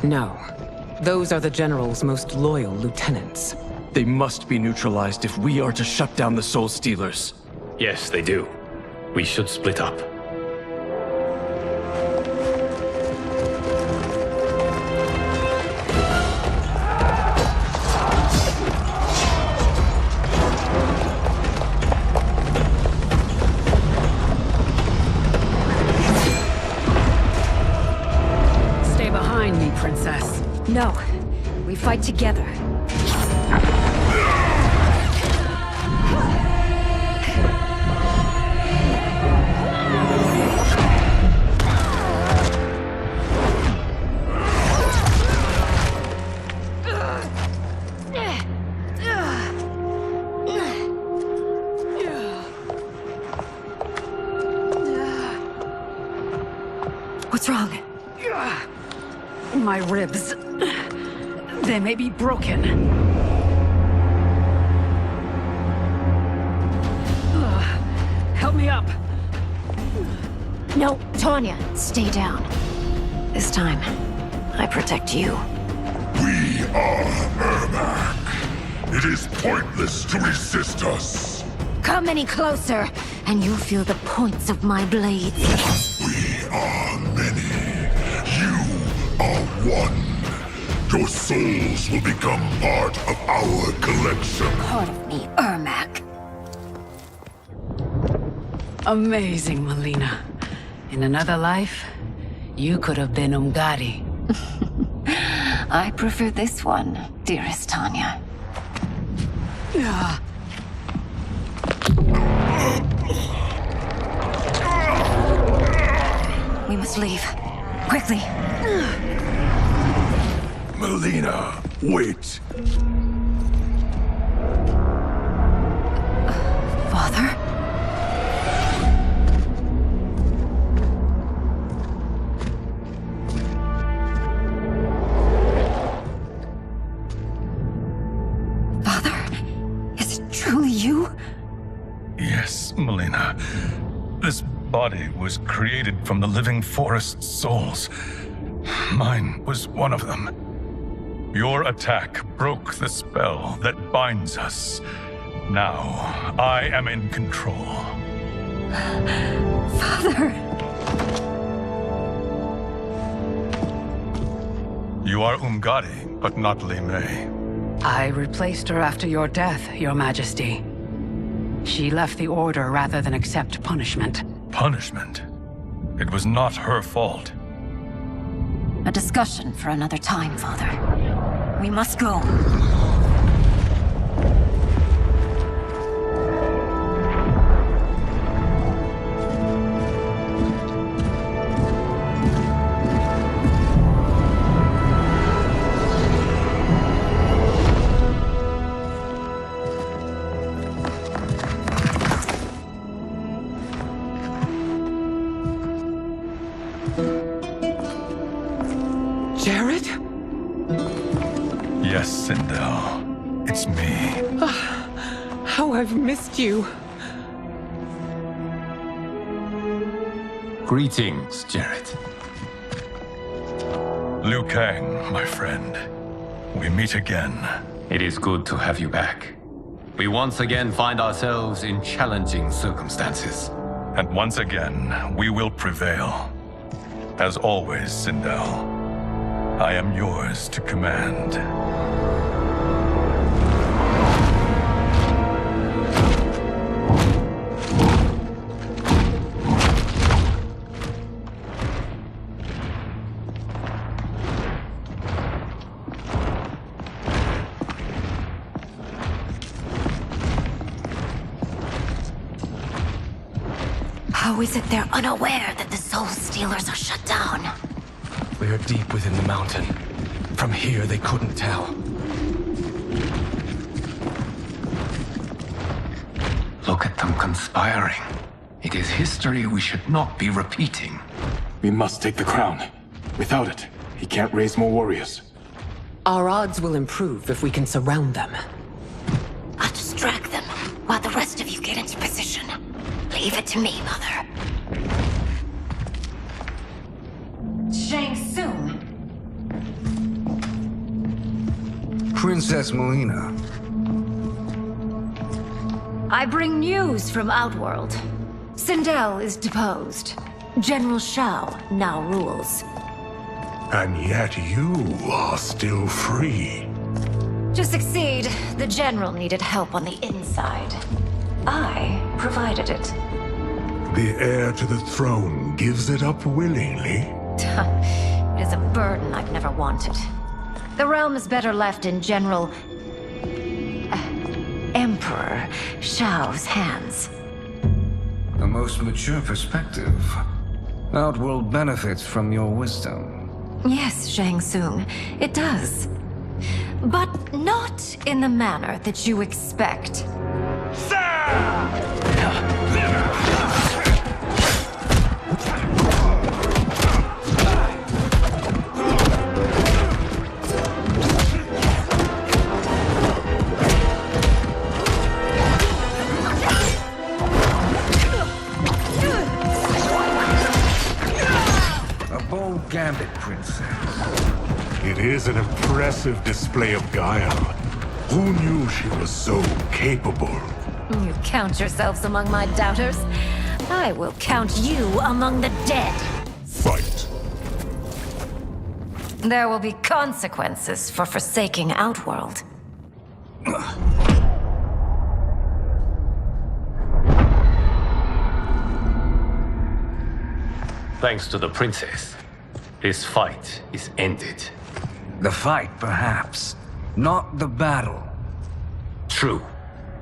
No. Those are the General's most loyal lieutenants. They must be neutralized if we are to shut down the Soul Stealers. Yes, they do. We should split up. Princess. No. We fight together. What's wrong? My ribs. They may be broken. Help me up. No, Tanya, stay down. This time, I protect you. We are Ermac. It is pointless to resist us. Come any closer, and you'll feel the points of my blades. We are many. You are one. Your souls will become part of our collection. Part of me, Ermac. Amazing, Melina. In another life, you could have been Umgadi. I prefer this one, dearest Tanya. We must leave. Quickly. Melina, wait. Father? Truly you? Yes, Melina. This body was created from the living forest's souls. Mine was one of them. Your attack broke the spell that binds us. Now, I am in control. Father! You are Umgadi, but not Lin Kuei. I replaced her after your death, Your Majesty. She left the Order rather than accept punishment. Punishment? It was not her fault. A discussion for another time, Father. We must go. Yes, Sindel. It's me. How I've missed you. Greetings, Jarrett. Liu Kang, my friend. We meet again. It is good to have you back. We once again find ourselves in challenging circumstances. And once again, we will prevail. As always, Sindel, I am yours to command. How is it they're unaware that the Soul Stealers are shut down? We are deep within the mountain. From here, they couldn't tell. Look at them conspiring. It is history we should not be repeating. We must take the crown. Without it, he can't raise more warriors. Our odds will improve if we can surround them. I'll distract them while the rest of you get into position. Leave it to me, Mother. Shang Tsung. Princess Melina. I bring news from Outworld. Sindel is deposed. General Shao now rules. And yet you are still free. To succeed, the General needed help on the inside. I provided it. The heir to the throne gives it up willingly. It is a burden I've never wanted. The realm is better left in General... Emperor Shao's hands. A most mature perspective. Outworld benefits from your wisdom. Yes, Shang Tsung, it does. But not in the manner that you expect. A bold gambit, Princess. It is an impressive display of guile. Who knew she was so capable? You count yourselves among my doubters. I will count you among the dead. Fight. There will be consequences for forsaking Outworld. Thanks to the princess, this fight is ended. The fight, perhaps. Not the battle. True.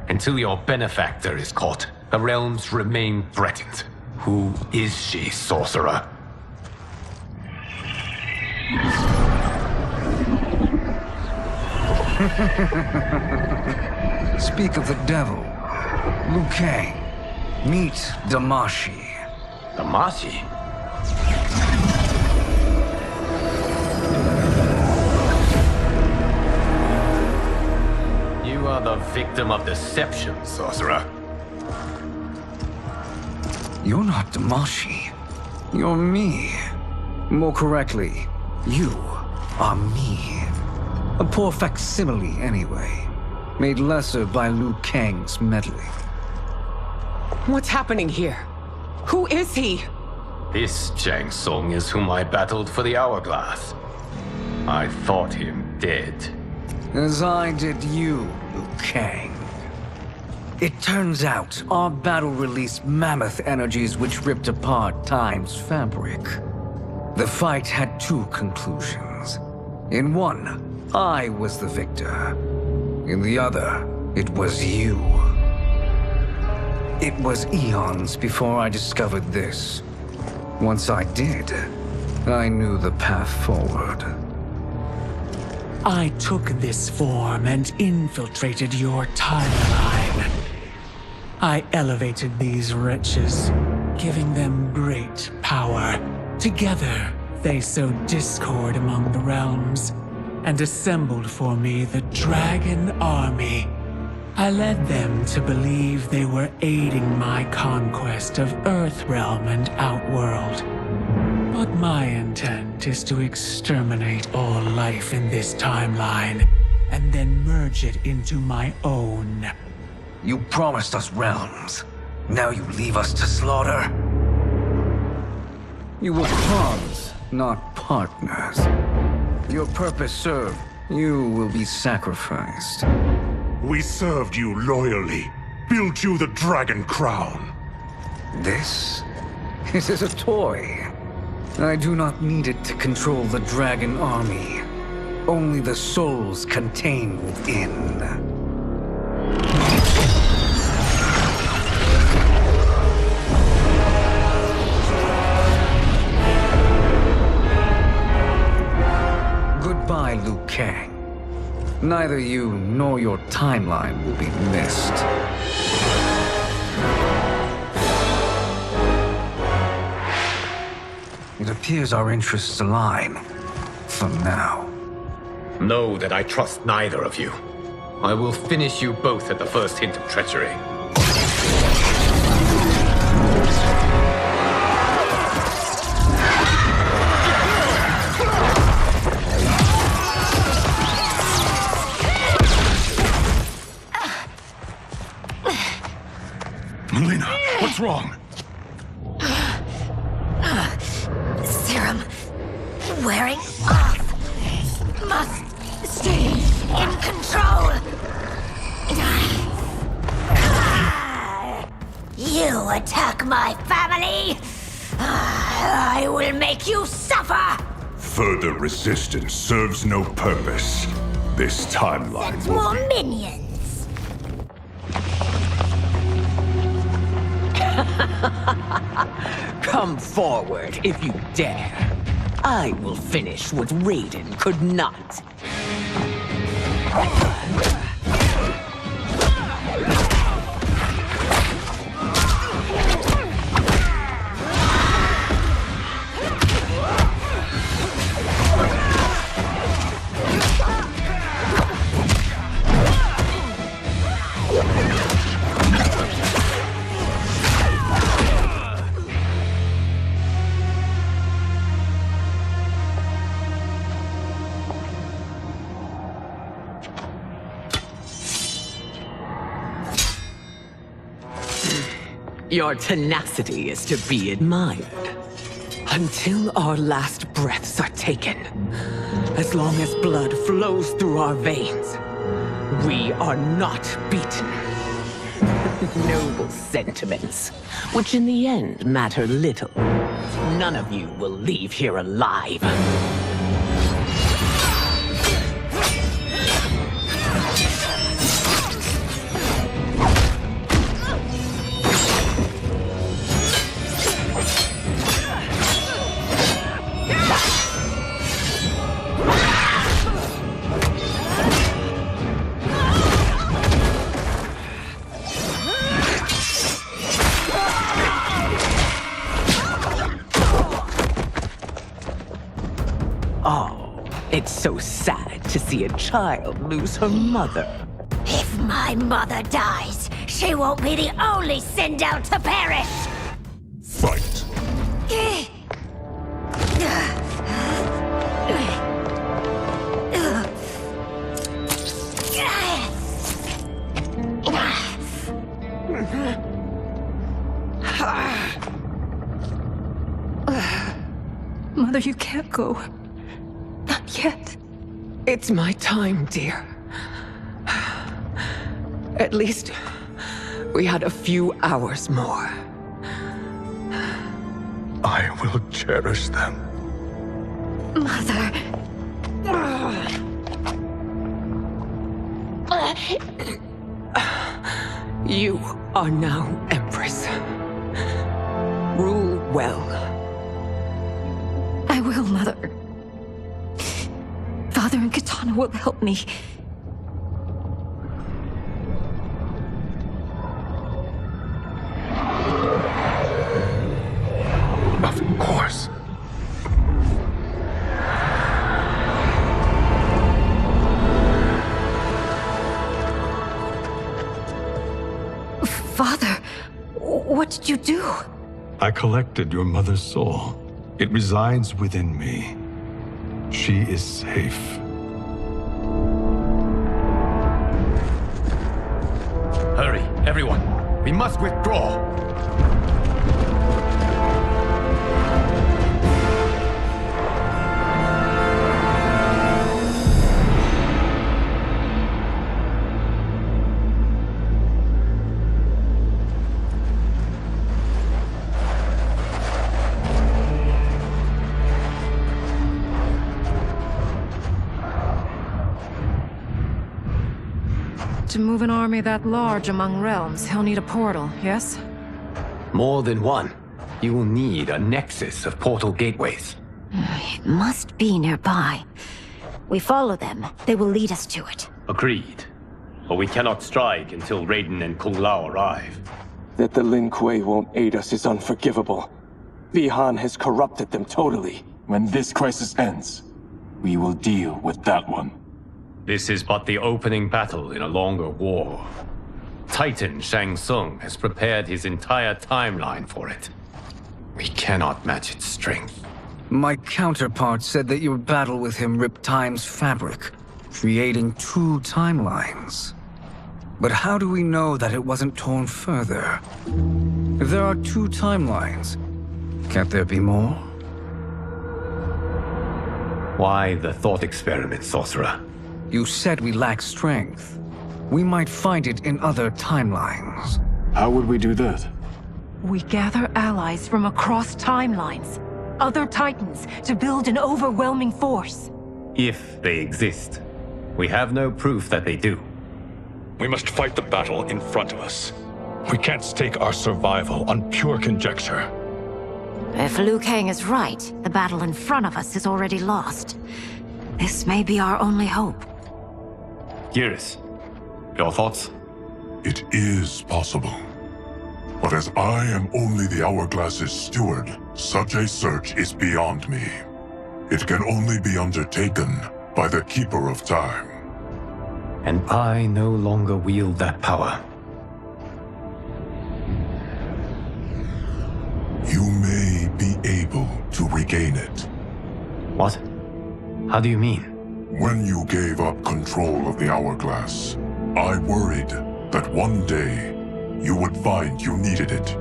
Until your benefactor is caught, the realms remain threatened. Who is she, sorcerer? Speak of the devil. Liu Kang. Meet Damashi. Damashi? You are the victim of deception, sorcerer. You're not Damashi. You're me. More correctly, you are me. A poor facsimile, anyway. Made lesser by Liu Kang's meddling. What's happening here? Who is he? This Shang Tsung is whom I battled for the Hourglass. I thought him dead. As I did you, Liu Kang. It turns out our battle released mammoth energies which ripped apart time's fabric. The fight had two conclusions. In one, I was the victor. In the other, it was you. It was eons before I discovered this. Once I did, I knew the path forward. I took this form and infiltrated your timeline. I elevated these wretches, giving them great power. Together, they sowed discord among the realms, and assembled for me the Dragon Army. I led them to believe they were aiding my conquest of Earthrealm and Outworld. But my intent is to exterminate all life in this timeline, and then merge it into my own. You promised us realms. Now you leave us to slaughter? You were pawns, not partners. Your purpose served. You will be sacrificed. We served you loyally, built you the Dragon Crown. This is a toy. I do not need it to control the Dragon Army. Only the souls contained within. Goodbye, Liu Kang. Neither you nor your timeline will be missed. It appears our interests align. For now. Know that I trust neither of you. I will finish you both at the first hint of treachery. Melina, what's wrong? Serum wearing off. Must stay in control. You attack my family. I will make you suffer. Further resistance serves no purpose. This timeline will More be... minions. Come forward if you dare. I will finish what Raiden could not. Your tenacity is to be admired. Until our last breaths are taken, as long as blood flows through our veins, we are not beaten. Noble sentiments, which in the end matter little. None of you will leave here alive. It's so sad to see a child lose her mother. If my mother dies, she won't be the only send out to perish! Fight! Mother, you can't go. Not yet. It's my time, dear. At least we had a few hours more. I will cherish them. Mother. You are now Empress. Rule well. I will, Mother. Father and Katana will help me. Of course. Father, what did you do? I collected your mother's soul. It resides within me. She is safe. Hurry, everyone. We must withdraw. To move an army that large among realms, he'll need a portal, yes? More than one. You will need a nexus of portal gateways. It must be nearby. We follow them. They will lead us to it. Agreed. But we cannot strike until Raiden and Kung Lao arrive. That the Lin Kuei won't aid us is unforgivable. Bi-Han has corrupted them totally. When this crisis ends, we will deal with that one. This is but the opening battle in a longer war. Titan Shang Tsung has prepared his entire timeline for it. We cannot match its strength. My counterpart said that your battle with him ripped time's fabric, creating 2 timelines. But how do we know that it wasn't torn further? If there are 2 timelines, can't there be more? Why the thought experiment, Sorcerer? You said we lack strength. We might find it in other timelines. How would we do that? We gather allies from across timelines, other titans, to build an overwhelming force. If they exist. We have no proof that they do. We must fight the battle in front of us. We can't stake our survival on pure conjecture. If Liu Kang is right, the battle in front of us is already lost. This may be our only hope. Geras, your thoughts? It is possible. But as I am only the Hourglass's steward, such a search is beyond me. It can only be undertaken by the Keeper of Time. And I no longer wield that power. You may be able to regain it. What? How do you mean? When you gave up control of the Hourglass, I worried that one day you would find you needed it.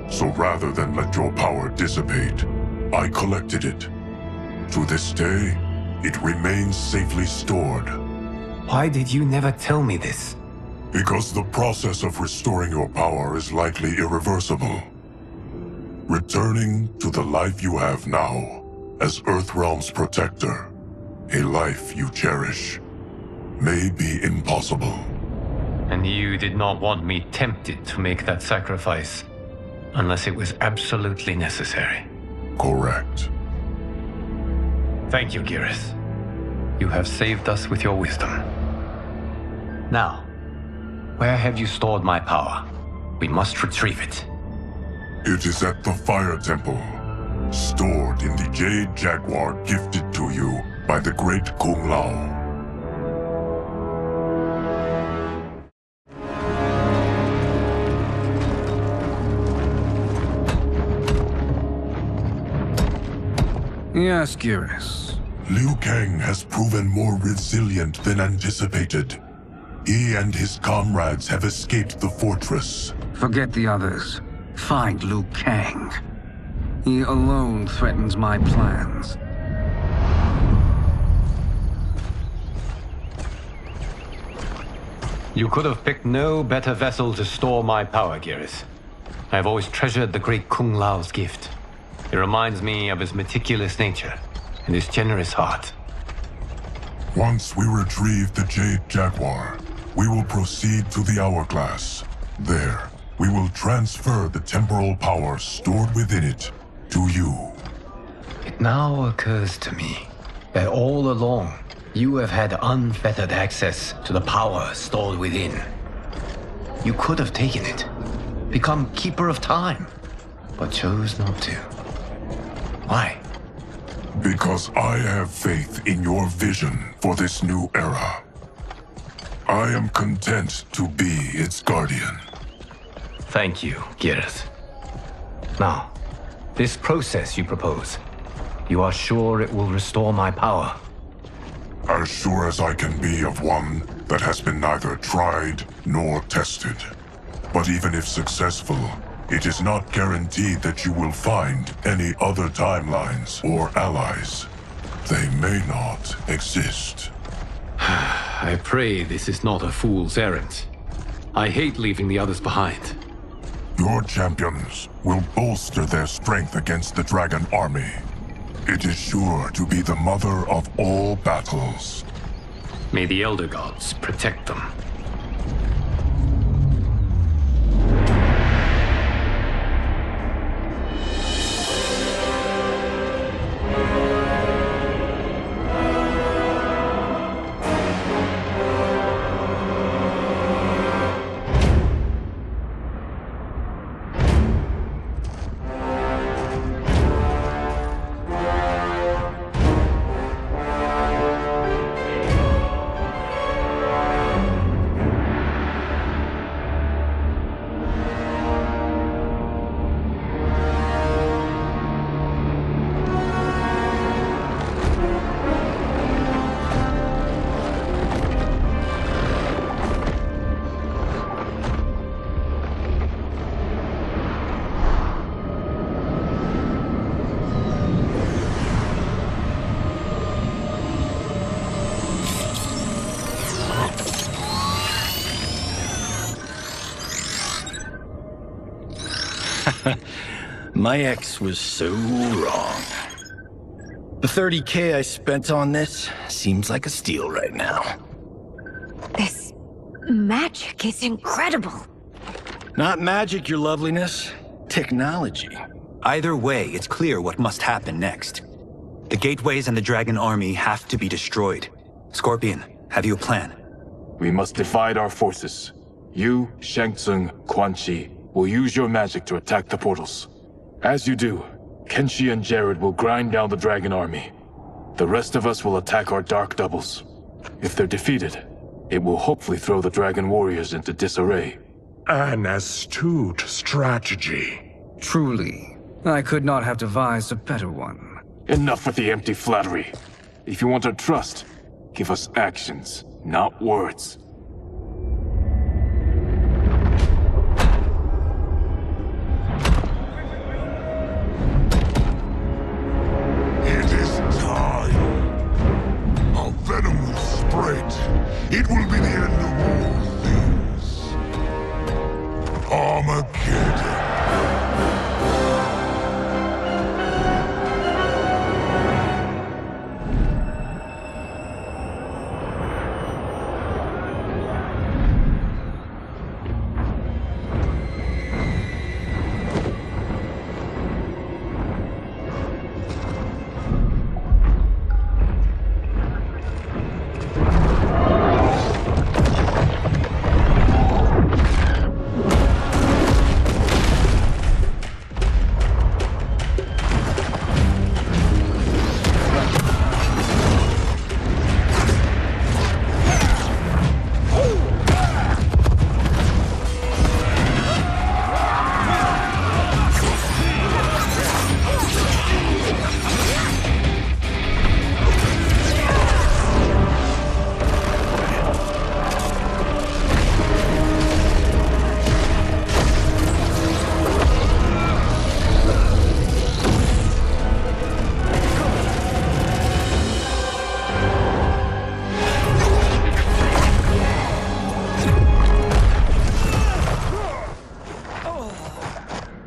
So rather than let your power dissipate, I collected it. To this day, it remains safely stored. Why did you never tell me this? Because the process of restoring your power is likely irreversible. Returning to the life you have now, as Earthrealm's protector, a life you cherish, may be impossible. And you did not want me tempted to make that sacrifice, unless it was absolutely necessary. Correct. Thank you, Geras. You have saved us with your wisdom. Now, where have you stored my power? We must retrieve it. It is at the Fire Temple, stored in the Jade Jaguar gifted to you by the great Kung Lao. Yes, Geras. Liu Kang has proven more resilient than anticipated. He and his comrades have escaped the fortress. Forget the others. Find Liu Kang. He alone threatens my plans. You could have picked no better vessel to store my power, Geras. I have always treasured the great Kung Lao's gift. It reminds me of his meticulous nature and his generous heart. Once we retrieve the Jade Jaguar, we will proceed to the Hourglass. There, we will transfer the temporal power stored within it to you. It now occurs to me that all along, you have had unfettered access to the power stored within. You could have taken it, become Keeper of Time, but chose not to. Why? Because I have faith in your vision for this new era. I am content to be its guardian. Thank you, Geras. Now, this process you propose, you are sure it will restore my power? As sure as I can be of one that has been neither tried nor tested. But even if successful, it is not guaranteed that you will find any other timelines or allies. They may not exist. I pray this is not a fool's errand. I hate leaving the others behind. Your champions will bolster their strength against the Dragon Army. It is sure to be the mother of all battles. May the Elder Gods protect them. My ex was so wrong. The $30K I spent on this seems like a steal right now. This magic is incredible. Not magic, your loveliness. Technology. Either way, it's clear what must happen next. The gateways and the Dragon Army have to be destroyed. Scorpion, have you a plan? We must divide our forces. You, Shang Tsung, Quan Chi will use your magic to attack the portals. As you do, Kenshi and Jared will grind down the Dragon Army. The rest of us will attack our dark doubles. If they're defeated, it will hopefully throw the Dragon Warriors into disarray. An astute strategy. Truly, I could not have devised a better one. Enough with the empty flattery. If you want our trust, give us actions, not words. It will be the end of all things. Armageddon.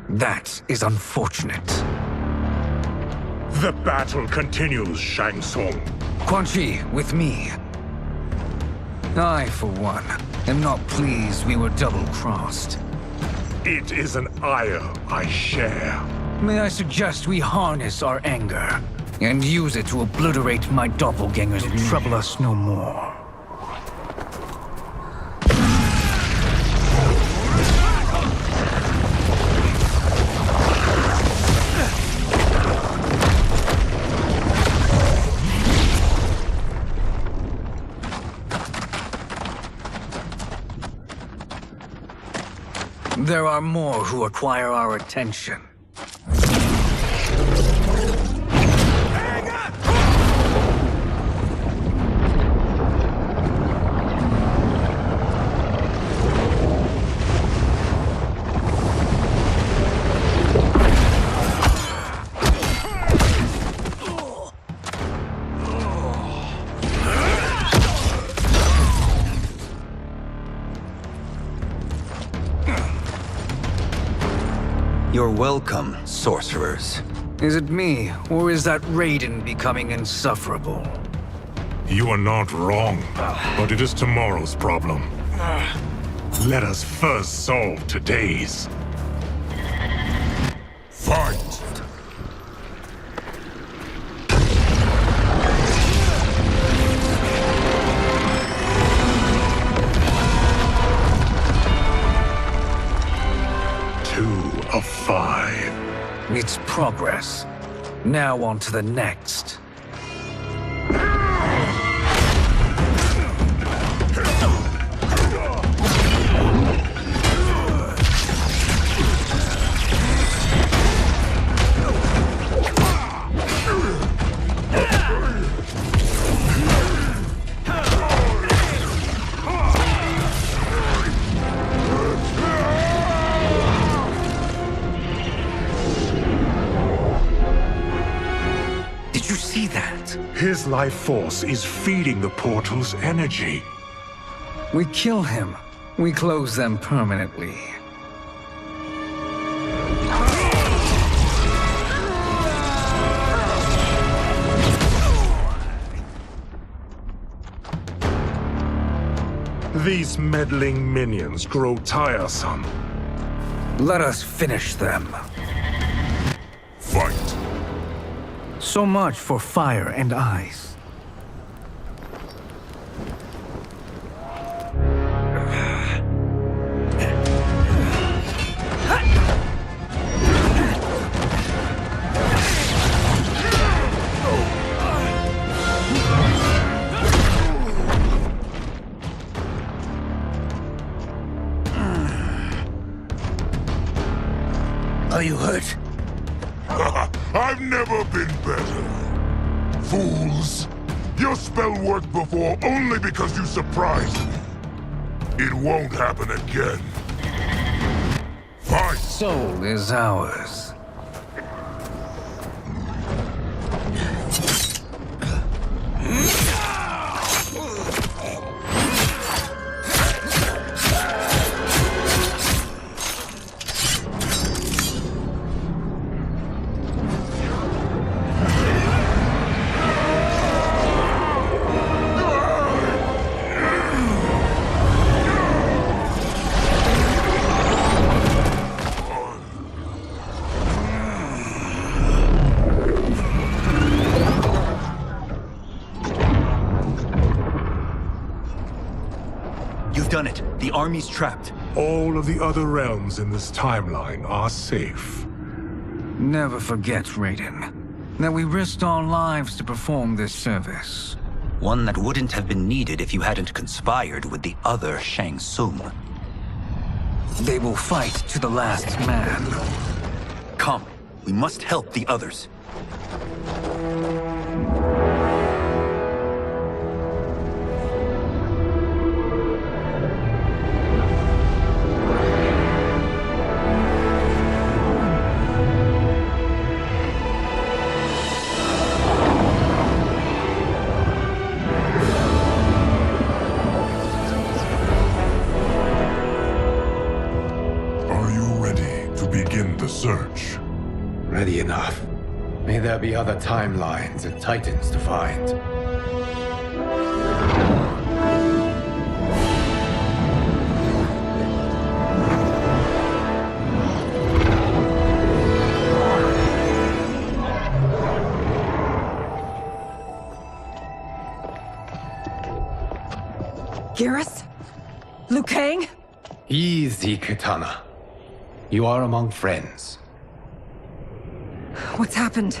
That is unfortunate. The battle continues, Shang Tsung. Quan Chi, with me. I, for one, am not pleased we were double-crossed. It is an ire I share. May I suggest we harness our anger and use it to obliterate my doppelgangers and trouble us no more. There are more who acquire our attention. You're welcome, sorcerers. Is it me, or is that Raiden becoming insufferable? You are not wrong, but it is tomorrow's problem. Let us first solve today's. Fight! Of 5. It's progress. Now on to the next. His life force is feeding the portal's energy. We kill him. We close them permanently. These meddling minions grow tiresome. Let us finish them. Fight. So much for fire and ice. Are you hurt? I've never been better. Fools! Your spell worked before only because you surprised me. It won't happen again. Fight! Soul is ours. done it. The army's trapped. All of the other realms in this timeline are safe. Never forget, Raiden, that we risked our lives to perform this service. One that wouldn't have been needed if you hadn't conspired with the other Shang Tsung. They will fight to the last man. Come, we must help the others. Search. Ready enough. May there be other timelines and titans to find. Geras? Liu Kang? Easy, Kitana. You are among friends. What's happened?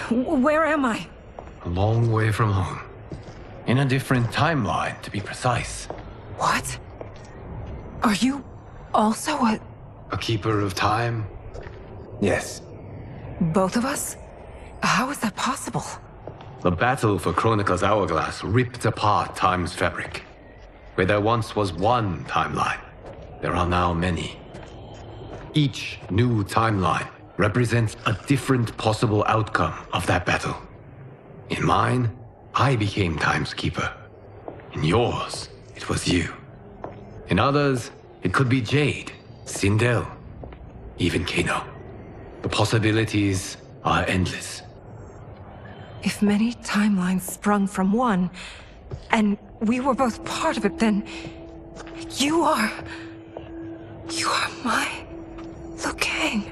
Where am I? A long way from home. In a different timeline, to be precise. What? Are you also a keeper of time? Yes. Both of us? How is that possible? The battle for Chronica's Hourglass ripped apart time's fabric. Where there once was one timeline, there are now many. Each new timeline represents a different possible outcome of that battle. In mine, I became Time's Keeper. In yours, it was you. In others, it could be Jade, Sindel, even Kano. The possibilities are endless. If many timelines sprung from one, and we were both part of it, then you are my Liu Kang.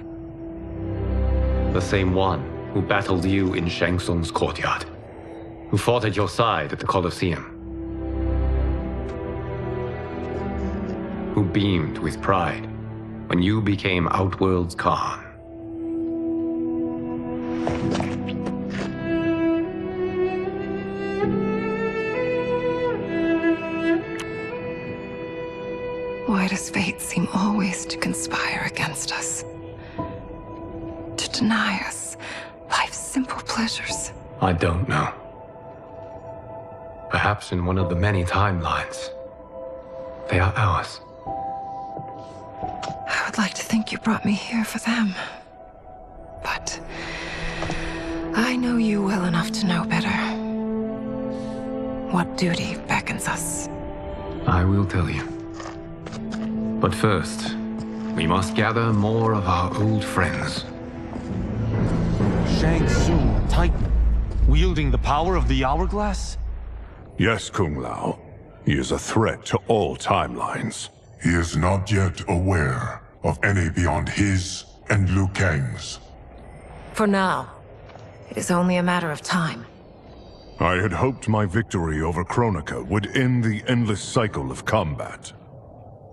The same one who battled you in Shang Tsung's courtyard. Who fought at your side at the Colosseum. Who beamed with pride when you became Outworld's Khan. Why does fate seem always to conspire against us? To deny us life's simple pleasures? I don't know. Perhaps in one of the many timelines, they are ours. I would like to think you brought me here for them. But I know you well enough to know better. What duty beckons us? I will tell you. But first, we must gather more of our old friends. Shang Tsung, Titan, wielding the power of the Hourglass? Yes, Kung Lao. He is a threat to all timelines. He is not yet aware of any beyond his and Liu Kang's. For now, it is only a matter of time. I had hoped my victory over Kronika would end the endless cycle of combat.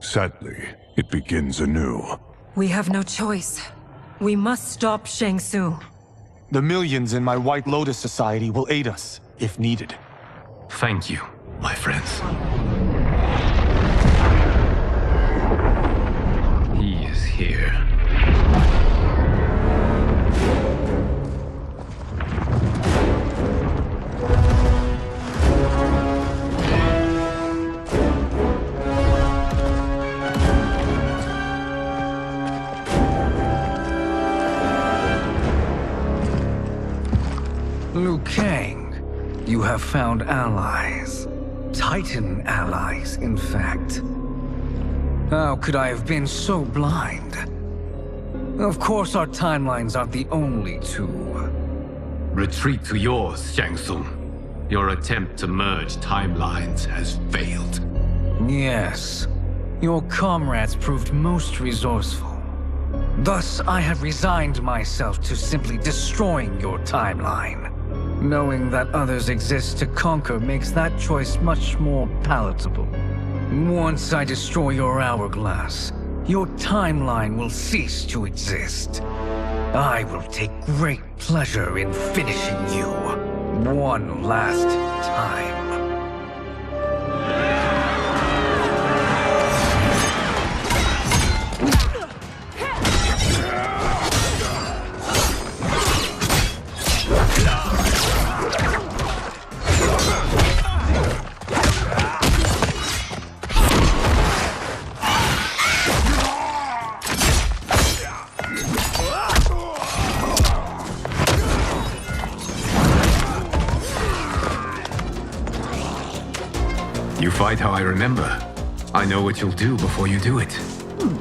Sadly, it begins anew. We have no choice. We must stop Shang Tsung. The millions in my White Lotus Society will aid us, if needed. Thank you, my friends. He is here. Liu Kang, you have found allies. Titan allies, in fact. How could I have been so blind? Of course our timelines aren't the only two. Retreat to yours, Shang Tsung. Your attempt to merge timelines has failed. Yes. Your comrades proved most resourceful. Thus, I have resigned myself to simply destroying your timeline. Knowing that others exist to conquer makes that choice much more palatable. Once I destroy your hourglass, your timeline will cease to exist. I will take great pleasure in finishing you one last time. You fight how I remember. I know what you'll do before you do it.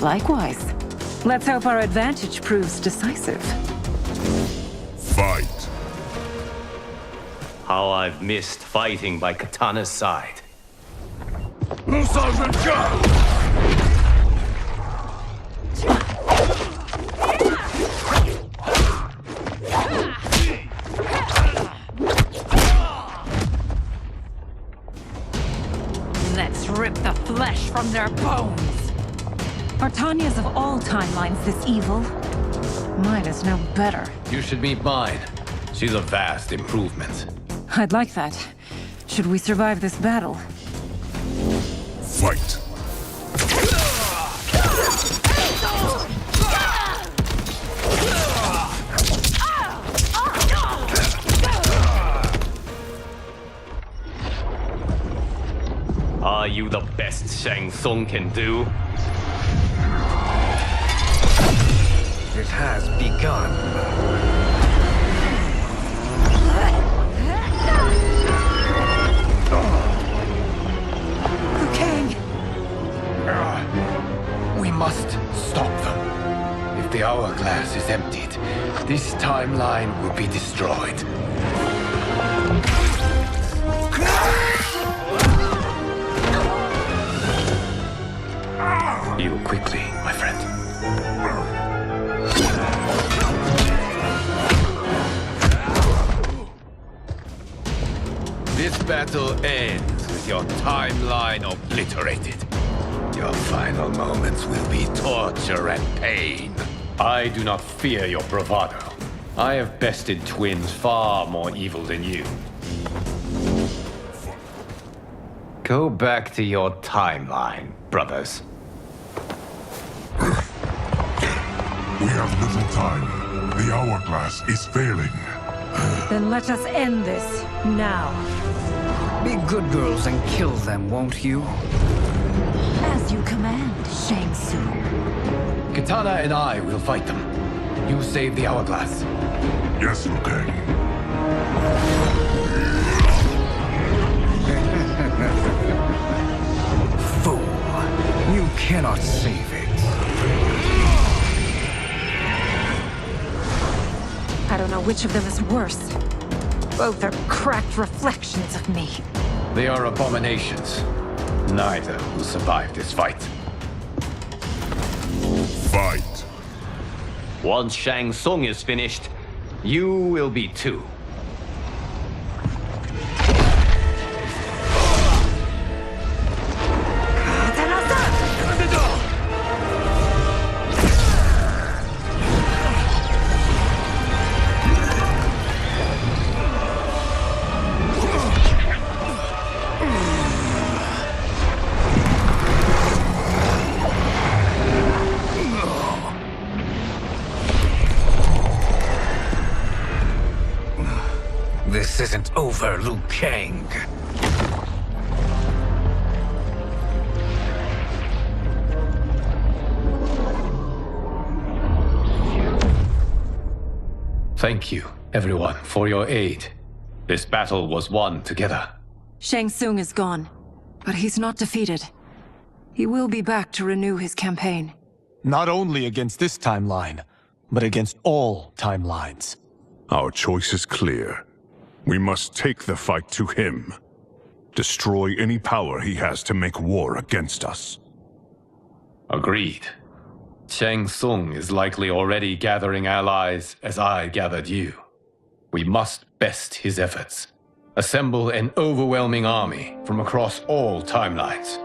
Likewise. Let's hope our advantage proves decisive. Fight. How I've missed fighting by Katana's side. Let's rip the flesh from their bones. Are Tanya's of all timelines this evil? Mine is no better. You should meet mine. She's a vast improvement. I'd like that. Should we survive this battle? Fight. Are you the best Shang Tsung can do? It has begun. Liu Kang! We must stop them. If the hourglass is emptied, this timeline will be destroyed. Heal quickly, my friend. This battle ends with your timeline obliterated. Your final moments will be torture and pain. I do not fear your bravado. I have bested twins far more evil than you. Go back to your timeline, brothers. We have little time. The hourglass is failing. Then let us end this, now. Be good girls and kill them, won't you? As you command, Shang Tsung. Katana and I will fight them. You save the hourglass. Yes, Liu Kang. Fool. You cannot save it. I don't know which of them is worse. Both are cracked reflections of me. They are abominations. Neither will survive this fight. Fight. Once Shang Tsung is finished, you will be too. This isn't over, Liu Kang. Thank you, everyone, for your aid. This battle was won together. Shang Tsung is gone, but he's not defeated. He will be back to renew his campaign. Not only against this timeline, but against all timelines. Our choice is clear. We must take the fight to him. Destroy any power he has to make war against us. Agreed. Shang Tsung is likely already gathering allies as I gathered you. We must best his efforts. Assemble an overwhelming army from across all timelines.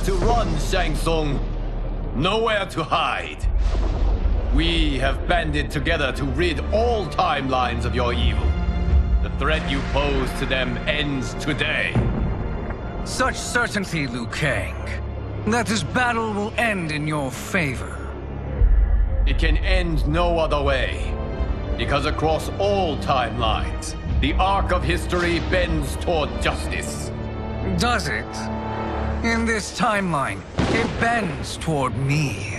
to run, Shang Tsung. Nowhere to hide. We have banded together to rid all timelines of your evil. The threat you pose to them ends today. Such certainty, Liu Kang, that this battle will end in your favor. It can end no other way. Because across all timelines, the arc of history bends toward justice. Does it? In this timeline, it bends toward me.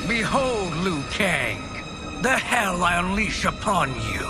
Behold, Liu Kang, the hell I unleash upon you.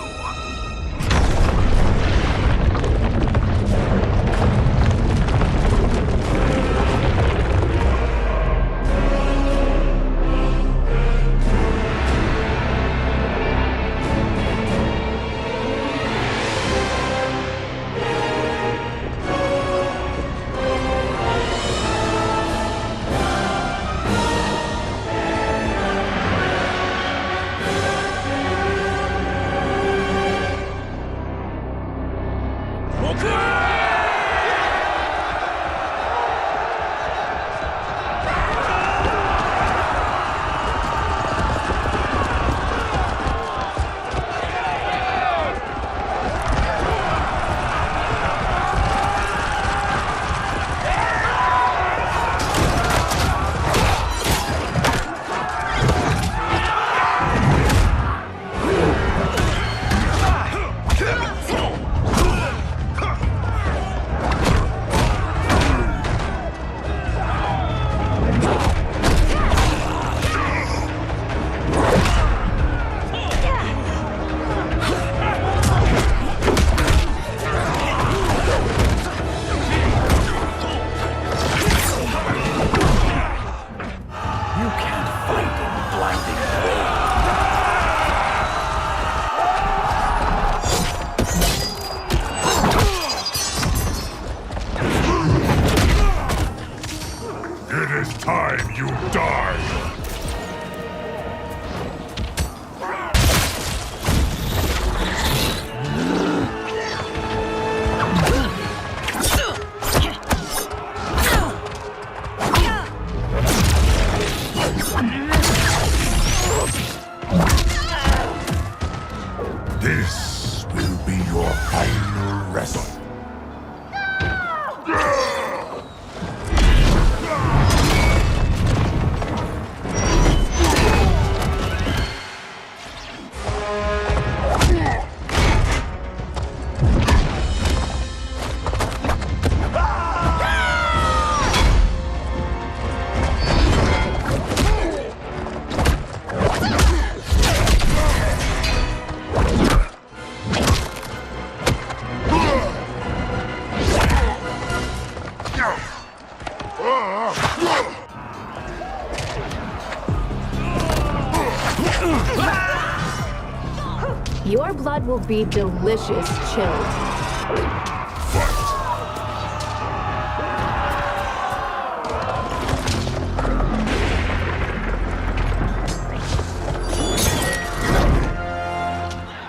Your blood will be delicious chilled.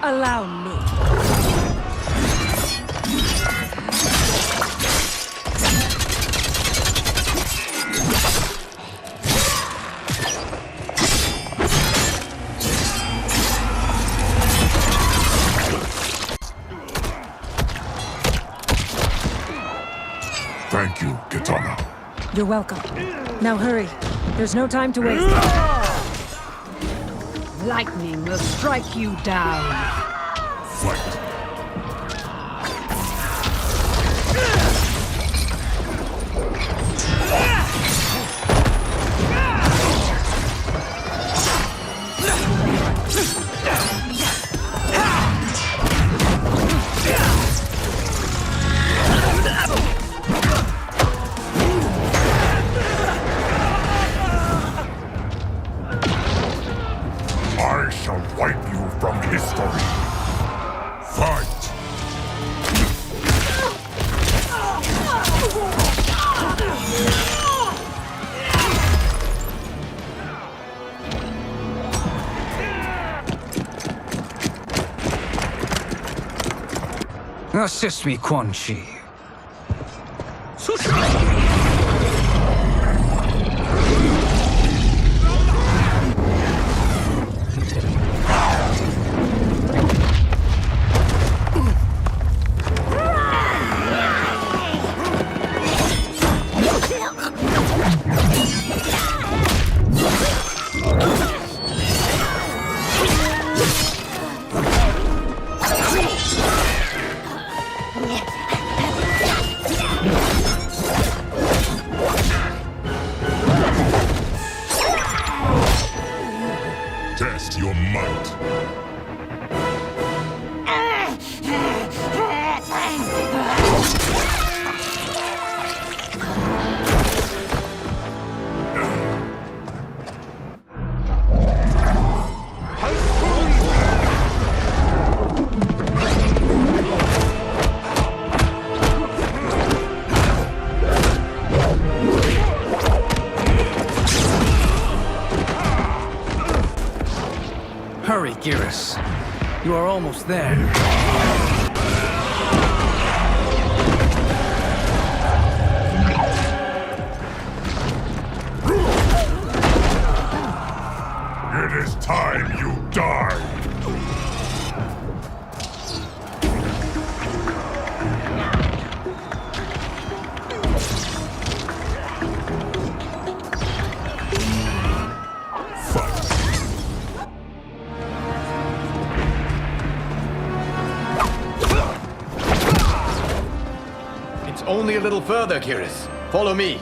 Allow me. Thank you, Kitana. You're welcome. Now hurry. There's no time to waste. Lightning will strike you down. Fight. I shall wipe you from history. Assist me, Quan Chi. Test your might. Hurry, Geras. You are almost there. It is time you die. Only a little further, Geras. Follow me.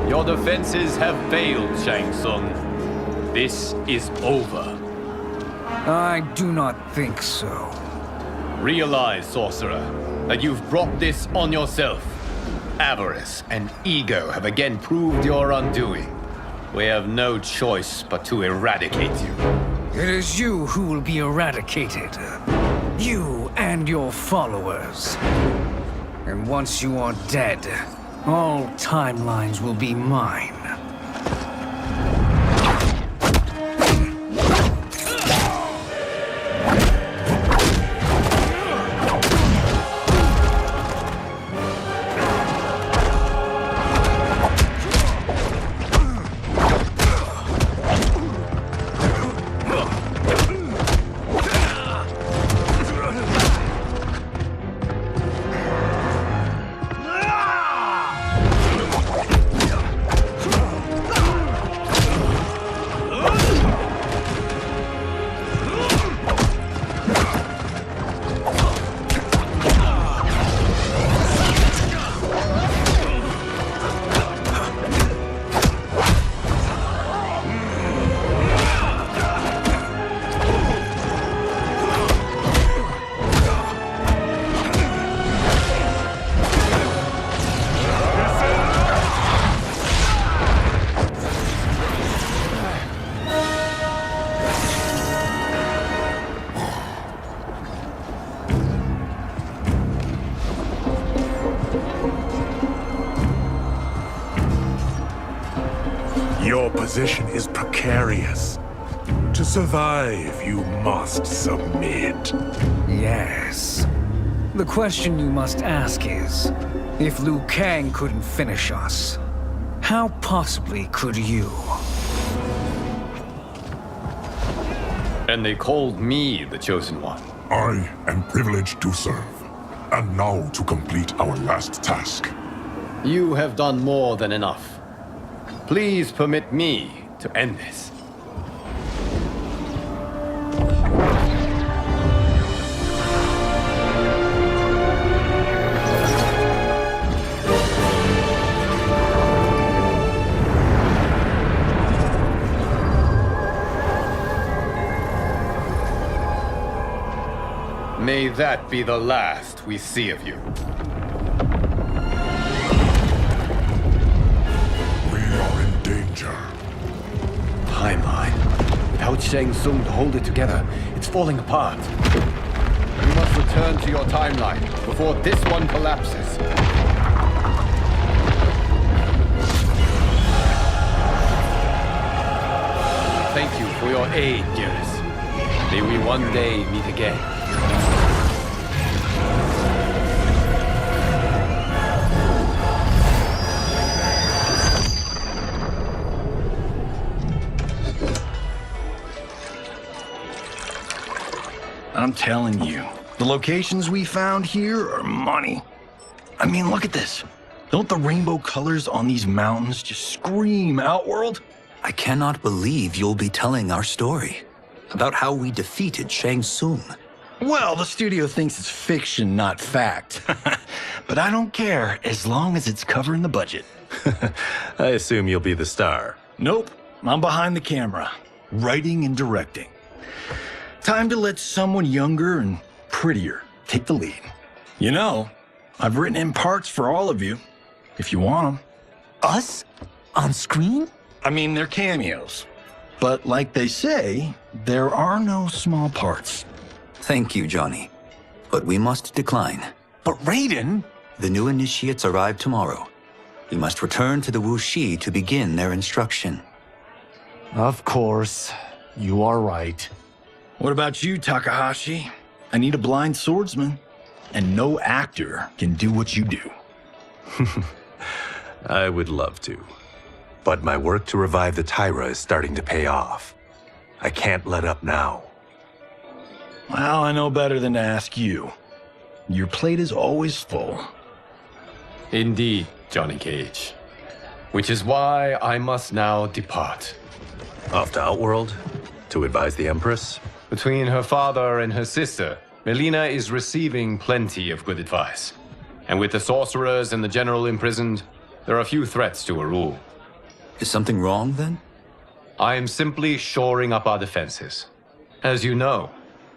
Your defenses have failed, Shang Tsung. This is over. I do not think so. Realize, sorcerer, that you've brought this on yourself. Avarice and ego have again proved your undoing. We have no choice but to eradicate you. It is you who will be eradicated. You and your followers. And once you are dead, all timelines will be mine. Your position is precarious. To survive, you must submit. Yes. The question you must ask is, if Liu Kang couldn't finish us, how possibly could you? And they called me the Chosen One. I am privileged to serve. And now to complete our last task. You have done more than enough. Please permit me to end this. May that be the last we see of you. Timeline. Without Shang Tsung to hold it together, it's falling apart. must return to your timeline before this one collapses. Thank you for your aid, dearest. May we one day meet again. I'm telling you, the locations we found here are money. I mean, look at this. Don't the rainbow colors on these mountains just scream Outworld? I cannot believe you'll be telling our story about how we defeated Shang Tsung. Well, the studio thinks it's fiction, not fact. But I don't care, as long as it's covering the budget. I assume you'll be the star. Nope, I'm behind the camera, writing and directing. Time to let someone younger and prettier take the lead. You know, I've written in parts for all of you, if you want them. Us? On screen? I mean, they're cameos. But like they say, there are no small parts. Thank you, Johnny. But we must decline. But Raiden? The new initiates arrive tomorrow. We must return to the Wuxi to begin their instruction. Of course. You are right. What about you, Takahashi? I need a blind swordsman, and no actor can do what you do. I would love to. But my work to revive the Tyra is starting to pay off. I can't let up now. Well, I know better than to ask you. Your plate is always full. Indeed, Johnny Cage. Which is why I must now depart. Off to Outworld? To advise the Empress? Between her father and her sister, Melina is receiving plenty of good advice. And with the sorcerers and the general imprisoned, there are few threats to her rule. Is something wrong, then? I am simply shoring up our defenses. As you know,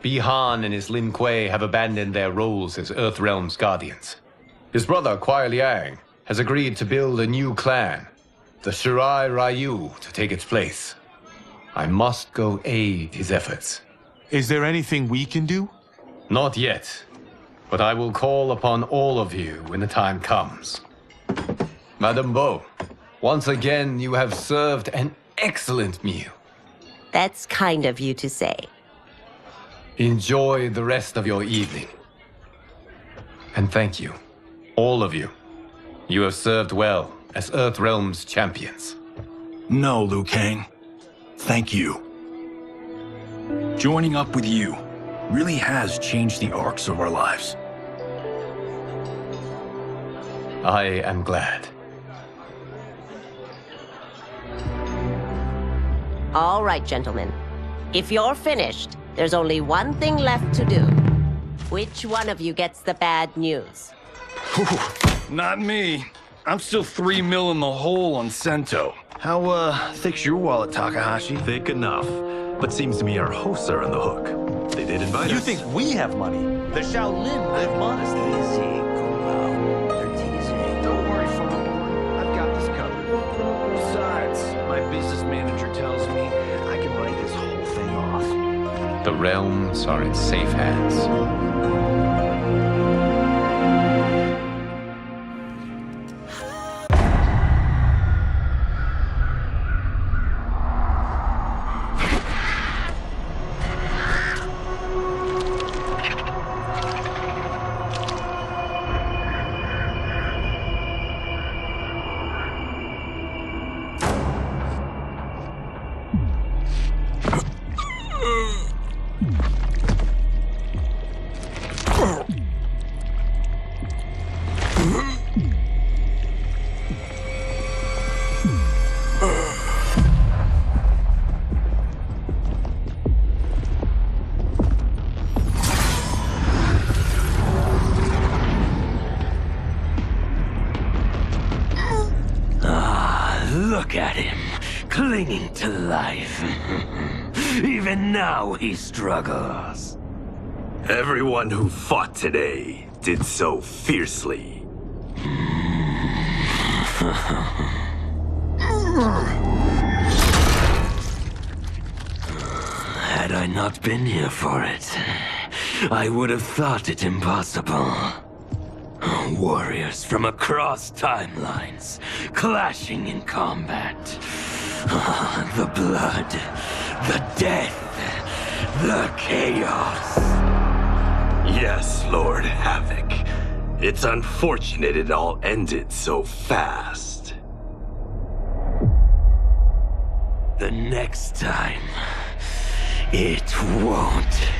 Bi-Han and his Lin Kuei have abandoned their roles as Earthrealm's guardians. His brother, Kuai Liang, has agreed to build a new clan, the Shirai Ryu, to take its place. I must go aid his efforts. Is there anything we can do? Not yet, but I will call upon all of you when the time comes. Madame Bo, once again you have served an excellent meal. That's kind of you to say. Enjoy the rest of your evening. And thank you, all of you. You have served well as Earthrealm's champions. No, Liu Kang. Thank you. Joining up with you really has changed the arcs of our lives. I am glad. All right, gentlemen. If you're finished, there's only one thing left to do. Which one of you gets the bad news? Not me. I'm still 3 mil in the hole on Sento. How, thick's your wallet, Takahashi? Thick enough. But seems to me our hosts are on the hook. They did invite us. You think we have money? The Shaolin live modestly. Easy, Kombat. They're teasing. Don't worry, Farmer. I've got this covered. Besides, my business manager tells me I can write this whole thing off. The realms are in safe hands. Look at him, clinging to life. Even now he struggles. Everyone who fought today did so fiercely. Had I not been here for it, I would have thought it impossible. Warriors from across timelines, clashing in combat. The blood, the death, the chaos. Yes, Lord Havoc. It's unfortunate it all ended so fast. The next time, it won't.